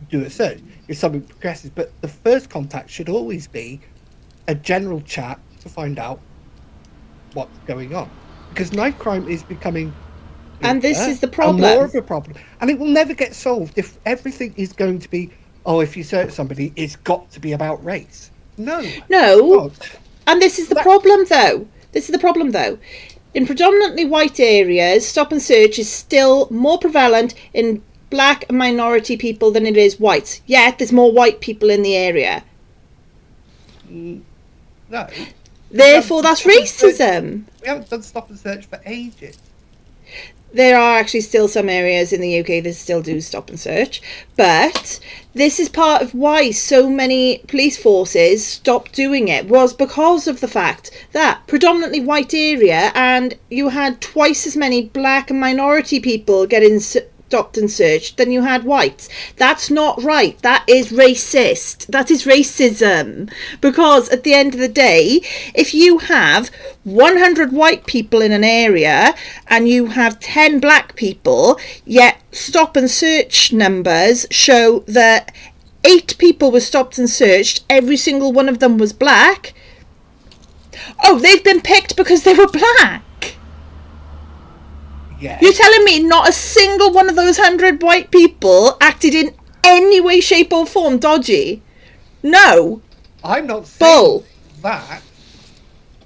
Do a search. If something progresses, but the first contact should always be a general chat to find out what's going on. Because knife crime is becoming and this is the problem. More of a problem. And it will never get solved if everything is going to be, if you search somebody, it's got to be about race. No. And this is the problem, though. In predominantly white areas, stop and search is still more prevalent in black and minority people than it is whites. Yet there's more white people in the area. No. Therefore, that's racism. We haven't done stop and search for ages. There are actually still some areas in the UK that still do stop and search, but this is part of why so many police forces stopped doing it, was because of the fact that predominantly white area, and you had twice as many black and minority people getting stopped and searched than you had whites. That's not right. That is racist. That is racism. Because at the end of the day, if you have 100 white people in an area and you have 10 black people, yet stop and search numbers show that 8 people were stopped and searched, every single one of them was black. Oh, they've been picked because they were black. Yeah. You're telling me not a single one of those 100 white people acted in any way, shape or form dodgy? No. I'm not saying that,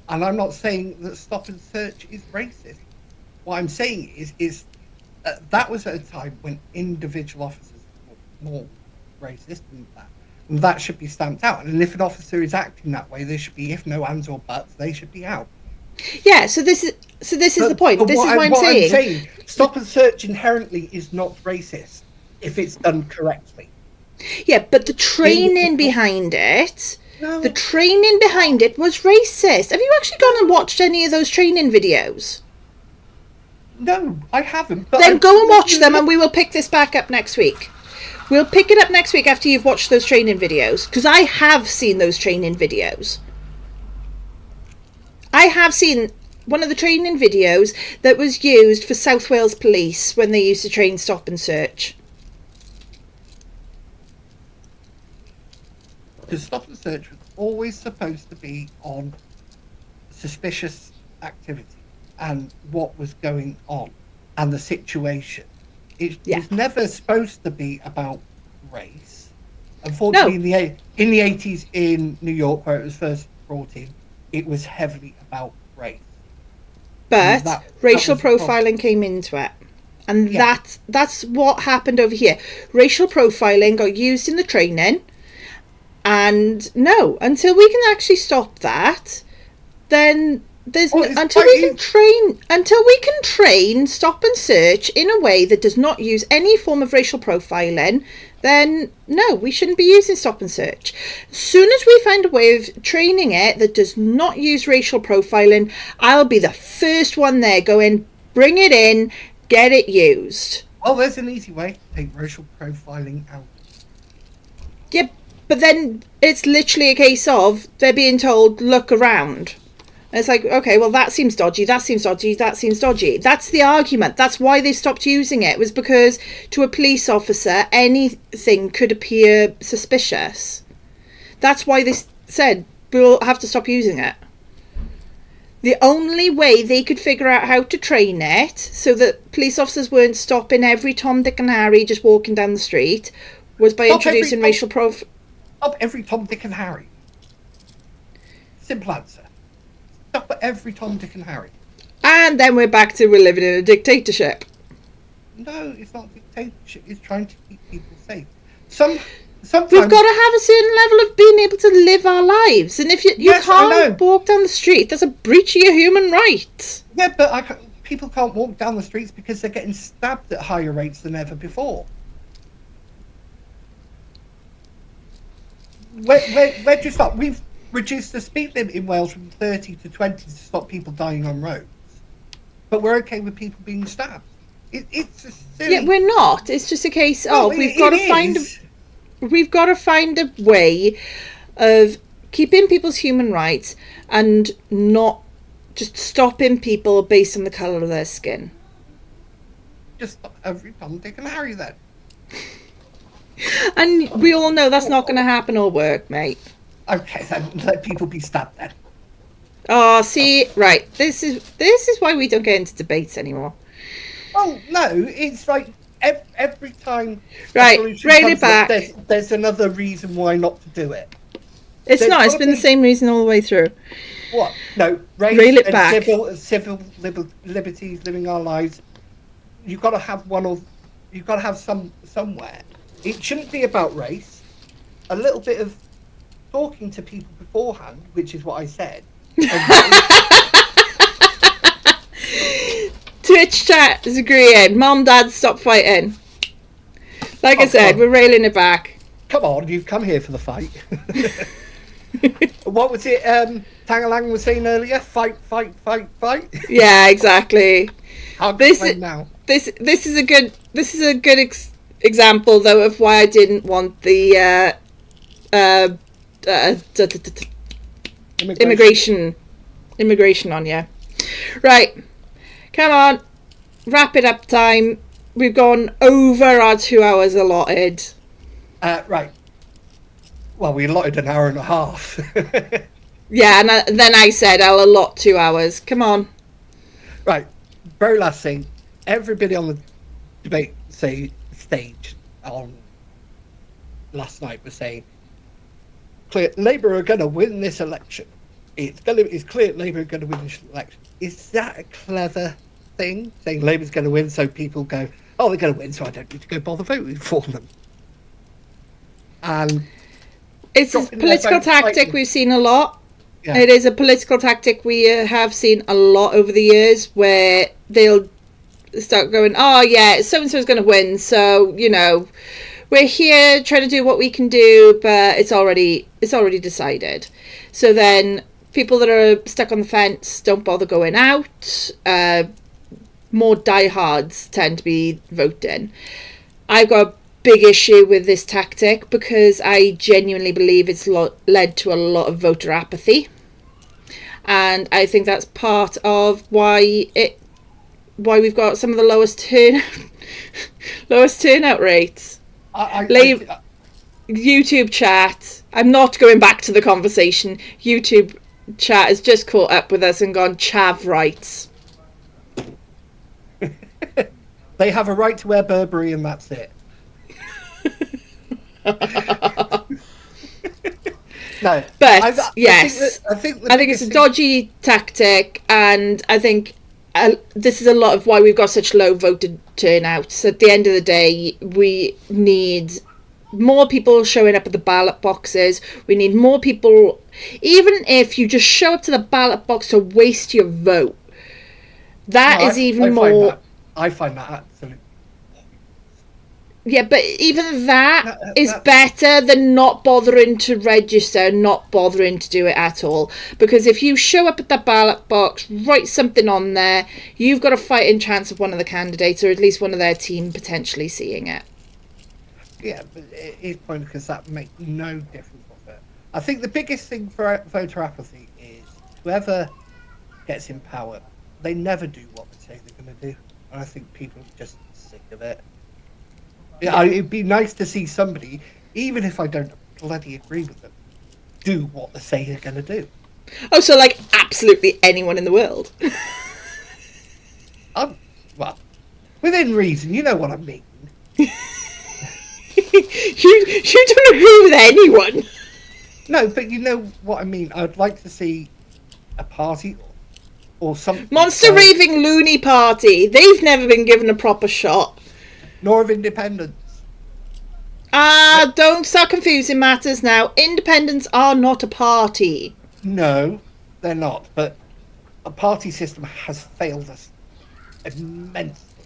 and I'm not saying that stop and search is racist. What I'm saying is that was at a time when individual officers were more racist than that. And that should be stamped out. And if an officer is acting that way, there should be, if no ands or buts, they should be out. Yeah, so this is the point. This is what I'm saying. Stop and search inherently is not racist if it's done correctly. Yeah, but the training behind it, No. the training behind it was racist. Have you actually gone and watched any of those training videos? No, I haven't. But Then go and watch them, and we will pick this back up next week. We'll pick it up next week after you've watched those training videos, because I have seen those training videos. I have seen one of the training videos that was used for South Wales Police when they used to train stop and search. Because stop and search was always supposed to be on suspicious activity and what was going on and the situation. It was never supposed to be about race. Unfortunately, in the 80s in New York, where it was first brought in, it was heavily about race. But racial profiling came into it. And that's what happened over here. Racial profiling got used in the training. And no, until we can actually stop that, then until we can train stop and search in a way that does not use any form of racial profiling, then no, we shouldn't be using stop and search. As soon as we find a way of training it that does not use racial profiling, I'll be the first one there going, bring it in, get it used. Oh, there's an easy way. Take racial profiling out. Yeah, but then it's literally a case of they're being told, look around. And it's like, okay, well, that seems dodgy, that seems dodgy, that seems dodgy. That's the argument. That's why they stopped using it, was because to a police officer, anything could appear suspicious. That's why they said, we'll have to stop using it. The only way they could figure out how to train it so that police officers weren't stopping every Tom, Dick and Harry just walking down the street was by introducing racial profiling. Stop every Tom, Dick and Harry. Simple answer. Stop at every Tom, Dick and Harry. And then we're back to we're living in a dictatorship. No, it's not dictatorship. It's trying to keep people safe. Sometimes We've got to have a certain level of being able to live our lives, and if you Yes, I know. can't walk down the street, that's a breach of your human rights. Yeah, but people can't walk down the streets because they're getting stabbed at higher rates than ever before. Where do you stop? We've reduced the speed limit in Wales from 30 to 20 to stop people dying on roads. But we're okay with people being stabbed. It's just silly. Yeah, we're not. It's just a case Well, of we've got to find a way of keeping people's human rights and not just stopping people based on the colour of their skin. Just stop every Tom, Dick and Harry then. And we all know that's not going to happen or work, mate. Okay, then let people be stabbed then. Oh, see, right. This is why we don't get into debates anymore. Oh no, it's like every time. Right, rein it back. There's another reason why not to do it. It's There's not. It's gotta been the same reason all the way through. What? No, race Reel it and back. civil liberties, living our lives. You've got to have you've got to have somewhere. It shouldn't be about race. A little bit of talking to people beforehand, which is what I said. Twitch chat is agreeing. Mom, Dad, stop fighting. Like I said, we're railing it back. Come on, you've come here for the fight. What was it Tangalang was saying earlier? Fight, fight, fight, fight. Yeah, exactly. This is a good example though of why I didn't want the immigration on you. Right, come on, wrap it up time. We've gone over our 2 hours allotted. Right. Well, we allotted an hour and a half. Yeah, and then I said I'll allot 2 hours. Come on. Right. Very last thing. Everybody on the debate stage on last night was saying, Labour are going to win this election. It's clear Labour are going to win this election. Is that a clever thing? Saying Labour's going to win, so people go, oh, they're going to win, so I don't need to go bother voting for them. And it's a political tactic we've seen a lot. Yeah. It is a political tactic we have seen a lot over the years, where they'll start going, oh yeah, so-and-so is going to win, so, you know, we're here trying to do what we can do, but it's already decided. So then people that are stuck on the fence don't bother going out. More diehards tend to be voting. I've got a big issue with this tactic because I genuinely believe it's led to a lot of voter apathy, and I think that's part of why we've got some of the lowest turnout rates. YouTube chat. I'm not going back to the conversation. YouTube chat has just caught up with us and gone chav rights. They have a right to wear Burberry, and that's it. No, but yes, I think it's a dodgy tactic, and I think this is a lot of why we've got such low voter turnouts. At the end of the day, we need more people showing up at the ballot boxes. We need more people, even if you just show up to the ballot box to waste your vote. I find that absolutely. Yeah, but even that is better than not bothering to register, not bothering to do it at all. Because if you show up at the ballot box, write something on there, you've got a fighting chance of one of the candidates, or at least one of their team potentially seeing it. Yeah, but it is pointless because that makes no difference of it. I think the biggest thing for voter apathy is whoever gets in power, they never do what they say they're going to do. And I think people are just sick of it. Yeah, it'd be nice to see somebody, even if I don't bloody agree with them, do what they say they're going to do. Oh, so like absolutely anyone in the world? Well, within reason, you know what I mean. You don't agree with anyone. No, but you know what I mean. I'd like to see a party or something. Monster Raving Loony Party. They've never been given a proper shot. nor of independents. Don't start confusing matters now. Independents are not a party. No, they're not. But a party system has failed us immensely.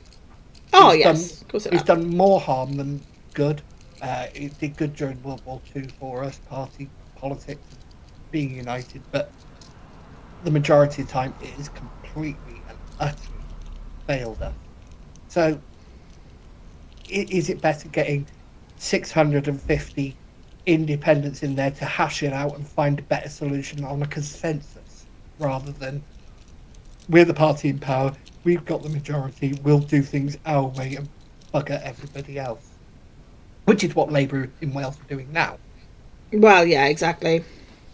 Oh, yes. Of course it It's has. done more harm than good. It did good during World War II for us, party politics, being united. But the majority of the time, it is completely and utterly failed us. So, is it better getting 650 independents in there to hash it out and find a better solution on a consensus rather than we're the party in power, we've got the majority, we'll do things our way and bugger everybody else, which is what Labour in Wales are doing now. Well, yeah, exactly.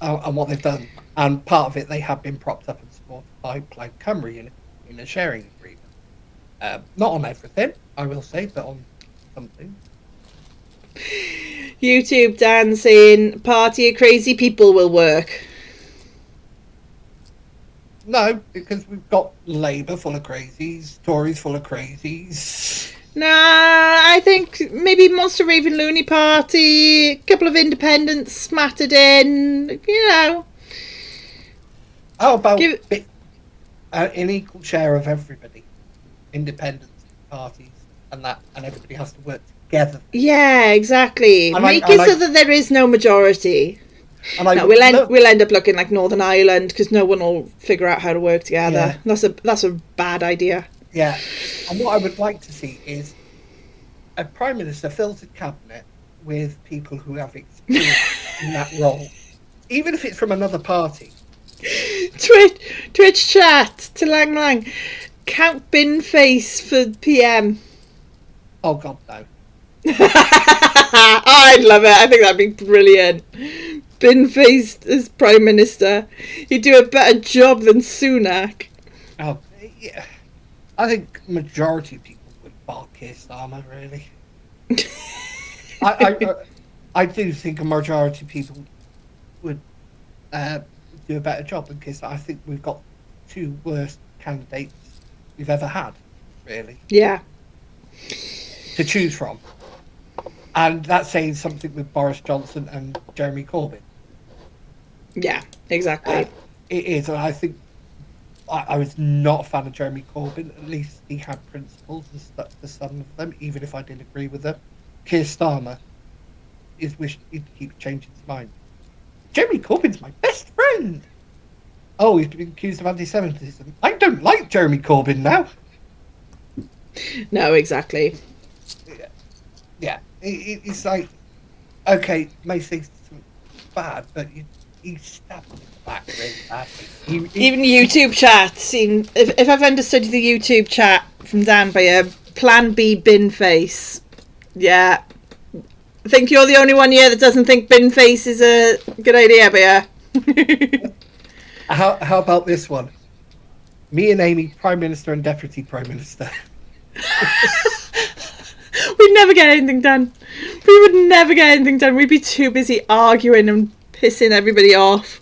And what they've done, and part of it they have been propped up and supported by Plaid Cymru in a sharing agreement. Not on everything, I will say, but on something. YouTube Dan saying party of crazy people will work. No, because we've got Labour full of crazies, Tories full of crazies. Nah, I think maybe Monster Raven Looney Party, a couple of independents smattered in, you know. How about an equal share of everybody? Independents, parties, and that, and everybody has to work together. Yeah, exactly. Make it so that there is no majority. No, we'll end up looking like Northern Ireland because no one will figure out how to work together. Yeah. That's a bad idea. Yeah, and what I would like to see is a Prime Minister fills a cabinet with people who have experience in that role, even if it's from another party. Twitch chat to Lang Lang. Count Bin Face for PM. Oh God, no. I'd love it. I think that'd be brilliant. Bin Face as Prime Minister. He'd do a better job than Sunak. Oh, yeah. I think majority of people would bar Keir Starmer, really. I do think a majority of people would do a better job than Keir Starmer. I think we've got two worst candidates we've ever had, really. Yeah. To choose from. And that's saying something with Boris Johnson and Jeremy Corbyn. Yeah, exactly. It is, and I think I was not a fan of Jeremy Corbyn. At least he had principles and stuck to some of them, even if I didn't agree with them. Keir Starmer he'd keep changing his mind. Jeremy Corbyn's my best friend. Oh, he's been accused of anti-Semitism. I don't like Jeremy Corbyn now. No, exactly. Yeah. It's like, okay, may say something bad, but he stabbed him in the back really badly. Even YouTube chat. If I've understood the YouTube chat from Dan by Plan B Bin Face. Yeah. I think you're the only one here that doesn't think Bin Face is a good idea, but How about this one? Me and Amy, Prime Minister and Deputy Prime Minister. We'd never get anything done. We would never get anything done. We'd be too busy arguing and pissing everybody off.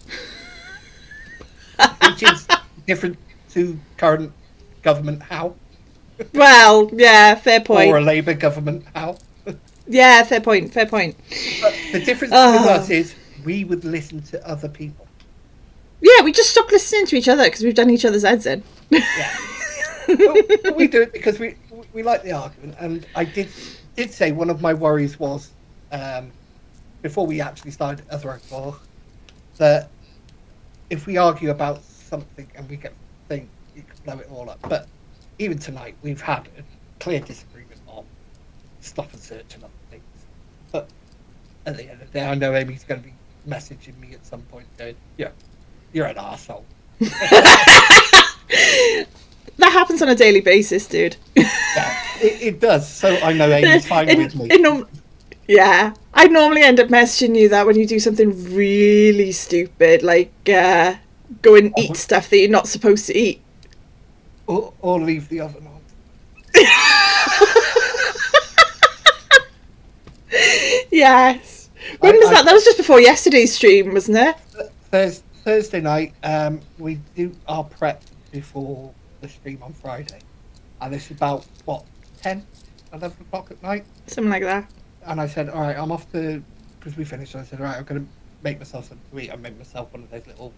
Which is different to current government how? Well, yeah, fair point. Or a Labour government how? Yeah, fair point. But the difference with us is we would listen to other people. Yeah, we just stopped listening to each other because we've done each other's heads in. Yeah. But we do it because we like the argument, and I did say one of my worries was before we actually started Otherwise, that if we argue about something and we get things, you could blow it all up. But even tonight, we've had a clear disagreement on stop and search and other things. But at the end of the day, I know Amy's going to be messaging me at some point going, "Yeah, you're an arsehole." That happens on a daily basis, dude. Yeah, it does. So I know Amy's fine with me. Yeah, I normally end up messaging you that when you do something really stupid, like go and eat stuff that you're not supposed to eat. Or leave the oven on. Yes. When was that? That was just before yesterday's stream, wasn't it? Thursday night. We do our prep before the stream on Friday. And it's about, 10 11 o'clock at night. Something like that. And I said, all right, I'm off to, because we finished, and I said, all right, I'm going to make myself something to eat. I made myself one of those little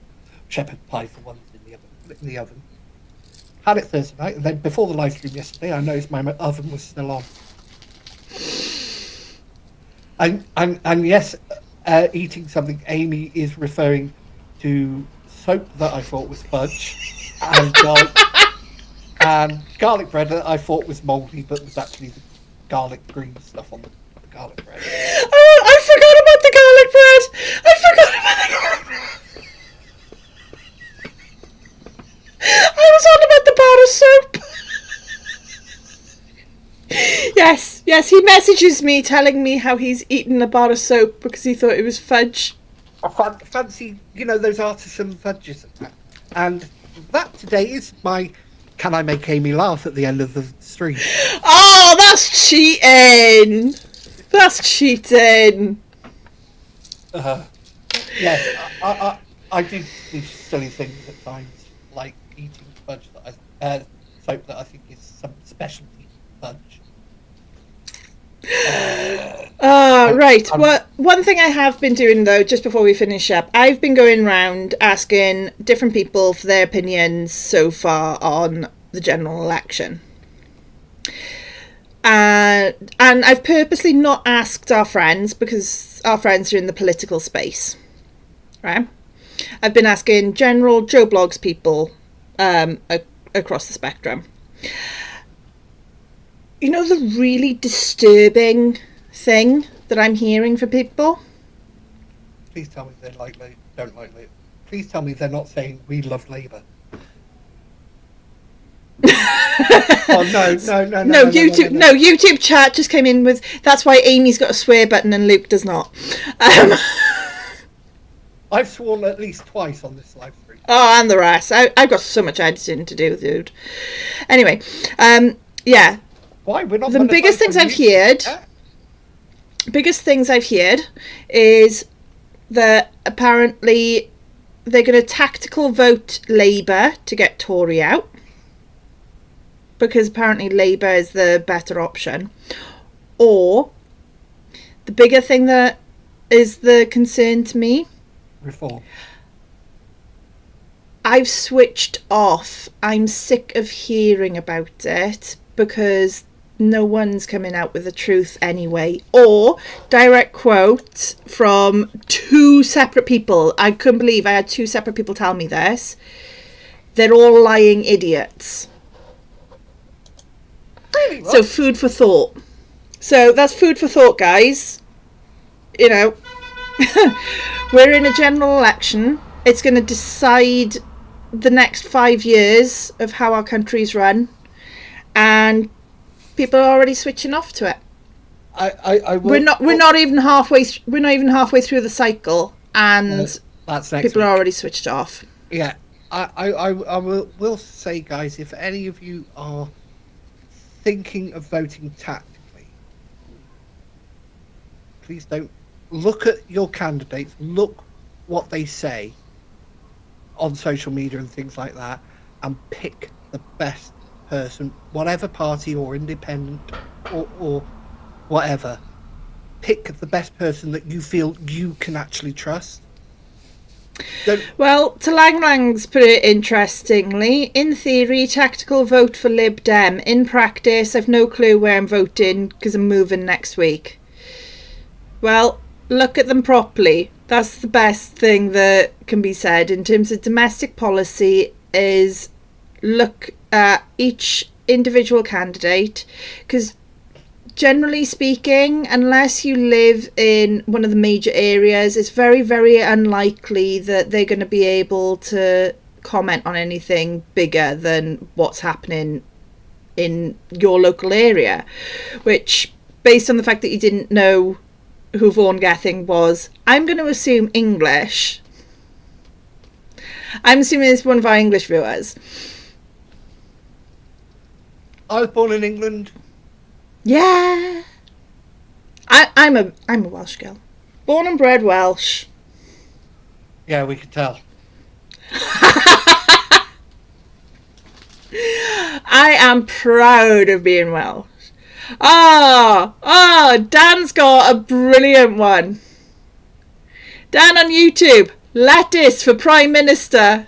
shepherd pies, the ones in the oven. Had it Thursday night, and then before the live stream yesterday, I noticed my oven was still on. And yes, eating something, Amy is referring to soap that I thought was fudge, and garlic bread that I thought was mouldy, but was actually the garlic green stuff on the garlic bread. Oh, I forgot about the garlic bread. I forgot about the garlic bread. I was on about the bar of soap. Yes, he messages me telling me how he's eaten a bar of soap because he thought it was fudge. I fancy, those artisan fudges. And that today is my can I make Amy laugh at the end of the stream. Oh, that's cheating. That's cheating. Yes, I do these silly things at times, like eating fudge soap that I think is some specialty fudge. Right. Well, one thing I have been doing though, just before we finish up, I've been going around asking different people for their opinions so far on the general election. And I've purposely not asked our friends because our friends are in the political space, right? I've been asking general Joe Blogs people across the spectrum. You know the really disturbing thing that I'm hearing from people? Please tell me they don't like Labour. Please tell me they're not saying we love Labour. Oh no! YouTube chat just came in with that's why Amy's got a swear button and Luke does not. I've sworn at least twice on this live stream. Oh, and the rest. I've got so much editing to do, dude. Anyway, yeah. Why? We're not the biggest things I've heard is that apparently they're going to tactical vote Labour to get Tory out because apparently Labour is the better option. Or the bigger thing that is the concern to me, reform. I've switched off. I'm sick of hearing about it because no one's coming out with the truth anyway. Or, direct quote from two separate people. I couldn't believe I had two separate people tell me this. They're all lying idiots. Really? What? So, food for thought. So, that's food for thought, guys. You know, we're in a general election. It's going to decide the next 5 years of how our country's run. And people are already switching off to it. I will, we're not even halfway through the cycle, and that's people are already switched off. Yeah, I will say, guys, if any of you are thinking of voting tactically, please don't look at your candidates. Look what they say on social media and things like that, and pick the best person, whatever party or independent or whatever. Pick the best person that you feel you can actually trust. Well, Talang Lang's put it interestingly. In theory, tactical vote for Lib Dem. In practice, I've no clue where I'm voting because I'm moving next week. Well, look at them properly. That's the best thing that can be said in terms of domestic policy is look at each individual candidate, because generally speaking, unless you live in one of the major areas, it's very, very unlikely that they're going to be able to comment on anything bigger than what's happening in your local area, which, based on the fact that you didn't know who Vaughan Gething was, I'm going to assume English. I'm assuming it's one of our English viewers. I was born in England. Yeah. I'm a Welsh girl. Born and bred Welsh. Yeah, we could tell. I am proud of being Welsh. Dan's got a brilliant one. Dan on YouTube, lettuce for Prime Minister.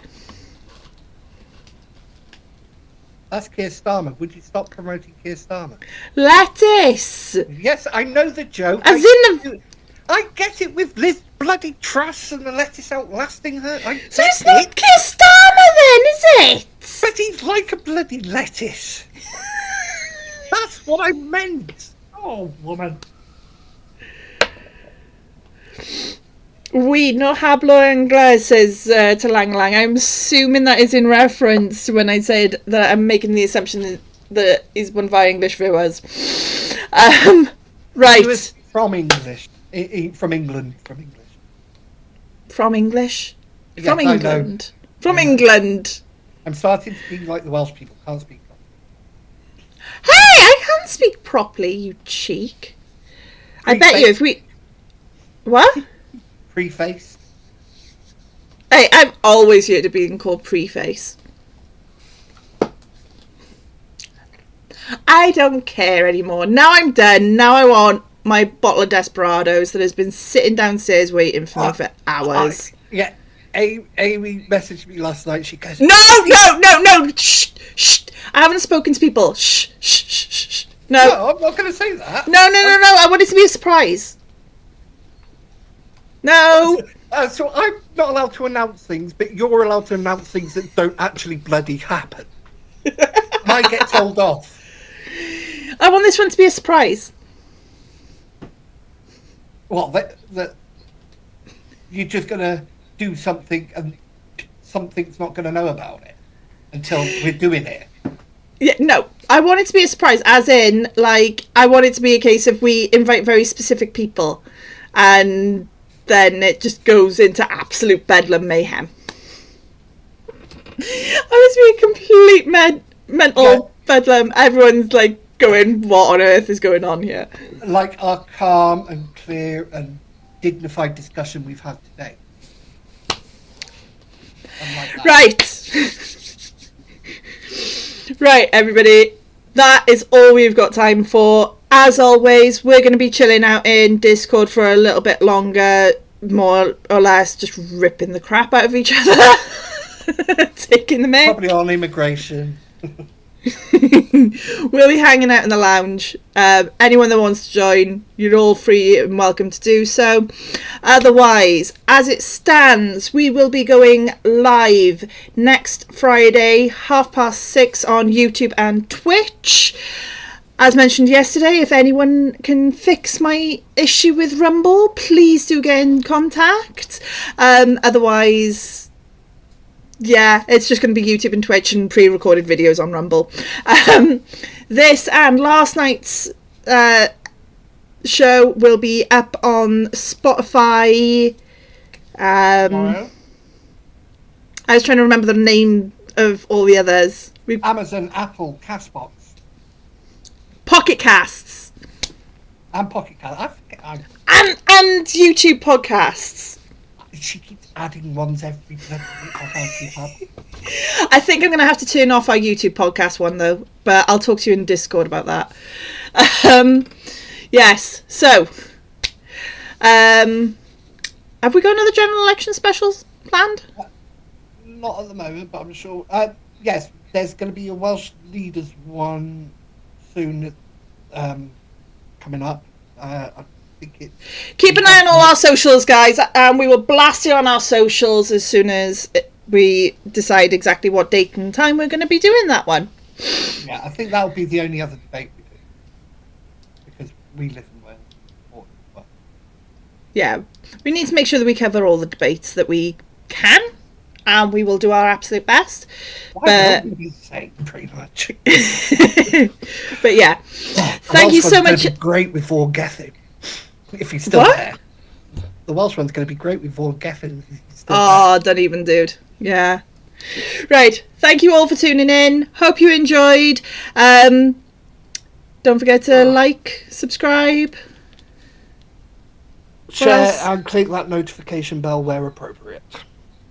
That's Keir Starmer. Would you stop promoting Keir Starmer? Lettuce. Yes, I know the joke. As in the... I get it with Liz bloody Truss and the lettuce outlasting her. So it's not Keir Starmer then, is it? But he's like a bloody lettuce. That's what I meant. Oh, woman. We no hablo inglés, says to Lang Lang. I'm assuming that is in reference to when I said that I'm making the assumption that he's one of our English viewers. Right. He was from English. From England. From English? Yes, from England. From England. I'm starting to be like the Welsh people. Can't speak properly. Hey, I can speak properly, you cheek. I bet you if we... What? Preface. Hey, I'm always here to being called preface. I don't care anymore. Now I'm done. Now I want my bottle of Desperados that has been sitting downstairs waiting for me for hours. Yeah. Amy messaged me last night. She goes, No! Shh, shh. I haven't spoken to people. Shh. No, I'm not going to say that. No. I want it to be a surprise. No. So I'm not allowed to announce things, but you're allowed to announce things that don't actually bloody happen. I get told off. I want this one to be a surprise. Well, that you're just going to do something and something's not going to know about it until we're doing it. Yeah, no. I want it to be a surprise, as in, like, I want it to be a case of we invite very specific people and then it just goes into absolute bedlam mayhem. I was being complete mental bedlam. Everyone's like going, what on earth is going on here? Like our calm and clear and dignified discussion we've had today. Like right. Right, everybody. That is all we've got time for. As always, we're going to be chilling out in Discord for a little bit longer, more or less just ripping the crap out of each other, taking the mic. Probably on immigration. We'll be hanging out in the lounge. Anyone that wants to join, you're all free and welcome to do so. Otherwise, as it stands, we will be going live next Friday, 6:30 on YouTube and Twitch. As mentioned yesterday, if anyone can fix my issue with Rumble, please do get in contact. Otherwise, yeah, it's just going to be YouTube and Twitch and pre-recorded videos on Rumble. This and last night's show will be up on Spotify. I was trying to remember the name of all the others. Amazon, Apple, Castbox. Pocket Casts. And Pocket Cast. And YouTube podcasts. She keeps adding ones every bloody week. I can't keep up. I think I'm going to have to turn off our YouTube podcast one, though. But I'll talk to you in Discord about that. Yes. So, have we got another general election specials planned? Not at the moment, but I'm sure. Yes, there's going to be a Welsh Leaders one soon coming up. I think it. Keep an eye on all our socials, guys, and we will blast it on our socials as soon as we decide exactly what date and time we're going to be doing that one. Yeah, I think that'll be the only other debate we do, because we live in Wales. Yeah, we need to make sure that we cover all the debates that we can, and we will do our absolute best. But be the same, pretty much. But yeah, thank you so much. Be great with Vaughan Gethin, if he's still there. The Welsh one's going to be great with Vaughan Gethin. Oh, don't even, dude. Yeah. Right. Thank you all for tuning in. Hope you enjoyed. Don't forget to like, subscribe, share, and click that notification bell where appropriate.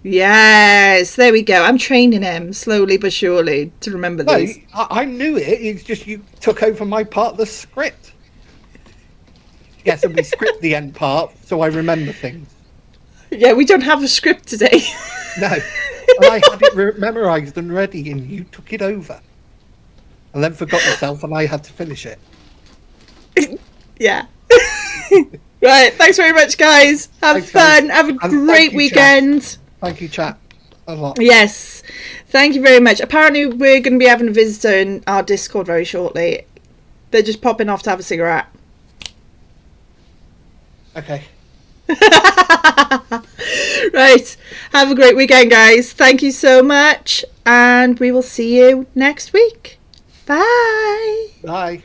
Yes, there we go. I'm training him slowly but surely to remember No, these. I knew it. It's just you took over my part of the script. Yes, and we script the end part, so I remember things. Yeah, we don't have a script today. No, and I had it memorised and ready, and you took it over. And then forgot yourself, and I had to finish it. Yeah. Right, thanks very much, guys. Have Thanks, fun. guys. Have a And great thank you, weekend. Chat. Thank you, chat. A lot. Yes. Thank you very much. Apparently, we're going to be having a visitor in our Discord very shortly. They're just popping off to have a cigarette. Okay. Right. Have a great weekend, guys. Thank you so much. And we will see you next week. Bye. Bye.